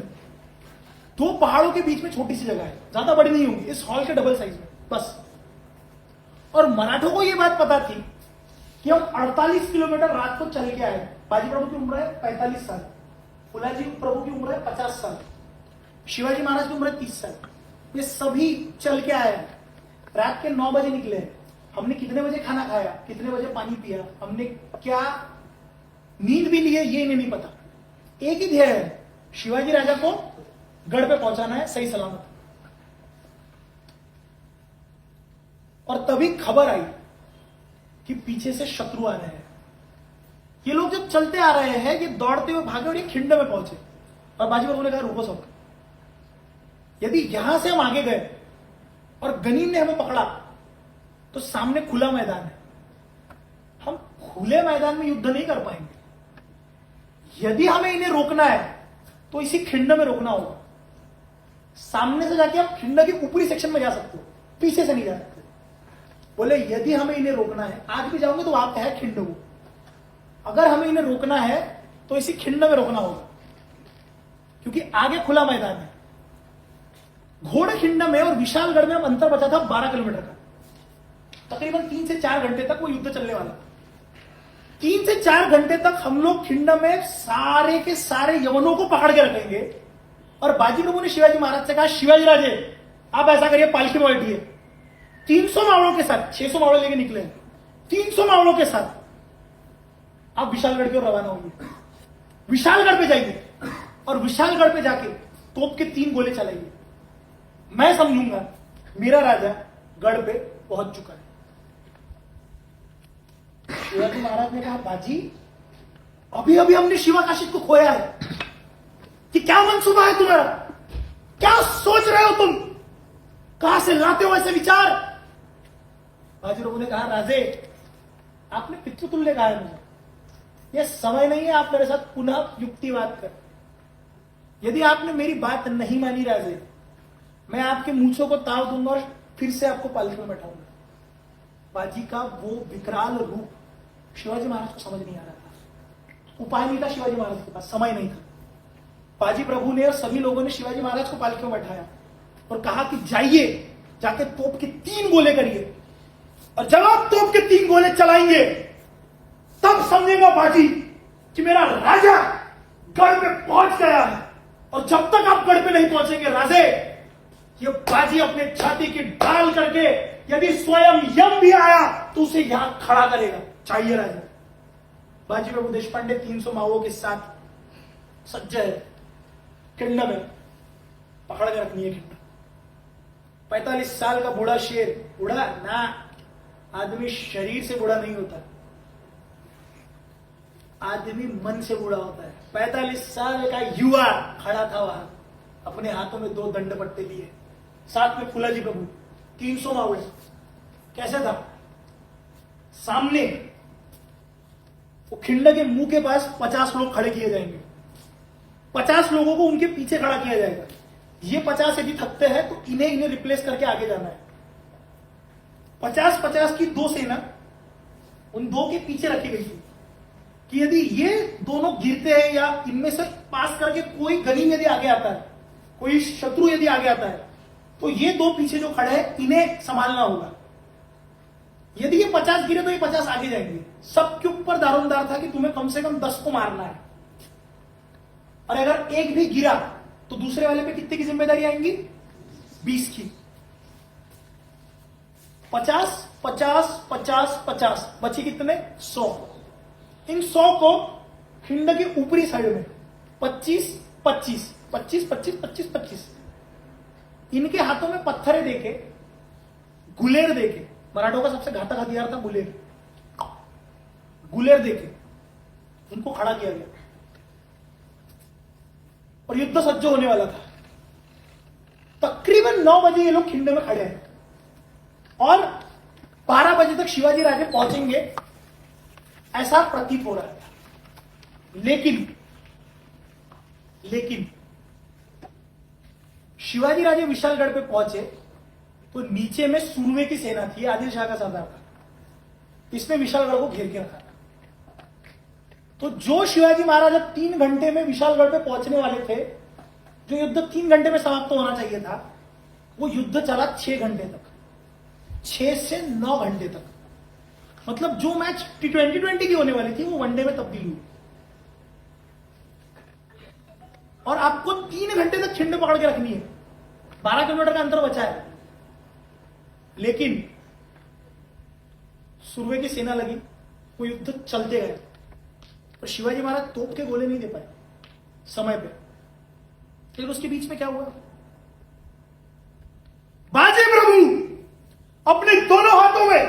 दो पहाड़ों के बीच में छोटी सी जगह है, ज्यादा बड़ी नहीं होगी, इस हॉल के डबल साइज में बस। और मराठों को यह बात पता थी कि हम 48 किलोमीटर रात को चल के आए। बाजी प्रभु की उम्र है 45 साल, फुलाजी प्रभु की उम्र है 50 साल, शिवाजी महाराज की उम्र है 30 साल। ये सभी चल के आए हैं। रात के 9 बजे निकले। हमने कितने बजे खाना खाया, कितने बजे पानी पिया, हमने क्या नींद भी ली है, ये इन्हें नहीं पता। एक ही ध्येय है, शिवाजी राजा को गढ़ पे पहुंचाना है सही सलामत। और तभी खबर आई कि पीछे से शत्रु आ रहे हैं। ये लोग जब चलते आ रहे हैं, ये दौड़ते हुए भागे और ये खिंड में पहुंचे। और बाजी बाबू ने कहा रुको सब, यदि यहां से हम आगे गए और गनीम ने हमें पकड़ा तो सामने खुला मैदान है, हम खुले मैदान में युद्ध नहीं कर पाएंगे। यदि हमें इन्हें रोकना है तो इसी खिंड में रोकना होगा। सामने से जाके आप खिंड के ऊपरी सेक्शन में जा सकते हो, पीछे से नहीं जा सकते। बोले यदि हमें इन्हें रोकना है, आज भी जाओगे तो आप है खिंड वो, अगर हमें इन्हें रोकना है तो इसी खिंड में रोकना होगा, क्योंकि आगे खुला मैदान है। घोड़े खिंड में और विशालगढ़ में अब अंतर बचा था 12 किलोमीटर का। तकरीबन 3 से 4 घंटे तक वो युद्ध चलने वाला। 3 से 4 घंटे तक हम लोग खिंड में सारे के सारे यवनों को पकड़ के रखेंगे। और बाजी प्रभु ने शिवाजी महाराज से कहा, शिवाजी राजे आप ऐसा करिए, पालकी में बैठिए, 300 मावड़ों के साथ, 600 मावड़े लेके निकले, 300 मावड़ों के साथ आप विशालगढ़ की ओर रवाना होंगे। विशालगढ़ पे जाइए और विशालगढ़ पे जाके तोप के 3 गोले चलाइए। मैं समझूंगा मेरा राजा गढ़ पे पहुंच चुका है। शिवाजी महाराज ने कहा, बाजी अभी अभी हमने शिवाकाशित को खोया है, कि क्या मंसूबा है तुम्हारा, क्या सोच रहे हो तुम, कहां से लाते हो ऐसे विचार। बाजी प्रभु ने कहा, राजे आपने पितृतुल्य कहा है मुझे, यह समय नहीं है आप मेरे साथ पुनः युक्तिवाद कर। यदि आपने मेरी बात नहीं मानी राजे, मैं आपके मूंछों को ताव दूंगा और फिर से आपको पालकी में बैठाऊंगा। बाजी का वो विकराल रूप शिवाजी महाराज को समझ नहीं आ रहा था। उपाय नहीं था शिवाजी महाराज के पास, समय नहीं था। बाजी प्रभु ने और सभी लोगों ने शिवाजी महाराज को पालकी में बैठाया और कहा कि जाइए, जाके तोप के 3 गोले करिए, और जब आप तोप के 3 गोले चलाएंगे तब समझेगा बाजी कि मेरा राजा गढ़ पे पहुंच गया है। और जब तक आप गढ़ पे नहीं पहुंचेंगे राजे, ये बाजी अपने छाती की ढाल करके यदि स्वयं यम भी आया तो उसे यहां खड़ा करेगा। चाहिए राजा। बाजी प्रभु देशपांडे 300 माओं के साथ सज्ज है, खिंड में पकड़ के रखनी है खिंड। 45 साल का बूढ़ा शेर, बूढ़ा ना, आदमी शरीर से बूढ़ा नहीं होता, आदमी मन से बूढ़ा होता है। 45 साल का युवा खड़ा था वहां, अपने हाथों में 2 दंड पट्टे लिए, साथ में फुलाजी प्रभु, 300 मावड़े। कैसे था? सामने वो खिंड के मुंह के पास 50 लोग खड़े किए जाएंगे, 50 लोगों को उनके पीछे खड़ा किया जाएगा। ये 50 यदि थकते हैं तो इन्हें रिप्लेस करके आगे जाना है। 50-50 की 2 सेना उन 2 के पीछे रखी गई थी कि यदि ये दोनों गिरते हैं या इनमें से पास करके कोई गनीम यदि आगे आता है, कोई शत्रु यदि आगे आता है, तो ये 2 पीछे जो खड़े हैं इन्हें संभालना होगा। यदि ये 50 गिरे तो ये 50 आगे जाएंगे। सबके ऊपर दारोमदार था कि तुम्हें कम से कम 10 को मारना है, और अगर एक भी गिरा तो दूसरे वाले पे कितने की जिम्मेदारी आएंगी? 20 की। 50, 50, 50, 50 बची कितने? 100। इन 100 को खिंड के ऊपरी साइड में 25, 25, 25, 25, 25, 25 इनके हाथों में पत्थरे देके, गुलेर देके, मराठों का सबसे घातक हथियार था गुलेर, गुलेर देके इनको खड़ा किया गया और युद्ध सज्ज होने वाला था। तकरीबन 9 बजे ये लोग खिंड में खड़े हैं और 12 बजे तक शिवाजी राजे पहुंचेंगे ऐसा प्रतीत हो रहा है। लेकिन लेकिन शिवाजी राजे विशालगढ़ पे पहुंचे तो नीचे में सुरवे की सेना थी, आदिल शाह का सरदार था, इसने विशालगढ़ को घेर के रखा था। तो जो शिवाजी महाराज अब 3 घंटे में विशालगढ़ पे पहुंचने वाले थे, जो युद्ध 3 घंटे में समाप्त होना चाहिए था, वो युद्ध चला 6 घंटे तक, 6 से 9 घंटे तक। मतलब जो मैच T20 की होने वाली थी वो वनडे में तब्दील हुई। और आपको 3 घंटे तक छिंड पकड़ के रखनी है, 12 किलोमीटर का अंतर बचा है। लेकिन सुरवे की सेना लगी, वो युद्ध चलते गए, पर शिवाजी महाराज तोप के गोले नहीं दे पाए समय पे। फिर उसके बीच में क्या हुआ, बाजी प्रभु अपने दोनों हाथों में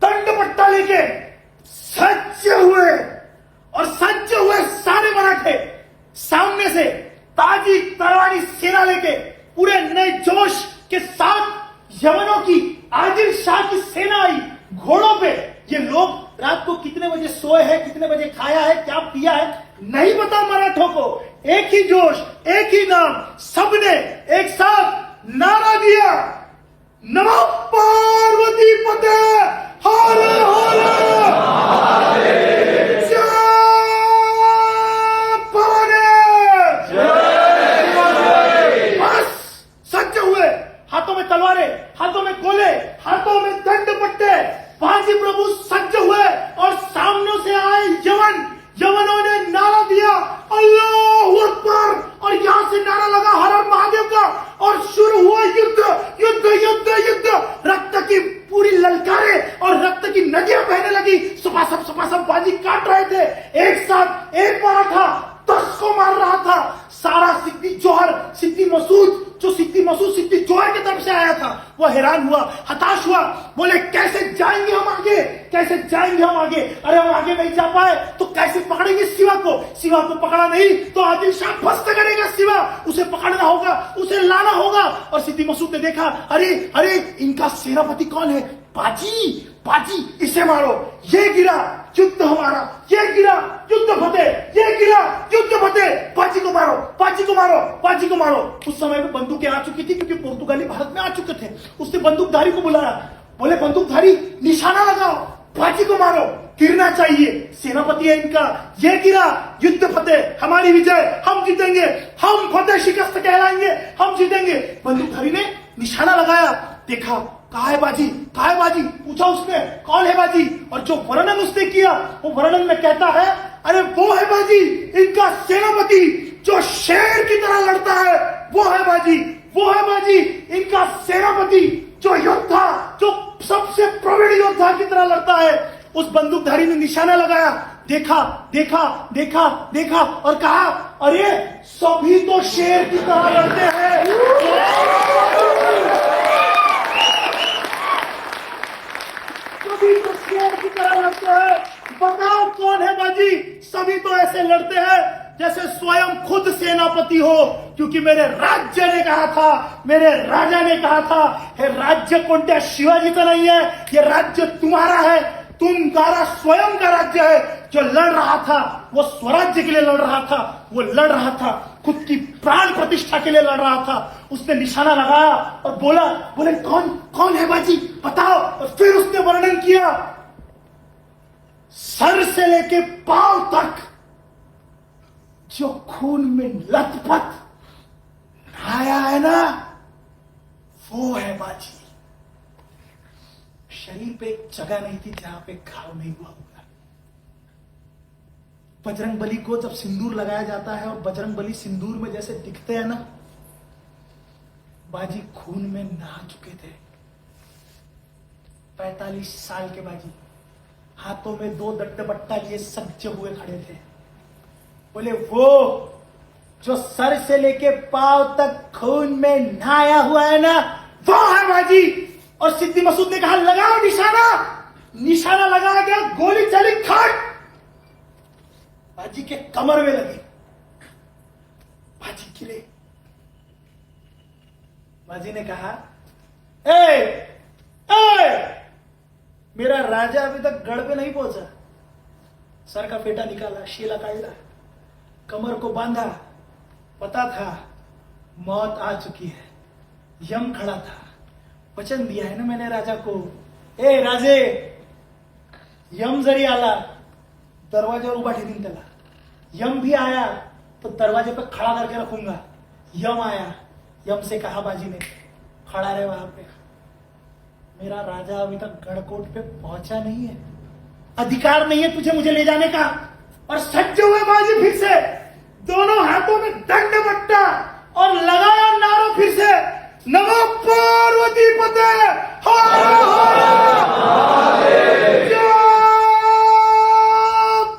दंड पट्टा लेके सज्ज हुए, और सज्ज हुए सारे मराठे सामने से ताजी तलवारी सेना लेके पूरे नए जोश के साथ यमनों की आदिल शाह की सेना आई घोड़ों पे। ये लोग रात को कितने बजे सोए हैं, कितने बजे खाया है, क्या पिया है, नहीं पता मराठों को। एक ही जोश, एक ही नाम, सबने एक साथ नारा दिया, नमो पार्वती पते हर हर सज्ज हुए, हाथों में तलवारें, हाथों में गोले, हाथों में दंड पट्टे, बाजी प्रभु सज्ज हुए और सामने से आए यमनों ने नारा दिया अल्लाहू अकबर, और यहां से नारा लगा हर हर महादेव का, और शुरू हुआ युद्ध युद्ध युद्ध युद्ध। रक्त की पूरी ललकारे और रक्त की नदियां बहने लगी, सपासप बाजी काट रहे थे। एक साथ एक मराठा 10 को मार रहा था। सारा सिद्दी जौहर, सिद्दी मसूद, जो सिद्दी मसूद सिद्दी जौहर की तरफ से आया था, वो हैरान हुआ, हताश हुआ, बोले कैसे जाएंगे हम आगे, कैसे जाएंगे हम आगे। अरे हम आगे नहीं जा पाए तो कैसे पकड़ेंगे शिवा को, शिवा को पकड़ा नहीं तो आदिल शाह ध्वस्त करेगा शिवा, उसे पकड़ना होगा, उसे लाना होगा। और सिद्दी मसूद ने देखा, अरे अरे इनका सेनापति कौन है, बाजी, बाजी इसे मारो, ये गिरा युद्ध हमारा, ये गिरा युद्ध फतेह, ये गिरा युद्ध फतेह, बाजी को मारो, बाजी को मारो, बाजी को मारो। उस समय में बंदूकें आ चुकी थी क्योंकि पुर्तगाली भारत में आ चुके थे। उसने बंदूकधारी को बुलाया, बोले बंदूकधारी निशाना लगाओ, बाजी को मारो, गिरना चाहिए, सेनापति है इनका, ये गिरा युद्ध फतेह, हमारी विजय, हम जीतेंगे, हम फतेह शिकस्त कहलाएंगे, हम जीतेंगे। बंदूकधारी ने निशाना लगाया, देखा कहा है बाजी, कहा है बाजी, पूछा उसने कौन है बाजी, और जो वर्णन उसने किया वो वर्णन में कहता है अरे वो है बाजी, इनका सेनापति जो शेर की तरह लड़ता है, वो है बाजी, वो है बाजी, इनका सेनापति जो योद्धा, जो सबसे प्रवीण योद्धा की तरह लड़ता है। उस बंदूकधारी ने निशाना लगाया, देखा देखा देखा देखा और कहा अरे सभी तो शेर की तरह लड़ते हैं, सभी तो शेर की तरह लड़ते हैं, बताओ कौन है बाजी। सभी तो ऐसे लड़ते हैं जैसे स्वयं खुद सेनापति हो, क्योंकि मेरे राज्य ने कहा था, मेरे राजा ने कहा था, हे राज्य कोणत्या शिवाजीचं नहीं है, ये राज्य तुम्हारा है, तुम्हारा स्वयं का राज्य है। जो लड़ रहा था वो स्वराज्य के लिए लड़ रहा था, वो लड़ रहा था खुद की प्राण प्रतिष्ठा के लिए लड़ रहा था। उसने निशाना लगाया और बोले कौन कौन है बाजी, बताओ। और फिर उसने वर्णन किया, सर से लेके पांव तक जो खून में लथपथ नहाया है ना, वो है बाजी। शरीर पे एक जगह नहीं थी जहां पे घाव नहीं हुआ होगा। बजरंग बली को जब सिंदूर लगाया जाता है और बजरंग बली सिंदूर में जैसे दिखते हैं ना, बाजी खून में नहा चुके थे। 45 साल के बाजी हाथों में 2 दट्टपट्टा लिए सज्ज हुए खड़े थे। बोले वो जो सर से लेके पांव तक खून में नहाया हुआ है ना, वो है बाजी। और सिद्दी मसूद ने कहा लगाओ निशाना, निशाना लगाया गया, गोली चली, खट बाजी के कमर में लगी, बाजी गिरे। बाजी ने कहा ए मेरा राजा अभी तक गढ़ पे नहीं पहुंचा। सर का फेटा निकाला, शीला काढ़ा, कमर को बांधा, पता था मौत आ चुकी है, यम खड़ा था, वचन दिया है ना मैंने राजा को, ए राजे, यम जरी आला दरवाजावर उभा ठेवीन त्याला, यम भी आया तो दरवाजे पे खड़ा करके रखूंगा। यम आया, यम से कहा बाजी ने, खड़ा रहे वहां पे। मेरा राजा अभी तक गढ़कोट पे पहुंचा नहीं है, अधिकार नहीं है तुझे मुझे ले जाने का। और सज्ज हुए बाजी फिर से, दोनों हाथों में दंड बट्टा और लगाया नारा फिर से, नमो पार्वती पते, हर हर जय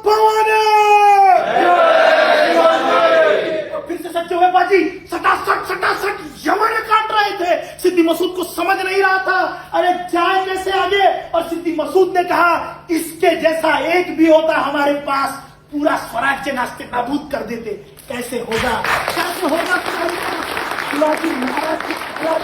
भवानी। और फिर से सज्ज हुए बाजी, सटासट यमन काट रहे थे। सिद्धि मसूद को समझ नहीं रहा था, अरे जाए कैसे आगे। और सिद्धि मसूद ने कहा, इसके जैसा एक भी होता हमारे पास, पूरा स्वराज्य नास्ते नाबूद कर देते। कैसे होगा, कैसे होगा? शिवाजी महाराज और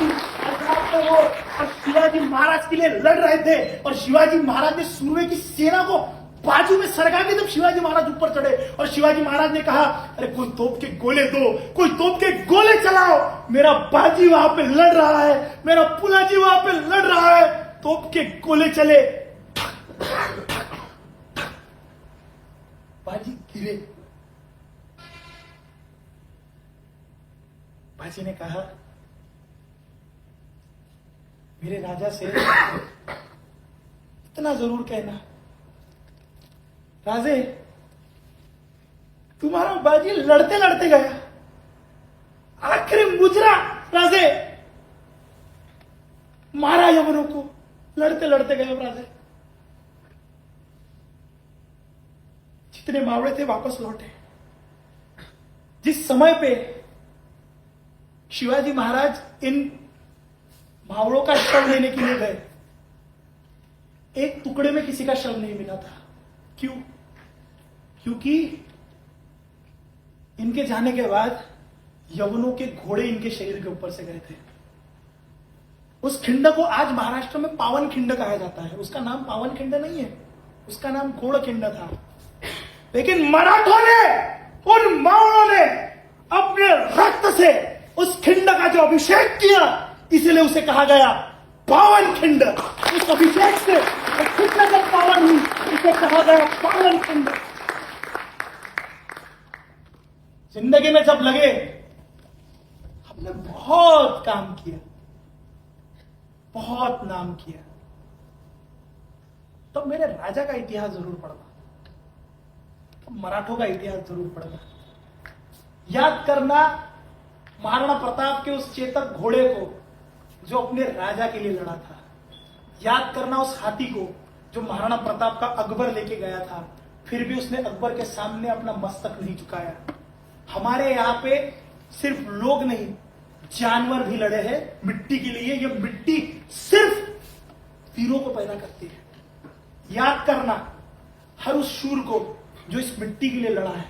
शिवाजी महाराज के लिए लड़ रहे थे, और शिवाजी महाराज ने सूर्य की सेना को बाजू में सरका के जब शिवाजी महाराज ऊपर चढ़े, और शिवाजी महाराज ने कहा, अरे कोई तोप के गोले दो, कोई तोप के गोले चलाओ। मेरा बाजी वहां पे लड़ रहा है, मेरा पुलाजी वहां पे लड़ रहा है। तोप के गोले चले, बाजी गिरे। बाजी ने कहा, मेरे राजा से इतना जरूर कहना, राजे तुम्हारा बाजी लड़ते लड़ते गया, आखिरी मुजरा राजे मारा यमनों को, लड़ते लड़ते गए राजे। जितने मावड़े थे वापस लौटे। जिस समय पे शिवाजी महाराज इन मावड़ों का शव लेने के लिए गए, एक टुकड़े में किसी का शव नहीं मिला था। क्यों? क्योंकि इनके जाने के बाद यवनों के घोड़े इनके शरीर के ऊपर से गए थे। उस खिंड को आज महाराष्ट्र में पावन खिंड कहा जाता है। उसका नाम पावन खिंड नहीं है, उसका नाम घोड़ खिंड था। लेकिन मराठों ने, उन मावड़ों ने अपने रक्त से उस खिंड का जो अभिषेक किया, इसलिए उसे कहा गया पावन खिंड। उस अभिषेक से खिंड जब पावन हुई, इसे कहा गया पावन खिंड। जिंदगी में जब लगे हमने बहुत काम किया, बहुत नाम किया, तो मेरे राजा का इतिहास जरूर पढ़ना, तो मराठों का इतिहास जरूर पढ़ना। याद करना महाराणा प्रताप के उस चेतक घोड़े को जो अपने राजा के लिए लड़ा था। याद करना उस हाथी को जो महाराणा प्रताप का अकबर लेके गया था, फिर भी उसने अकबर के सामने अपना मस्तक नहीं झुकाया। हमारे यहां पे सिर्फ लोग नहीं, जानवर भी लड़े हैं मिट्टी के लिए। ये मिट्टी सिर्फ वीरों को पैदा करती है। याद करना हर उस शूर को जो इस मिट्टी के लिए लड़ा है।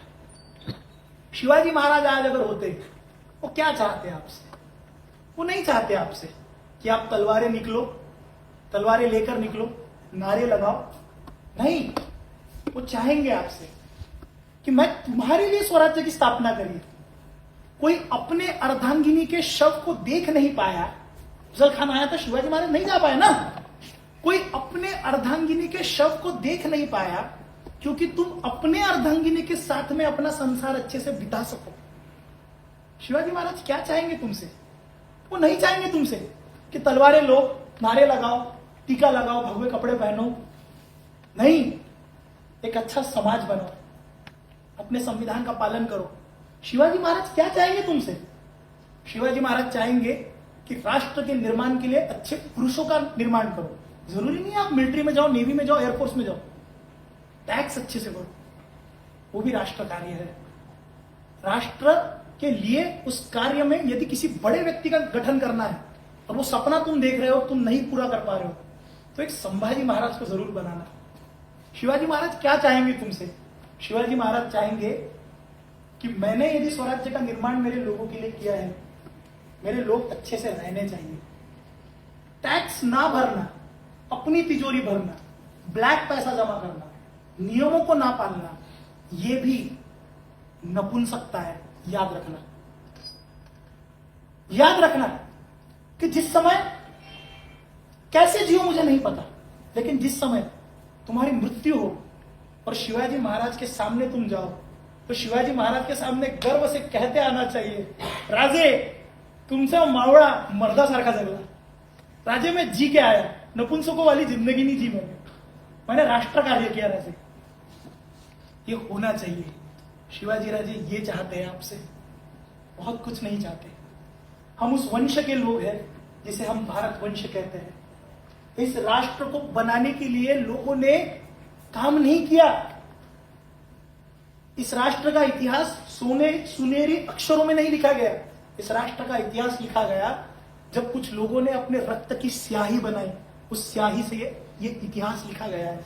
शिवाजी महाराज आज अगर होते, वो क्या चाहते आपसे? वो नहीं चाहते आपसे कि आप तलवारें निकलो, तलवारें लेकर निकलो, नारे लगाओ। नहीं, वो चाहेंगे आपसे कि मैं तुम्हारे लिए स्वराज्य की स्थापना करी। कोई अपने अर्धांगिनी के शव को देख नहीं पाया। अफजल खान आया था, शिवाजी महाराज नहीं जा पाए ना। कोई अपने अर्धांगिनी के शव को देख नहीं पाया क्योंकि तुम अपने अर्धांगिनी के साथ में अपना संसार अच्छे से बिता सको। शिवाजी महाराज क्या चाहेंगे तुमसे? वो नहीं चाहेंगे तुमसे कि तलवारें लो, नारे लगाओ, टीका लगाओ, भगवे कपड़े पहनो। नहीं, एक अच्छा समाज बनाओ, अपने संविधान का पालन करो। शिवाजी महाराज क्या चाहेंगे तुमसे? शिवाजी महाराज चाहेंगे कि राष्ट्र के निर्माण के लिए अच्छे पुरुषों का निर्माण करो। जरूरी नहीं आप मिलिट्री में जाओ, नेवी में जाओ, एयरफोर्स में जाओ, टैक्स अच्छे से भरो, वो भी राष्ट्र कार्य है। राष्ट्र के लिए उस कार्य में यदि किसी बड़े व्यक्ति का गठन करना है और वो सपना तुम देख रहे हो, तुम नहीं पूरा कर पा रहे हो, तो एक संभाजी महाराज को जरूर बनाना। शिवाजी महाराज क्या चाहेंगे तुमसे? शिवाजी महाराज चाहेंगे कि मैंने यदि स्वराज्य का निर्माण मेरे लोगों के लिए किया है, मेरे लोग अच्छे से रहने चाहिए। टैक्स ना भरना, अपनी तिजोरी भरना, ब्लैक पैसा जमा करना, नियमों को ना पालना, ये भी नपुंसकता है, याद रखना। याद रखना कि जिस समय कैसे जियो मुझे नहीं पता, लेकिन जिस समय तुम्हारी मृत्यु हो और शिवाजी महाराज के सामने तुम जाओ, तो शिवाजी महाराज के सामने गर्व से कहते आना चाहिए, राजे तुमचा मावळा मर्दासारखा जगला, राजे मैं जी के आया, नपुंसकों वाली जिंदगी नहीं जी मैंने राष्ट्र कार्य किया राजे। ये होना चाहिए। शिवाजी राजे ये चाहते हैं आपसे, बहुत कुछ नहीं चाहते। हम उस वंश के लोग हैं जिसे हम भारत वंश कहते हैं। इस राष्ट्र को बनाने के लिए लोगों ने काम नहीं किया। इस राष्ट्र का इतिहास सुनहरी अक्षरों में नहीं लिखा गया। इस राष्ट्र का इतिहास लिखा गया जब कुछ लोगों ने अपने रक्त की स्याही बनाई। उस स्याही से ये इतिहास लिखा गया है।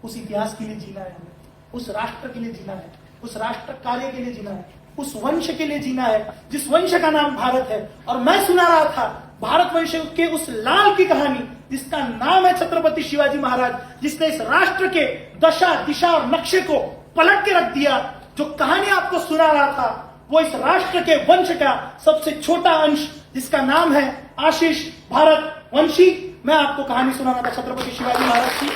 उस इतिहास के लिए जीना है हमें, उस राष्ट्र के लिए जीना है, उस राष्ट्र कार्य के लिए जीना है, उस वंश के लिए जीना है जिस वंश का नाम भारत है। और मैं सुना रहा था भारत वंश के उस लाल की कहानी जिसका नाम है छत्रपति शिवाजी महाराज, जिसने इस राष्ट्र के दशा दिशा और नक्शे को पलट के रख दिया। जो कहानी आपको सुना रहा था वो इस राष्ट्र के वंश का सबसे छोटा अंश जिसका नाम है आशीष भारत वंशी। मैं आपको कहानी सुना रहा था छत्रपति शिवाजी महाराज की।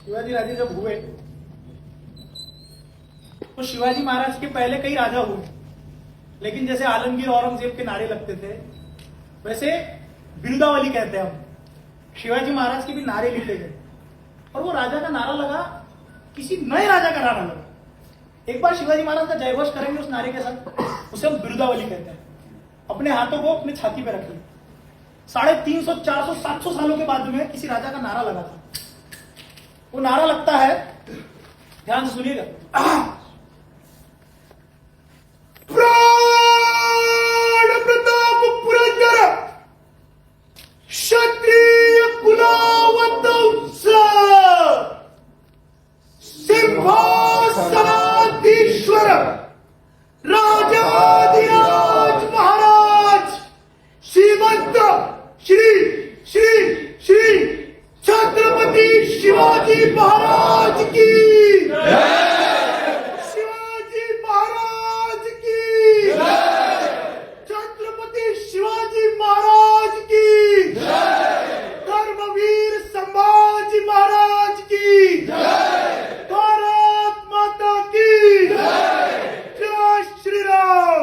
शिवाजी राजे जब हुए तो शिवाजी महाराज के पहले कई राजा हुए, लेकिन जैसे आलमगीर औरंगजेब के नारे लगते थे वैसे बिरुदावली कहते हैं हम। शिवाजी महाराज के भी नारे लिखे गए और वो राजा का नारा लगा किसी नए राजा का नारा लगा। एक बार शिवाजी महाराज का जयघोष करेंगे उस नारे के साथ, उसे हम बिरुदावली कहते हैं। अपने हाथों को अपनी छाती पे रखिए। 350, 400, 700 सालों के बाद में किसी राजा का नारा लगा था। वो नारा लगता है, ध्यान से सुनिएगा, प्राण प्रताप पुरंदर क्षत्रिय कुलावतंस सिंहासनाधीश्वर राजाधिराज महाराज श्रीमंत श्री श्री श्री छत्रपति शिवाजी महाराज की, शिवाजी महाराज की, छत्रपति शिवाजी महाराज की, धर्मवीर संभाजी महाराज की, भारत माता की, जय श्री राम।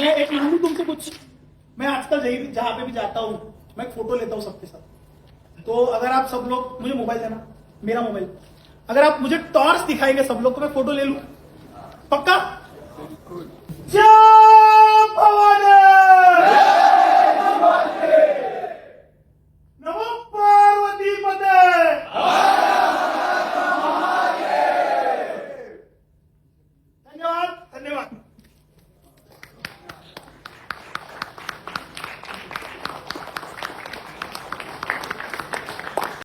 मैं एक मांगू तुमसे कुछ। मैं आजकल जहां पे भी जाता हूं मैं एक फोटो लेता हूं सबके साथ। तो अगर आप सब लोग मुझे मोबाइल देना, मेरा मोबाइल, अगर आप मुझे टॉर्च दिखाएंगे सब लोग तो मैं फोटो ले लूं, पक्का? जय भवानी।